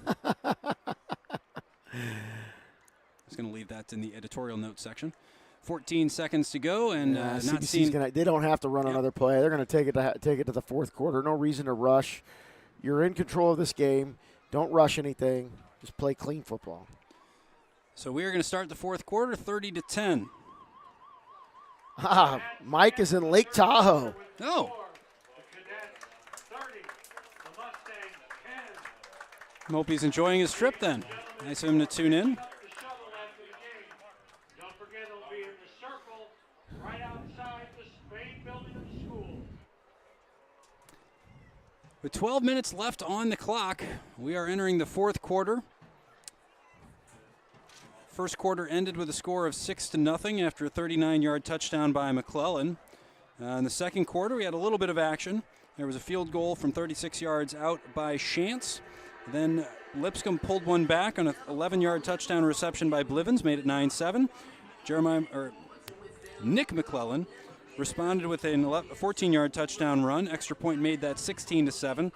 Just going to leave that in the editorial notes section. 14 seconds to go, and not seeing. They don't have to run another play. They're going to take it to the fourth quarter. No reason to rush. You're in control of this game. Don't rush anything. Just play clean football. So we are going to start the fourth quarter, 30-10. Mike is in Lake Tahoe. Oh. Hope he's enjoying his trip then. Nice of him to tune in. With 12 minutes left on the clock, we are entering the fourth quarter. First quarter ended with a score of 6-0 after a 39-yard touchdown by McClellan. In the second quarter, we had a little bit of action. There was a field goal from 36 yards out by Shantz. Then Lipscomb pulled one back on an 11-yard touchdown reception by Blivens, made it 9-7. Nick McClellan responded with a 14-yard touchdown run. Extra point made that 16-7.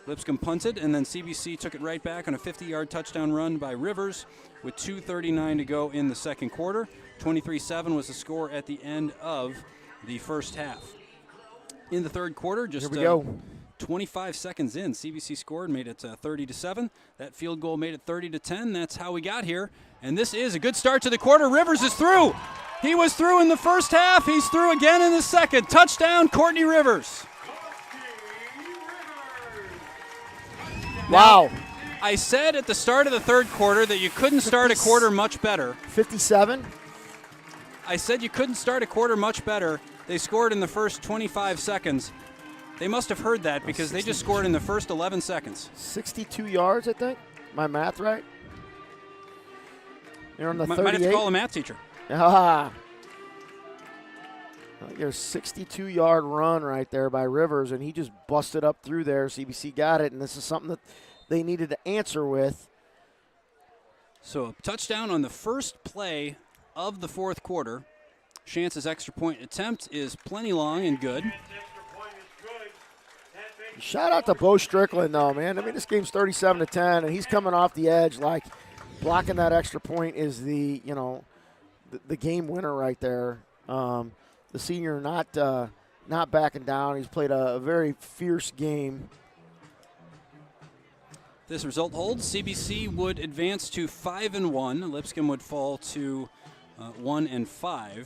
Lipscomb punted, and then CBC took it right back on a 50-yard touchdown run by Rivers with 2:39 to go in the second quarter. 23-7 was the score at the end of the first half. In the third quarter, just 25 seconds in, CBC scored, made it 30-7. That field goal made it 30-10. That's how we got here. And this is a good start to the quarter. Rivers is through. He was through in the first half. He's through again in the second. Touchdown, Courtney Rivers. Wow. Now, I said at the start of the third quarter that you couldn't start a quarter much better. 57. I said you couldn't start a quarter much better. They scored in the first 25 seconds. They must have heard that because they just scored in the first 11 seconds. 62 yards, I think. My math right? You're on the 38. Might have to call a math teacher. There's a 62-yard run right there by Rivers, and he just busted up through there. CBC got it, and this is something that they needed to answer with. So a touchdown on the first play of the fourth quarter. Shantz's extra point attempt is plenty long and good. Shout out to Bo Strickland, though, man. I mean, this game's 37-10, and he's coming off the edge like blocking that extra point is the game winner right there. The senior not not backing down. He's played a very fierce game. This result holds. CBC would advance to 5-1. Lipscomb would fall to 1-5.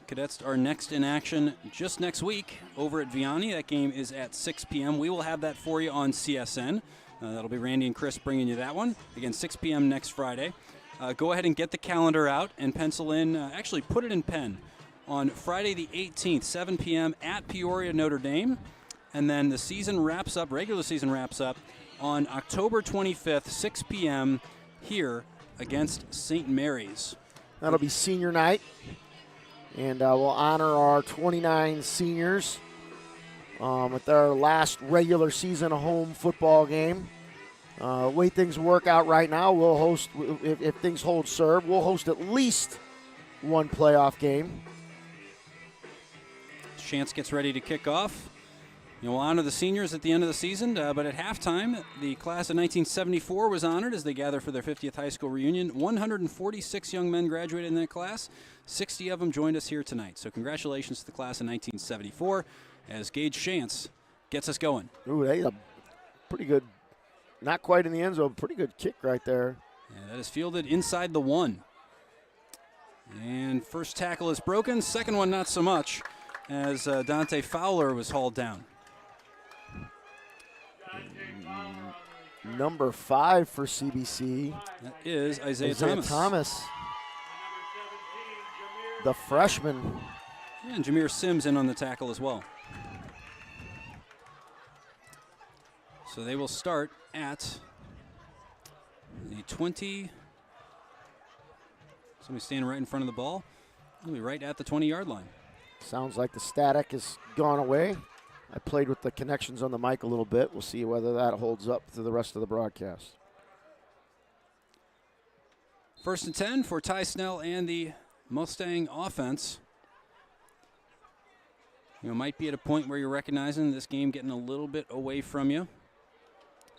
Cadets are next in action just next week over at Vianney. That game is at 6 p.m. We will have that for you on CSN. That'll be Randy and Chris bringing you that one. Again, 6 p.m. next Friday. Go ahead and get the calendar out and pencil in, actually put it in pen, on Friday the 18th, 7 p.m. at Peoria, Notre Dame. And then the season wraps up, regular season wraps up, on October 25th, 6 p.m. here against St. Mary's. That'll be senior night. And we'll honor our 29 seniors with their last regular season home football game. Way things work out right now, we'll host, if things hold serve, we'll host at least one playoff game. Chance gets ready to kick off. We'll honor the seniors at the end of the season, but at halftime, the class of 1974 was honored as they gather for their 50th high school reunion. 146 young men graduated in that class. 60 of them joined us here tonight. So congratulations to the class of 1974 as Gage Chance gets us going. Ooh, they had a pretty good, not quite in the end zone, pretty good kick right there. Yeah, that is fielded inside the 1. And first tackle is broken. Second one not so much as Dante Fowler was hauled down. Number 5 for CBC. That is Isaiah Thomas. The freshman. And Jameer Sims in on the tackle as well. So they will start at the 20. Somebody standing right in front of the ball. They'll be right at the 20-yard line. Sounds like the static has gone away. I played with the connections on the mic a little bit. We'll see whether that holds up through the rest of the broadcast. 1st and 10 for Ty Snell and the Mustang offense. Might be at a point where you're recognizing this game getting a little bit away from you.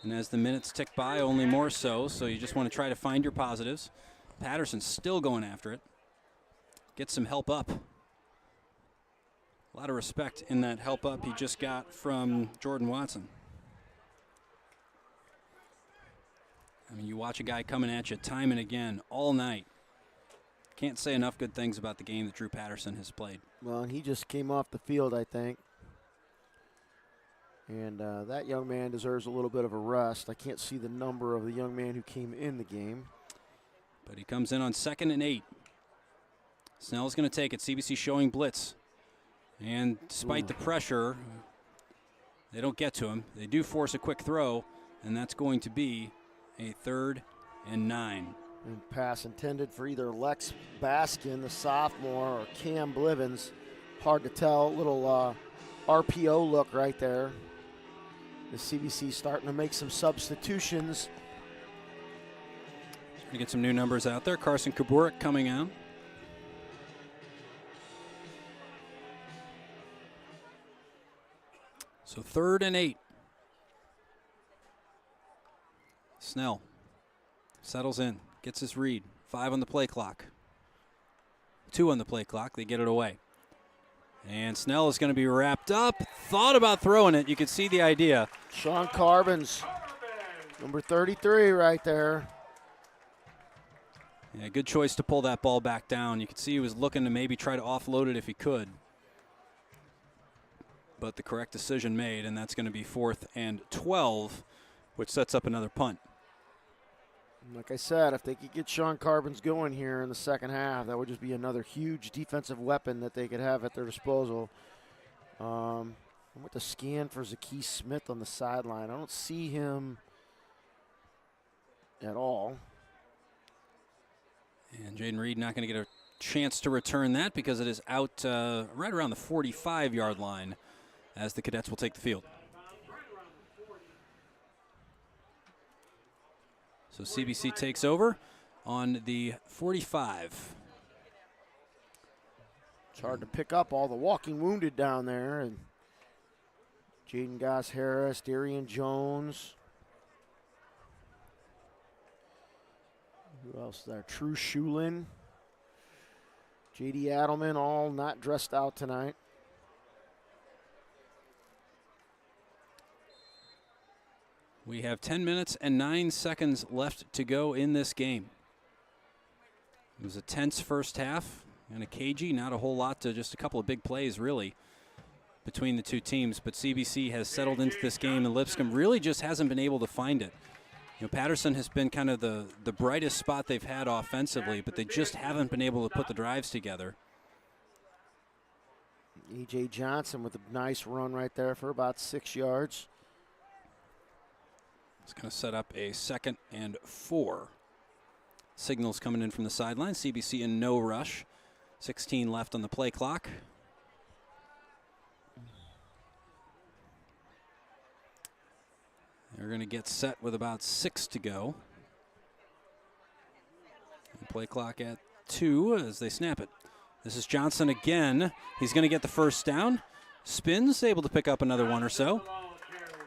And as the minutes tick by, only more so. So you just want to try to find your positives. Patterson's still going after it. Get some help up. A lot of respect in that help up he just got from Jordan Watson. I mean, you watch a guy coming at you time and again all night. Can't say enough good things about the game that Drew Patterson has played. Well, and he just came off the field, I think. And that young man deserves a little bit of a rest. I can't see the number of the young man who came in the game. But he comes in on 2nd and 8. Snell's going to take it. CBC showing blitz. And despite the pressure, they don't get to him. They do force a quick throw, and that's going to be a 3rd and 9. And pass intended for either Lex Baskin, the sophomore, or Cam Blivens. Hard to tell. Little RPO look right there. The CBC starting to make some substitutions. Trying to get some new numbers out there. Carson Kaburik coming out. So 3rd and 8. Snell settles in, gets his read. 5 on the play clock. 2 on the play clock. They get it away. And Snell is going to be wrapped up. Thought about throwing it. You could see the idea. Sean Carbons, number 33 right there. Yeah, good choice to pull that ball back down. You could see he was looking to maybe try to offload it if he could. But the correct decision made, and that's going to be 4th and 12, which sets up another punt. Like I said, if they could get Sean Carbons going here in the second half, that would just be another huge defensive weapon that they could have at their disposal. I went to scan for Zakee Smith on the sideline. I don't see him at all. And Jaden Reed not going to get a chance to return that because it is out right around the 45-yard line as the Cadets will take the field. So CBC takes over on the 45. It's hard to pick up all the walking wounded down there. And Jaden Goss-Harris, Darian Jones. Who else is there? True Shulin. J.D. Adelman, all not dressed out tonight. We have 10 minutes and 9 seconds left to go in this game. It was a tense first half and a cagey, not a whole lot to just a couple of big plays really between the two teams, but CBC has settled into this game and Lipscomb really just hasn't been able to find it. You know, Patterson has been kind of the brightest spot they've had offensively, but they just haven't been able to put the drives together. E.J. Johnson with a nice run right there for about 6 yards. It's going to set up a 2nd and 4. Signals coming in from the sideline. CBC in no rush. 16 left on the play clock. They're going to get set with about 6 to go. And play clock at 2 as they snap it. This is Johnson again. He's going to get the first down. Spins, able to pick up another one or so.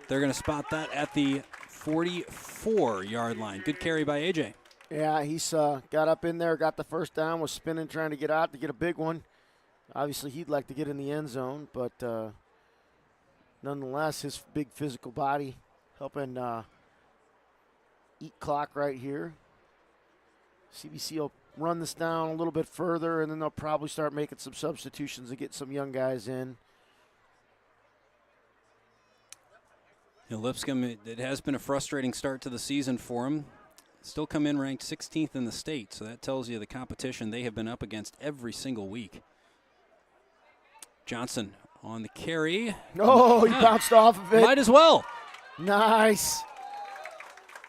They're going to spot that at the 44-yard line. Good carry by AJ. Yeah, he's got up in there, got the first down, was spinning, trying to get out to get a big one. Obviously, he'd like to get in the end zone, but nonetheless, his big physical body helping eat clock right here. CBC will run this down a little bit further, and then they'll probably start making some substitutions to get some young guys in. You know, Lipscomb, it has been a frustrating start to the season for them. Still come in ranked 16th in the state, so that tells you the competition they have been up against every single week. Johnson on the carry. Oh, he bounced off of it. Might as well. Nice.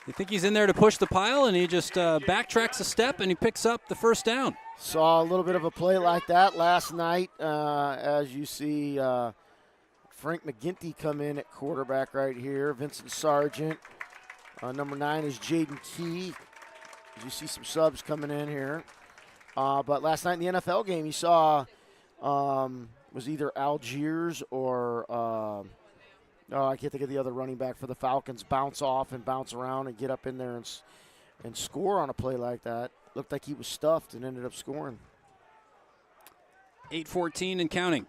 You think he's in there to push the pile, and he just backtracks a step, and he picks up the first down. Saw a little bit of a play like that last night, as you see Frank McGinty come in at quarterback right here. Vincent Sargent. Number 9 is Jaden Key. As you see some subs coming in here. But last night in the NFL game, you saw was either Algiers or I can't think of the other running back for the Falcons, bounce off and bounce around and get up in there and score on a play like that. Looked like he was stuffed and ended up scoring. 8:14 and counting.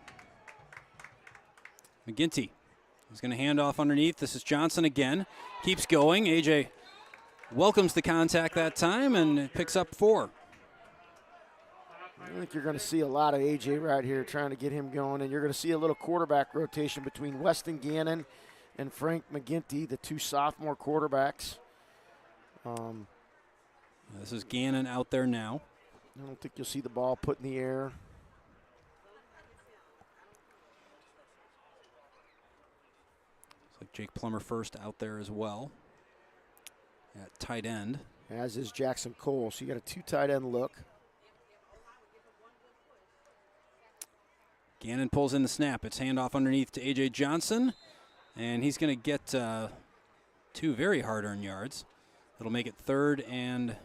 McGinty is going to hand off underneath. This is Johnson again. Keeps going. AJ welcomes the contact that time and picks up 4. I think you're going to see a lot of AJ right here trying to get him going, and you're going to see a little quarterback rotation between Weston Gannon and Frank McGinty, the 2 sophomore quarterbacks. This is Gannon out there now. I don't think you'll see the ball put in the air. Looks like Jake Plummer first out there as well at tight end. As is Jackson Cole, so you got a 2 tight end look. Gannon pulls in the snap. It's handoff underneath to A.J. Johnson, and he's going to get 2 very hard-earned yards. It'll make it 3rd and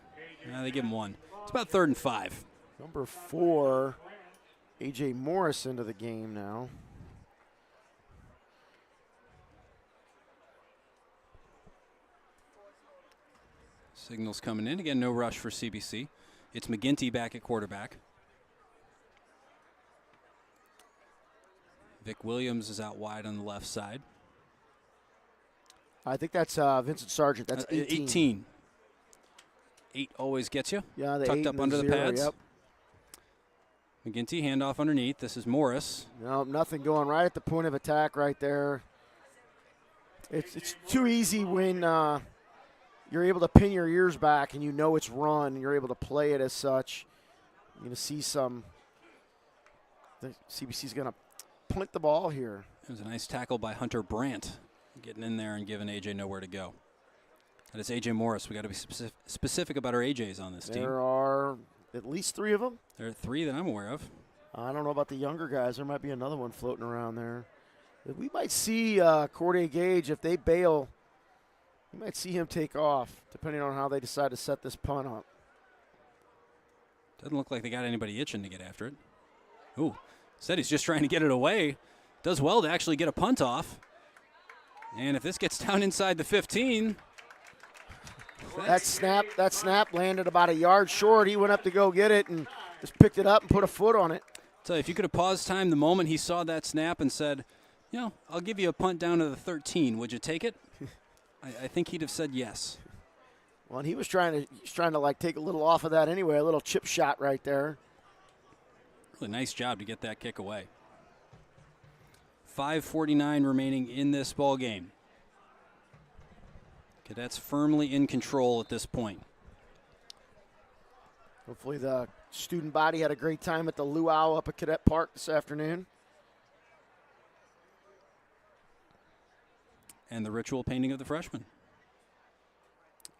they give him 1. It's about 3rd and 5. Number 4, A.J. Morris into the game now. Signals coming in. Again, no rush for CBC. It's McGinty back at quarterback. Vic Williams is out wide on the left side. I think that's Vincent Sargent. That's 18. 18. 8 always gets you. Yeah, the tucked 8 up and under the 0, pads. Yep. McGinty, handoff underneath. This is Morris. No, nothing going right at the point of attack right there. It's too easy when you're able to pin your ears back and you know it's run and you're able to play it as such. You're going to see the CBC's going to punt the ball here. It was a nice tackle by Hunter Brandt, getting in there and giving AJ nowhere to go. That is AJ Morris. We got to be specific about our AJs on this team. There are at least 3 of them. There are 3 that I'm aware of. I don't know about the younger guys. There might be another one floating around there. We might see Corday Gage, if they bail, you might see him take off, depending on how they decide to set this punt up. Doesn't look like they got anybody itching to get after it. Ooh, said he's just trying to get it away. Does well to actually get a punt off. And if this gets down inside the 15. That snap landed about a yard short. He went up to go get it and just picked it up and put a foot on it. So if you could have paused time the moment he saw that snap and said, you know, I'll give you a punt down to the 13. Would you take it? I think he'd have said yes. Well, and he's trying to like take a little off of that anyway, a little chip shot right there. Really nice job to get that kick away. 5:49 remaining in this ball game. Cadets firmly in control at this point. Hopefully the student body had a great time at the luau up at Cadet Park this afternoon. And the ritual painting of the freshmen.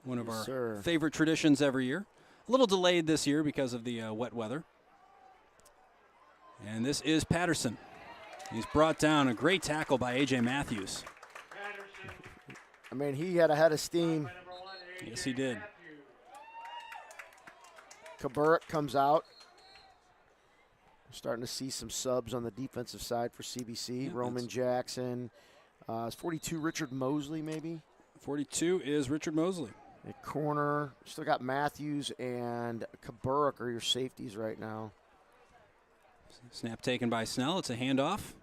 One of Yes, our sir. favorite traditions every year. A little delayed this year because of the wet weather. And this is Patterson. He's brought down. A great tackle by A.J. Matthews. I mean, he had a head of steam. Yes, he did. Kaburek comes out. We're starting to see some subs on the defensive side for CBC. Yeah, Roman Jackson. It's 42, Richard Mosley, maybe. 42 is Richard Mosley. At corner, still got Matthews and Kaburek are your safeties right now. Snap taken by Snell. It's a handoff.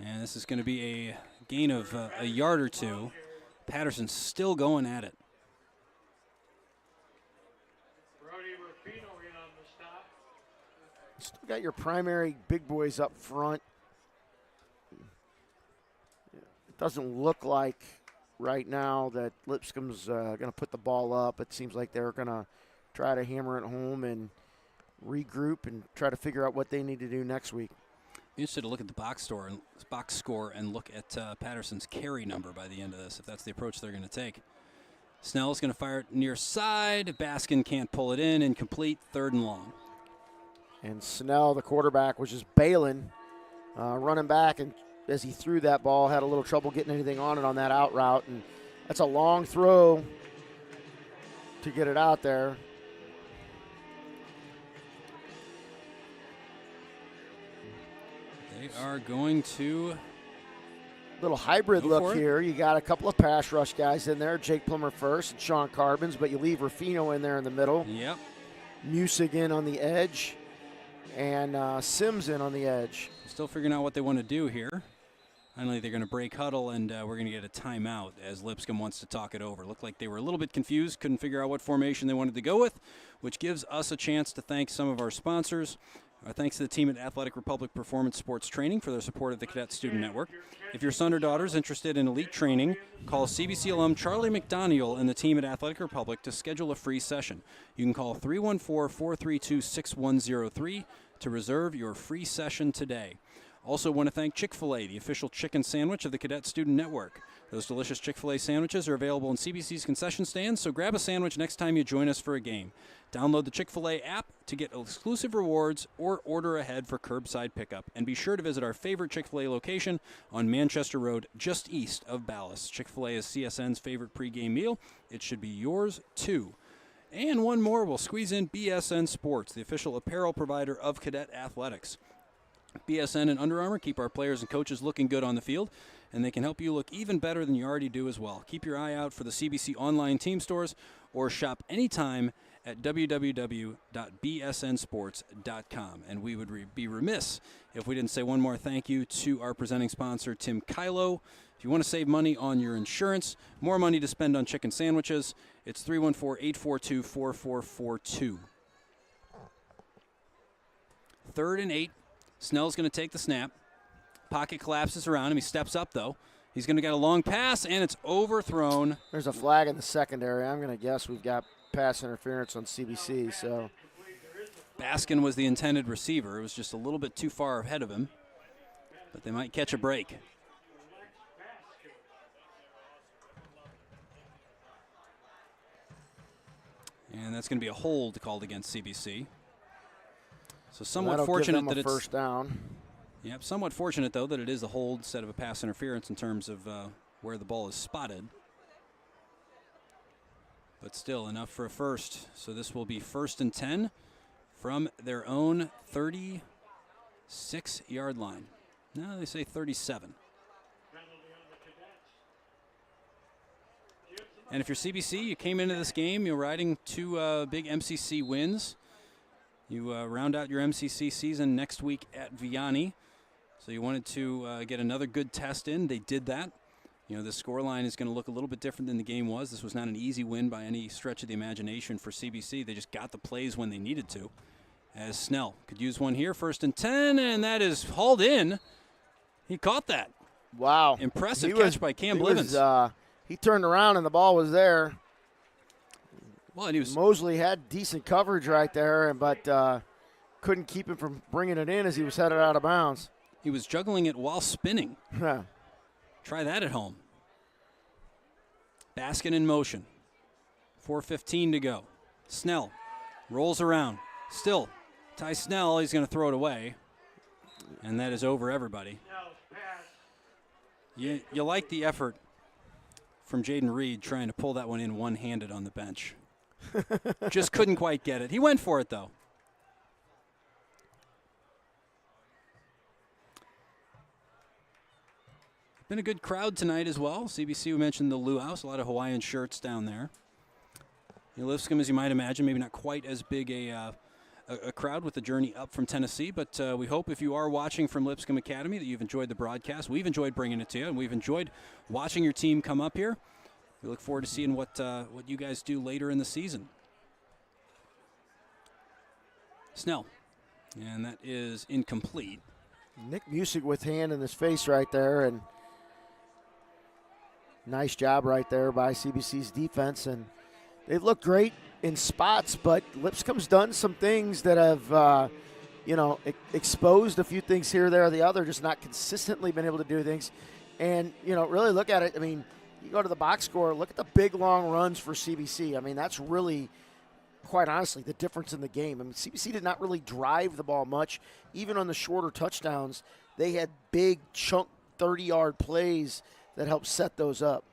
And this is going to be a gain of a yard or two. Patterson's still going at it. Still got your primary big boys up front. It doesn't look like right now that Lipscomb's going to put the ball up. It seems like they're going to try to hammer it home and regroup and try to figure out what they need to do next week. Be interested to look at the box score and look at Patterson's carry number by the end of this, if that's the approach they're going to take. Snell's going to fire it near side. Baskin can't pull it in. Incomplete. 3rd and long. And Snell, the quarterback, was just bailing, running back, and as he threw that ball, had a little trouble getting anything on it on that out route. And that's a long throw to get it out there. They are going to Little hybrid Go look for it. here. You got a couple of pass rush guys in there, Jake Plummer first and Sean Carbons, but you leave Rufino in there in the middle. Yep. Music in on the edge, and Sims in on the edge. Still figuring out what they want to do here. Finally, they're going to break huddle, and we're going to get a timeout as Lipscomb wants to talk it over. Looked like they were a little bit confused, couldn't figure out what formation they wanted to go with, which gives us a chance to thank some of our sponsors. Our thanks to the team at Athletic Republic Performance Sports Training for their support of the Cadet Student Network. If your son or daughter is interested in elite training, call CBC alum Charlie McDaniel and the team at Athletic Republic to schedule a free session. You can call 314-432-6103 to reserve your free session today. Also want to thank Chick-fil-A, the official chicken sandwich of the Cadet Student Network. Those delicious Chick-fil-A sandwiches are available in CBC's concession stands, so grab a sandwich next time you join us for a game. Download the Chick-fil-A app to get exclusive rewards or order ahead for curbside pickup. And be sure to visit our favorite Chick-fil-A location on Manchester Road, just east of Ballas. Chick-fil-A is CSN's favorite pregame meal. It should be yours, too. And one more, we'll squeeze in BSN Sports, the official apparel provider of Cadet Athletics. BSN and Under Armour keep our players and coaches looking good on the field, and they can help you look even better than you already do as well. Keep your eye out for the CBC online team stores or shop anytime at www.bsnsports.com. And we would be remiss if we didn't say one more thank you to our presenting sponsor, Tim Kylo. If you want to save money on your insurance, more money to spend on chicken sandwiches, it's 314-842-4442. 3rd and 8. Snell's going to take the snap. Pocket collapses around him. He steps up, though. He's going to get a long pass, and it's overthrown. There's a flag in the secondary. I'm going to guess we've got pass interference on CBC. So Baskin was the intended receiver. It was just a little bit too far ahead of him, but they might catch a break. And that's going to be a hold called against CBC. So somewhat that'll fortunate give them that a it's first down. Yep, somewhat fortunate though that it is a hold instead of a pass interference in terms of where the ball is spotted. But still enough for a first. So this will be 1st and 10 from their own 36-yard line. No, they say 37. And if you're CBC, you came into this game, you're riding 2 big MCC wins. You round out your MCC season next week at Vianney. So you wanted to get another good test in. They did that. You know, the scoreline is going to look a little bit different than the game was. This was not an easy win by any stretch of the imagination for CBC. They just got the plays when they needed to. As Snell could use one here, 1st and 10, and that is hauled in. He caught that. Wow. Impressive catch by Cam Blivens. He turned around and the ball was there. Well, and he was Mosley had decent coverage right there, but couldn't keep him from bringing it in as he was headed out of bounds. He was juggling it while spinning. Yeah. Try that at home. Baskin in motion. 4:15 to go. Snell rolls around. Still, Ty Snell, he's going to throw it away. And that is over everybody. You like the effort from Jaden Reed trying to pull that one in one-handed on the bench. Just couldn't quite get it. He went for it, though. Been a good crowd tonight as well. CBC, we mentioned the Luau's, a lot of Hawaiian shirts down there. Lipscomb, as you might imagine, maybe not quite as big a crowd with the journey up from Tennessee, but we hope if you are watching from Lipscomb Academy that you've enjoyed the broadcast. We've enjoyed bringing it to you, and we've enjoyed watching your team come up here. We look forward to seeing what you guys do later in the season. Snell, and that is incomplete. Nick Musick with hand in his face right there, and nice job right there by CBC's defense, and they've looked great in spots, but Lipscomb's done some things that have, exposed a few things here, there, or the other, just not consistently been able to do things. And, really look at it. I mean, you go to the box score, look at the big, long runs for CBC. I mean, that's really, quite honestly, the difference in the game. I mean, CBC did not really drive the ball much. Even on the shorter touchdowns, they had big, chunk, 30-yard plays that helped set those up.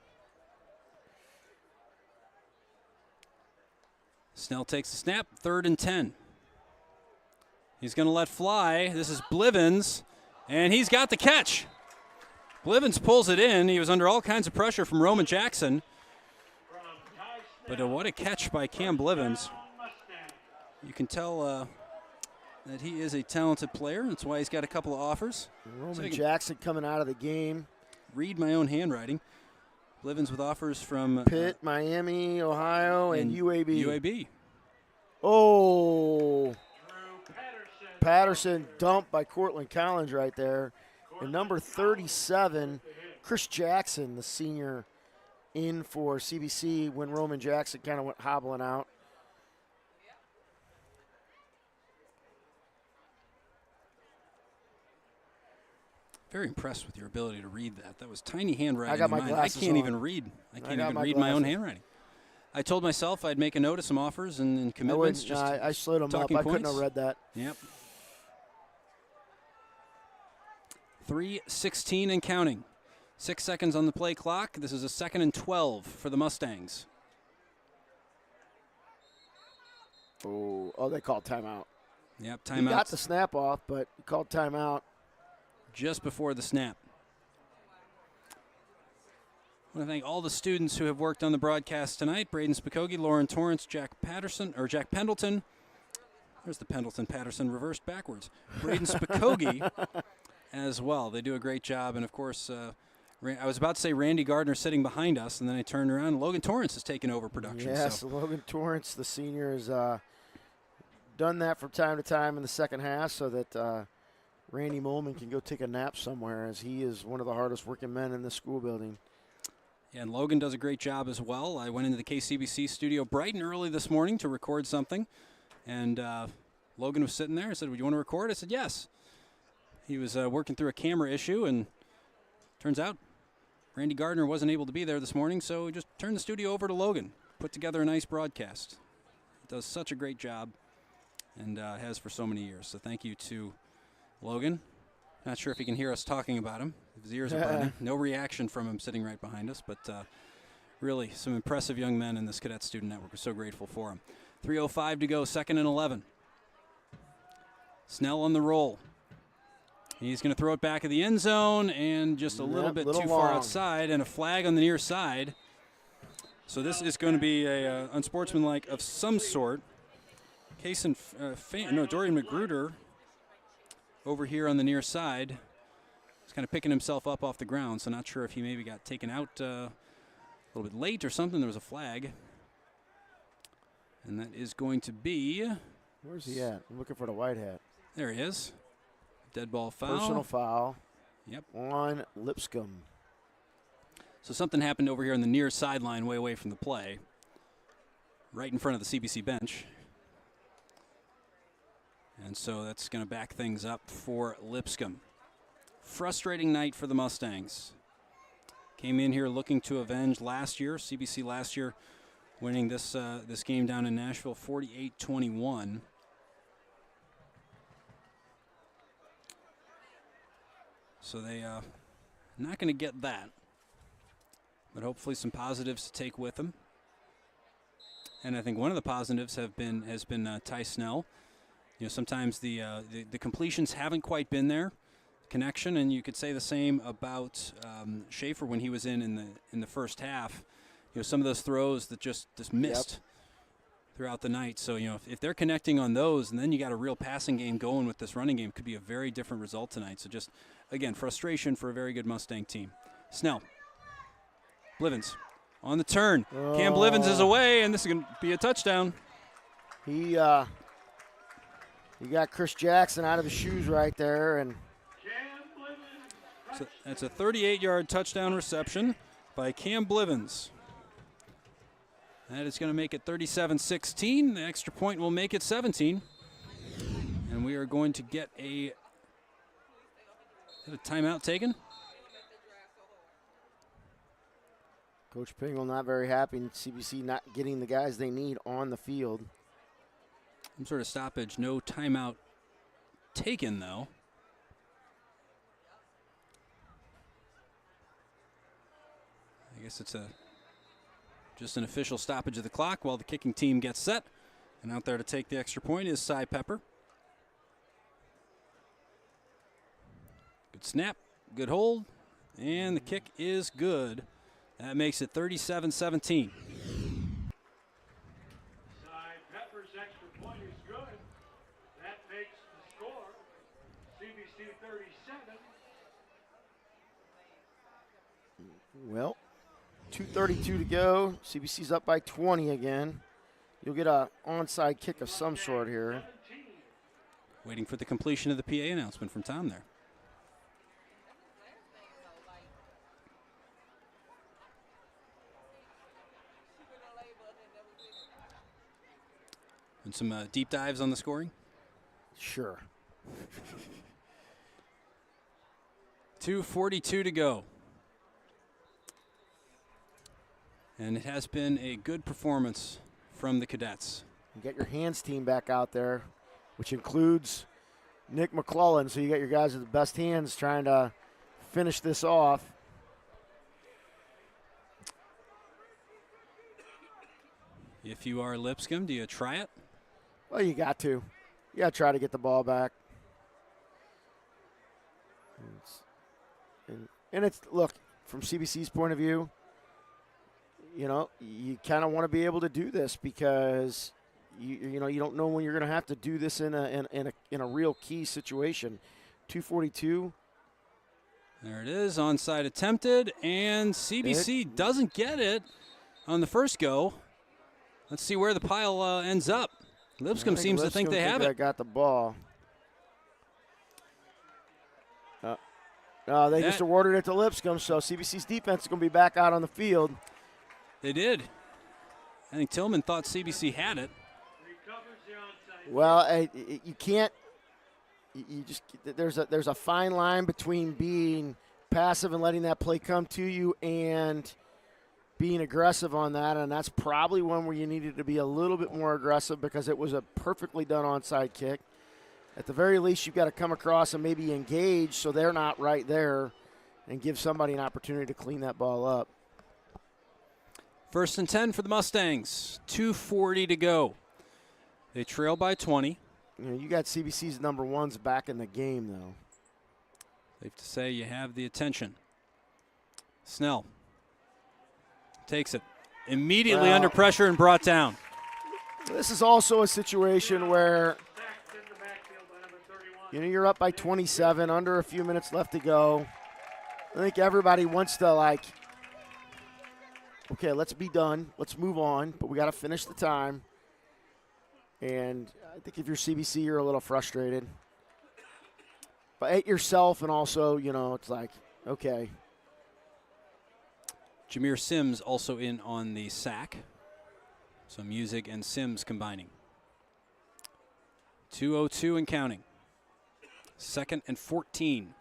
Snell takes the snap, 3rd and 10. He's going to let fly. This is Blivens, and he's got the catch. Blivens pulls it in. He was under all kinds of pressure from Roman Jackson. But what a catch by Cam Blivens. You can tell that he is a talented player. That's why he's got a couple of offers. Roman Jackson coming out of the game. Read my own handwriting. Blivens with offers from Pitt, Miami, Ohio, and UAB. UAB. Oh. Patterson dumped by Cortland Collins right there. And number 37, Chris Jackson, the senior, in for CBC when Roman Jackson kind of went hobbling out. Very impressed with your ability to read that. That was tiny handwriting. I got my mine. glasses I can't on. even read. I can't even my read my own glasses. handwriting. I told myself I'd make a note of some offers and commitments. I slid them up. I couldn't have read that. Yep. 3:16 and counting. 6 seconds on the play clock. This is a 2nd and 12 for the Mustangs. Oh, they called timeout. Yep, He timeout. got the snap off, but he called timeout. Just before the snap. I want to thank all the students who have worked on the broadcast tonight. Braden Spikogi, Lauren Torrance, Jack Pendleton. There's the Pendleton-Patterson reversed backwards. Braden Spikogi as well. They do a great job. And, of course, I was about to say Randy Gardner sitting behind us, and then I turned around and Logan Torrance has taken over production. Yes, Logan Torrance, the senior, has done that from time to time in the second half so that Randy Molman can go take a nap somewhere, as he is one of the hardest working men in the school building. Yeah, and Logan does a great job as well. I went into the KCBC studio bright and early this morning to record something, and Logan was sitting there. I said, "Would you want to record?" I said, "Yes." He was working through a camera issue, and turns out Randy Gardner wasn't able to be there this morning, so we just turned the studio over to Logan, put together a nice broadcast. He does such a great job, and has for so many years. So thank you to Logan. Not sure if he can hear us talking about him. His ears are burning. No reaction from him sitting right behind us, but really some impressive young men in this Cadet Student Network. We're so grateful for him. 3:05 to go, 2nd and 11. Snell on the roll. He's going to throw it back in the end zone and just a little bit too far outside, and a flag on the near side. So this is going to be a unsportsmanlike of some sort. Dorian Magruder over here on the near side. He's kind of picking himself up off the ground, so not sure if he maybe got taken out a little bit late or something. There was a flag. And that is going to be... Where's he at? I'm looking for the white hat. There he is. Dead ball foul. Personal foul. Yep. On Lipscomb. So something happened over here on the near sideline, way away from the play, right in front of the CBC bench. And so that's going to back things up for Lipscomb. Frustrating night for the Mustangs. Came in here looking to avenge last year, CBC last year, winning this game down in Nashville 48-21. So they not going to get that, but hopefully some positives to take with them. And I think one of the positives has been Ty Snell. You know, sometimes the completions haven't quite been there, connection, and you could say the same about Schaefer when he was in the first half. You know, some of those throws that just missed throughout the night. So, you know, if they're connecting on those, and then you got a real passing game going with this running game, could be a very different result tonight. So just, again, frustration for a very good Mustang team. Snell. Blivens on the turn. Cam Blivens is away, and this is going to be a touchdown. He got Chris Jackson out of his shoes right there. And so that's a 38-yard touchdown reception by Cam Blivens. That is going to make it 37-16. The extra point will make it 17. And we are going to get a timeout taken. Coach Pingle not very happy. CBC not getting the guys they need on the field. Some sort of stoppage. No timeout taken, though. I guess it's just an official stoppage of the clock while the kicking team gets set. And out there to take the extra point is Cy Pepper. Good snap, good hold, and the kick is good. That makes it 37-17. Cy Pepper's extra point is good. That makes the score CBC 37. Well, 2:32 to go. CBC's up by 20 again. You'll get a onside kick of some sort here. Waiting for the completion of the PA announcement from Tom there. And some deep dives on the scoring? Sure. 2:42 to go. And it has been a good performance from the Cadets. You get your hands team back out there, which includes Nick McClellan. So you got your guys with the best hands trying to finish this off. If you are Lipscomb, do you try it? Well, you got to. You got to try to get the ball back. And it's, look, from CBC's point of view, you know, you kind of want to be able to do this because you know you don't know when you're going to have to do this in a real key situation. 2:42. There it is, onside attempted, and CBC doesn't get it on the first go. Let's see where the pile ends up. Lipscomb seems to think they have it. Got the ball. They just awarded it to Lipscomb, so CBC's defense is going to be back out on the field. They did. I think Tillman thought CBC had it. Well, you can't. You just there's a fine line between being passive and letting that play come to you and being aggressive on that, and that's probably one where you needed to be a little bit more aggressive because it was a perfectly done onside kick. At the very least, you've got to come across and maybe engage so they're not right there and give somebody an opportunity to clean that ball up. 1st and 10 for the Mustangs. 2:40 to go. They trail by 20. You know, you got CBC's number ones back in the game, though. Safe to say you have the attention. Snell takes it. Immediately under pressure and brought down. This is also a situation where you know you're up by 27, under a few minutes left to go. I think everybody wants to, like, okay, let's be done. Let's move on, but we got to finish the time. And I think if you're CBC, you're a little frustrated. But at yourself, and also, you know, it's like, okay. Jameer Sims also in on the sack. So Music and Sims combining. 2:02 and counting. 2nd and 14.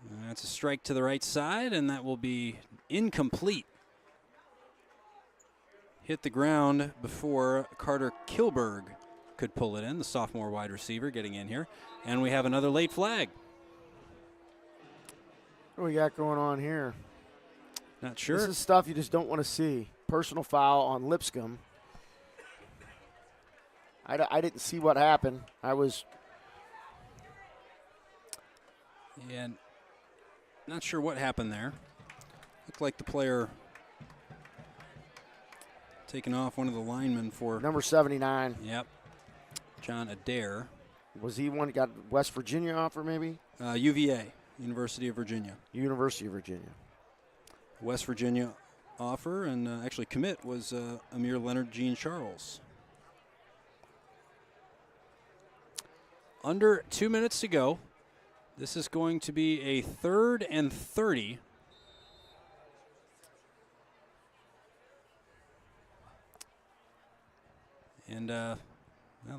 And that's a strike to the right side, and that will be incomplete. Hit the ground before Carter Kilberg could pull it in, the sophomore wide receiver getting in here. And we have another late flag. What do we got going on here? Not sure. This is stuff you just don't want to see. Personal foul on Lipscomb. I didn't see what happened. I was. And not sure what happened there. Looked like the player taking off one of the linemen for. Number 79. Yep. John Adair. Was he one that got West Virginia offer maybe? UVA, University of Virginia. University of Virginia. West Virginia offer, and actually commit was Amir Leonard Jean Charles. Under 2 minutes to go. This is going to be a 3rd and 30. And well,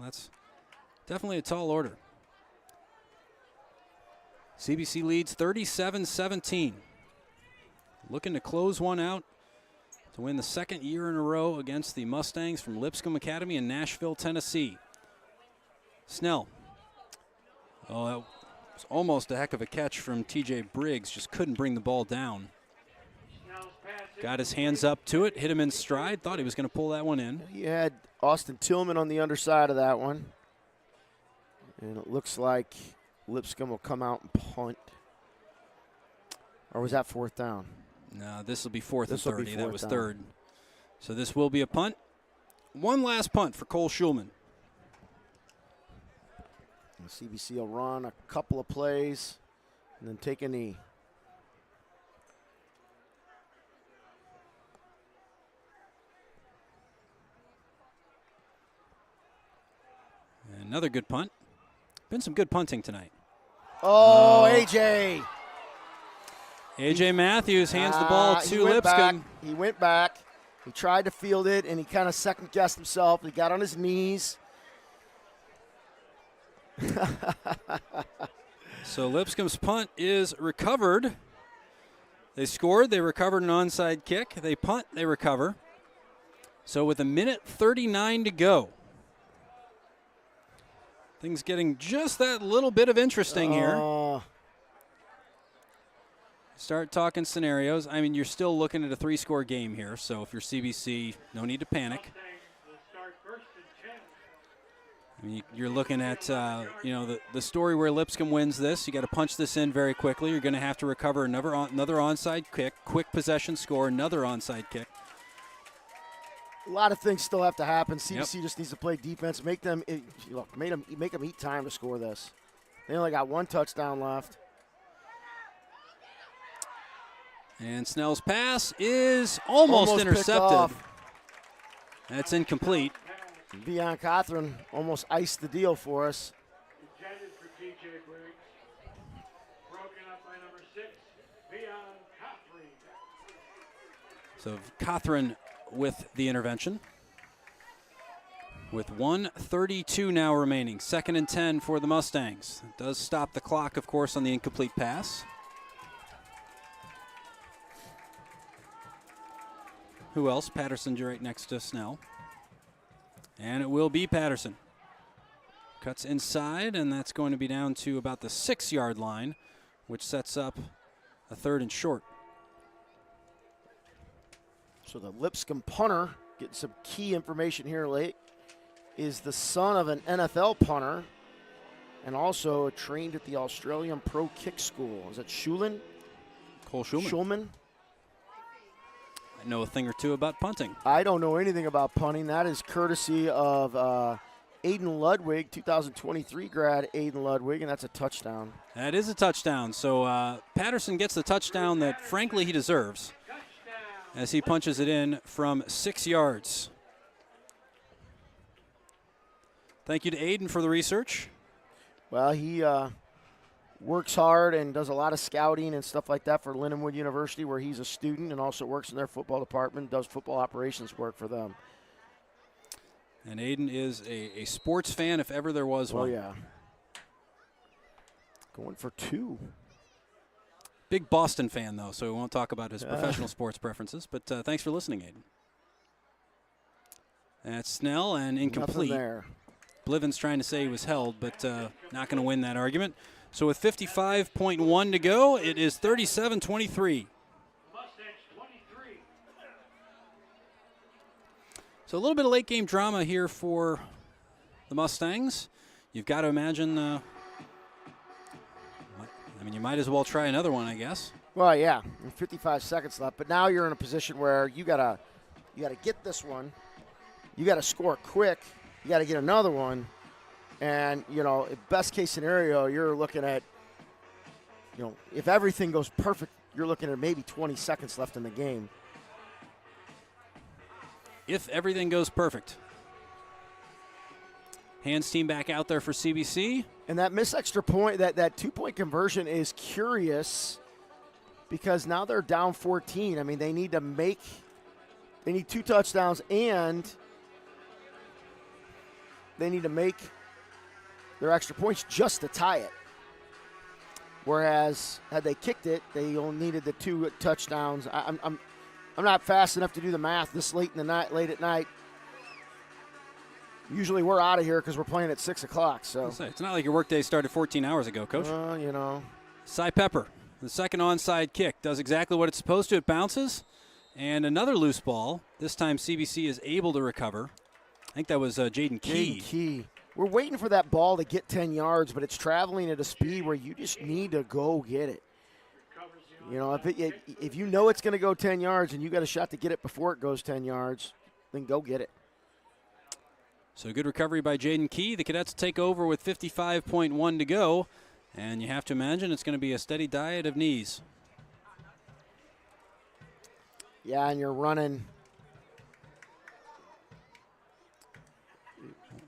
that's definitely a tall order. CBC leads 37-17. Looking to close one out to win the 2nd year in a row against the Mustangs from Lipscomb Academy in Nashville, Tennessee. Snell. Oh, that was almost a heck of a catch from TJ Briggs. Just couldn't bring the ball down. Got his hands up to it, hit him in stride. Thought he was going to pull that one in. He had Austin Tillman on the underside of that one. And it looks like Lipscomb will come out and punt. Or was that 4th down? No, this will be 4th and This'll be 30. That fourth was down. 3rd. So this will be a punt. One last punt for Cole Schulman. CBC will run a couple of plays and then take a knee. Another good punt. Been some good punting tonight. Oh, AJ. AJ Matthews hands the ball to Lipscomb. He went back. He tried to field it, and he kind of second-guessed himself. He got on his knees. So Lipscomb's punt is recovered. They scored. They recovered an onside kick. They punt. They recover. So with 1:39 to go. Things getting just that little bit of interesting here. Start talking scenarios. I mean, you're still looking at a 3-score game here. So if you're CBC, no need to panic. I mean, you're looking at, the story where Lipscomb wins this. You got to punch this in very quickly. You're going to have to recover another onside kick, quick possession score, another onside kick. A lot of things still have to happen. CBC just needs to play defense. Make them eat time to score this. They only got 1 touchdown left. And Snell's pass is almost intercepted. That's incomplete. Vion Cothran almost iced the deal for us. Intended for TJ Briggs. Broken up by number 6, Vion Cothran. So Cothran with the intervention. With 1:32 now remaining. 2nd and 10 for the Mustangs. It does stop the clock, of course, on the incomplete pass. Who else? Patterson's right next to Snell. And it will be Patterson. Cuts inside, and that's going to be down to about the 6-yard line, which sets up a 3rd and short. So the Lipscomb punter, getting some key information here late, is the son of an NFL punter and also trained at the Australian Pro Kick School. Is that Schulman? Cole Schulman. Schulman? I know a thing or two about punting. I don't know anything about punting. That is courtesy of Aiden Ludwig, 2023 grad Aiden Ludwig, and that's a touchdown. That is a touchdown. So Patterson gets the touchdown that, frankly, he deserves as he punches it in from 6 yards. Thank you to Aiden for the research. Well, he works hard and does a lot of scouting and stuff like that for Lindenwood University, where he's a student and also works in their football department, does football operations work for them. And Aiden is a sports fan if ever there was one. Oh, yeah. Going for 2. Big Boston fan, though, so we won't talk about his professional sports preferences. But thanks for listening, Aiden. That's Snell and incomplete. Nothing there. Bliven's trying to say he was held, but not going to win that argument. So with 55.1 to go, it is 37-23. Mustangs 23. So a little bit of late game drama here for the Mustangs. You've got to imagine, I mean, you might as well try another one, I guess. Well, yeah, 55 seconds left, but now you're in a position where you gotta get this one. You gotta score quick. You gotta get another one. And, you know, best case scenario, you're looking at, you know, if everything goes perfect, you're looking at maybe 20 seconds left in the game. If everything goes perfect. Hands team back out there for CBC. And that missed extra point, that 2-point conversion is curious because now they're down 14. I mean, they need 2 touchdowns and they need to make their extra points just to tie it. Whereas had they kicked it, they only needed the 2 touchdowns. I'm not fast enough to do the math this late in the night, late at night. Usually we're out of here because we're playing at 6 o'clock. So It's not like your workday started 14 hours ago, Coach. you know. Cy Pepper, the second onside kick, does exactly what it's supposed to. It bounces. And another loose ball. This time CBC is able to recover. I think that was Jaden Key. We're waiting for that ball to get 10 yards, but it's traveling at a speed where you just need to go get it. You know, if you know it's going to go 10 yards and you got a shot to get it before it goes 10 yards, then go get it. So good recovery by Jaden Key. The Cadets take over with 55.1 to go. And you have to imagine it's going to be a steady diet of knees. Yeah, and you're running.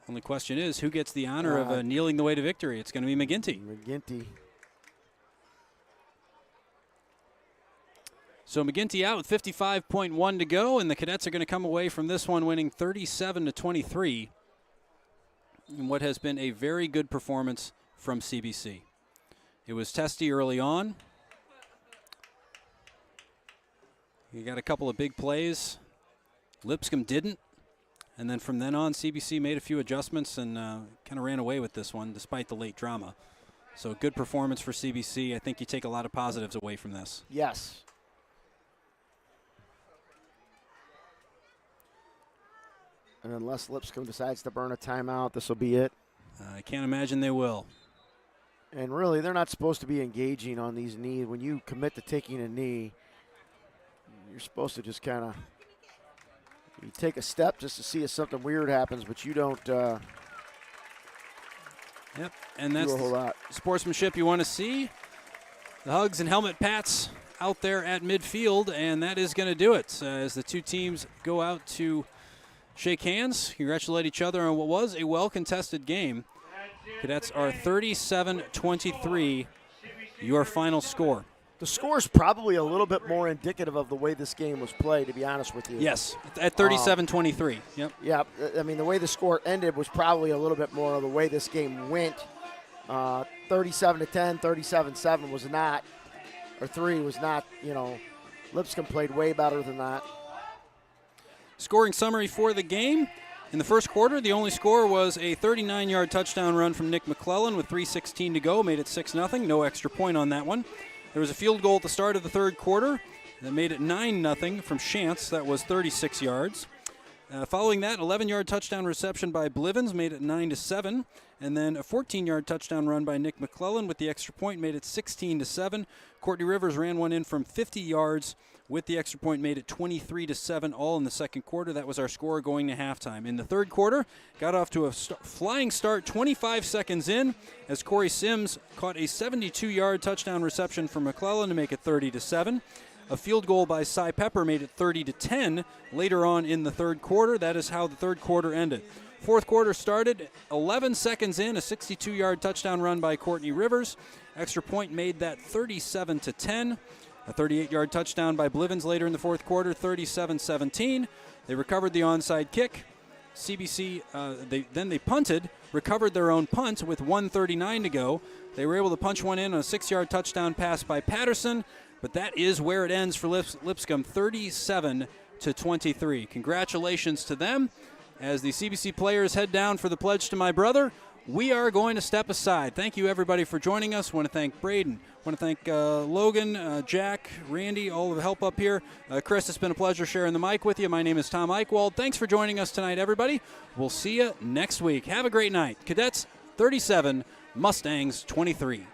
Only question is, who gets the honor of kneeling the way to victory? It's going to be McGinty. So McGinty out with 55.1 to go, and the Cadets are going to come away from this one winning 37-23 in what has been a very good performance from CBC. It was testy early on. You got a couple of big plays. Lipscomb didn't. And then from then on, CBC made a few adjustments and kind of ran away with this one despite the late drama. So good performance for CBC. I think you take a lot of positives away from this. Yes. And unless Lipscomb decides to burn a timeout, this will be it. I can't imagine they will. And really, they're not supposed to be engaging on these knees. When you commit to taking a knee, you're supposed to just kind of you take a step just to see if something weird happens, but you don't Yep, and that's do a whole lot. Sportsmanship you want to see. The hugs and helmet pats out there at midfield, and that is going to do it as the two teams go out to shake hands, congratulate each other on what was a well-contested game. Cadets are 37-23, your final score. The score is probably a little bit more indicative of the way this game was played, to be honest with you. Yes, at 37-23. Yep. Yeah, I mean, the way the score ended was probably a little bit more of the way this game went. 37-10, 37-7 was not, or 3 was not, you know, Lipscomb played way better than that. Scoring summary for the game. In the first quarter, the only score was a 39-yard touchdown run from Nick McClellan with 3:16 to go, made it 6-0. No extra point on that one. There was a field goal at the start of the third quarter that made it 9-0 from Chance. That was 36 yards. Following that, 11-yard touchdown reception by Blivens made it 9-7, and then a 14-yard touchdown run by Nick McClellan with the extra point made it 16-7. Courtney Rivers ran one in from 50 yards with the extra point, made it 23-7, all in the second quarter. That was our score going to halftime. In the third quarter, got off to a flying start 25 seconds in as Corey Sims caught a 72-yard touchdown reception from McClellan to make it 30-7. A field goal by Cy Pepper made it 30-10 later on in the third quarter. That is how the third quarter ended. Fourth quarter started 11 seconds in, a 62-yard touchdown run by Courtney Rivers. Extra point made that 37-10. A 38-yard touchdown by Blivens later in the fourth quarter, 37-17. They recovered the onside kick. CBC, they punted, recovered their own punt with 1:39 to go. They were able to punch one in on a 6-yard touchdown pass by Patterson, but that is where it ends for Lipscomb, 37-23. Congratulations to them. As the CBC players head down for the Pledge to My Brother, we are going to step aside. Thank you, everybody, for joining us. I want to thank Braden. I want to thank Logan, Jack, Randy, all of the help up here. Chris, it's been a pleasure sharing the mic with you. My name is Tom Eichwald. Thanks for joining us tonight, everybody. We'll see you next week. Have a great night. Cadets 37, Mustangs 23.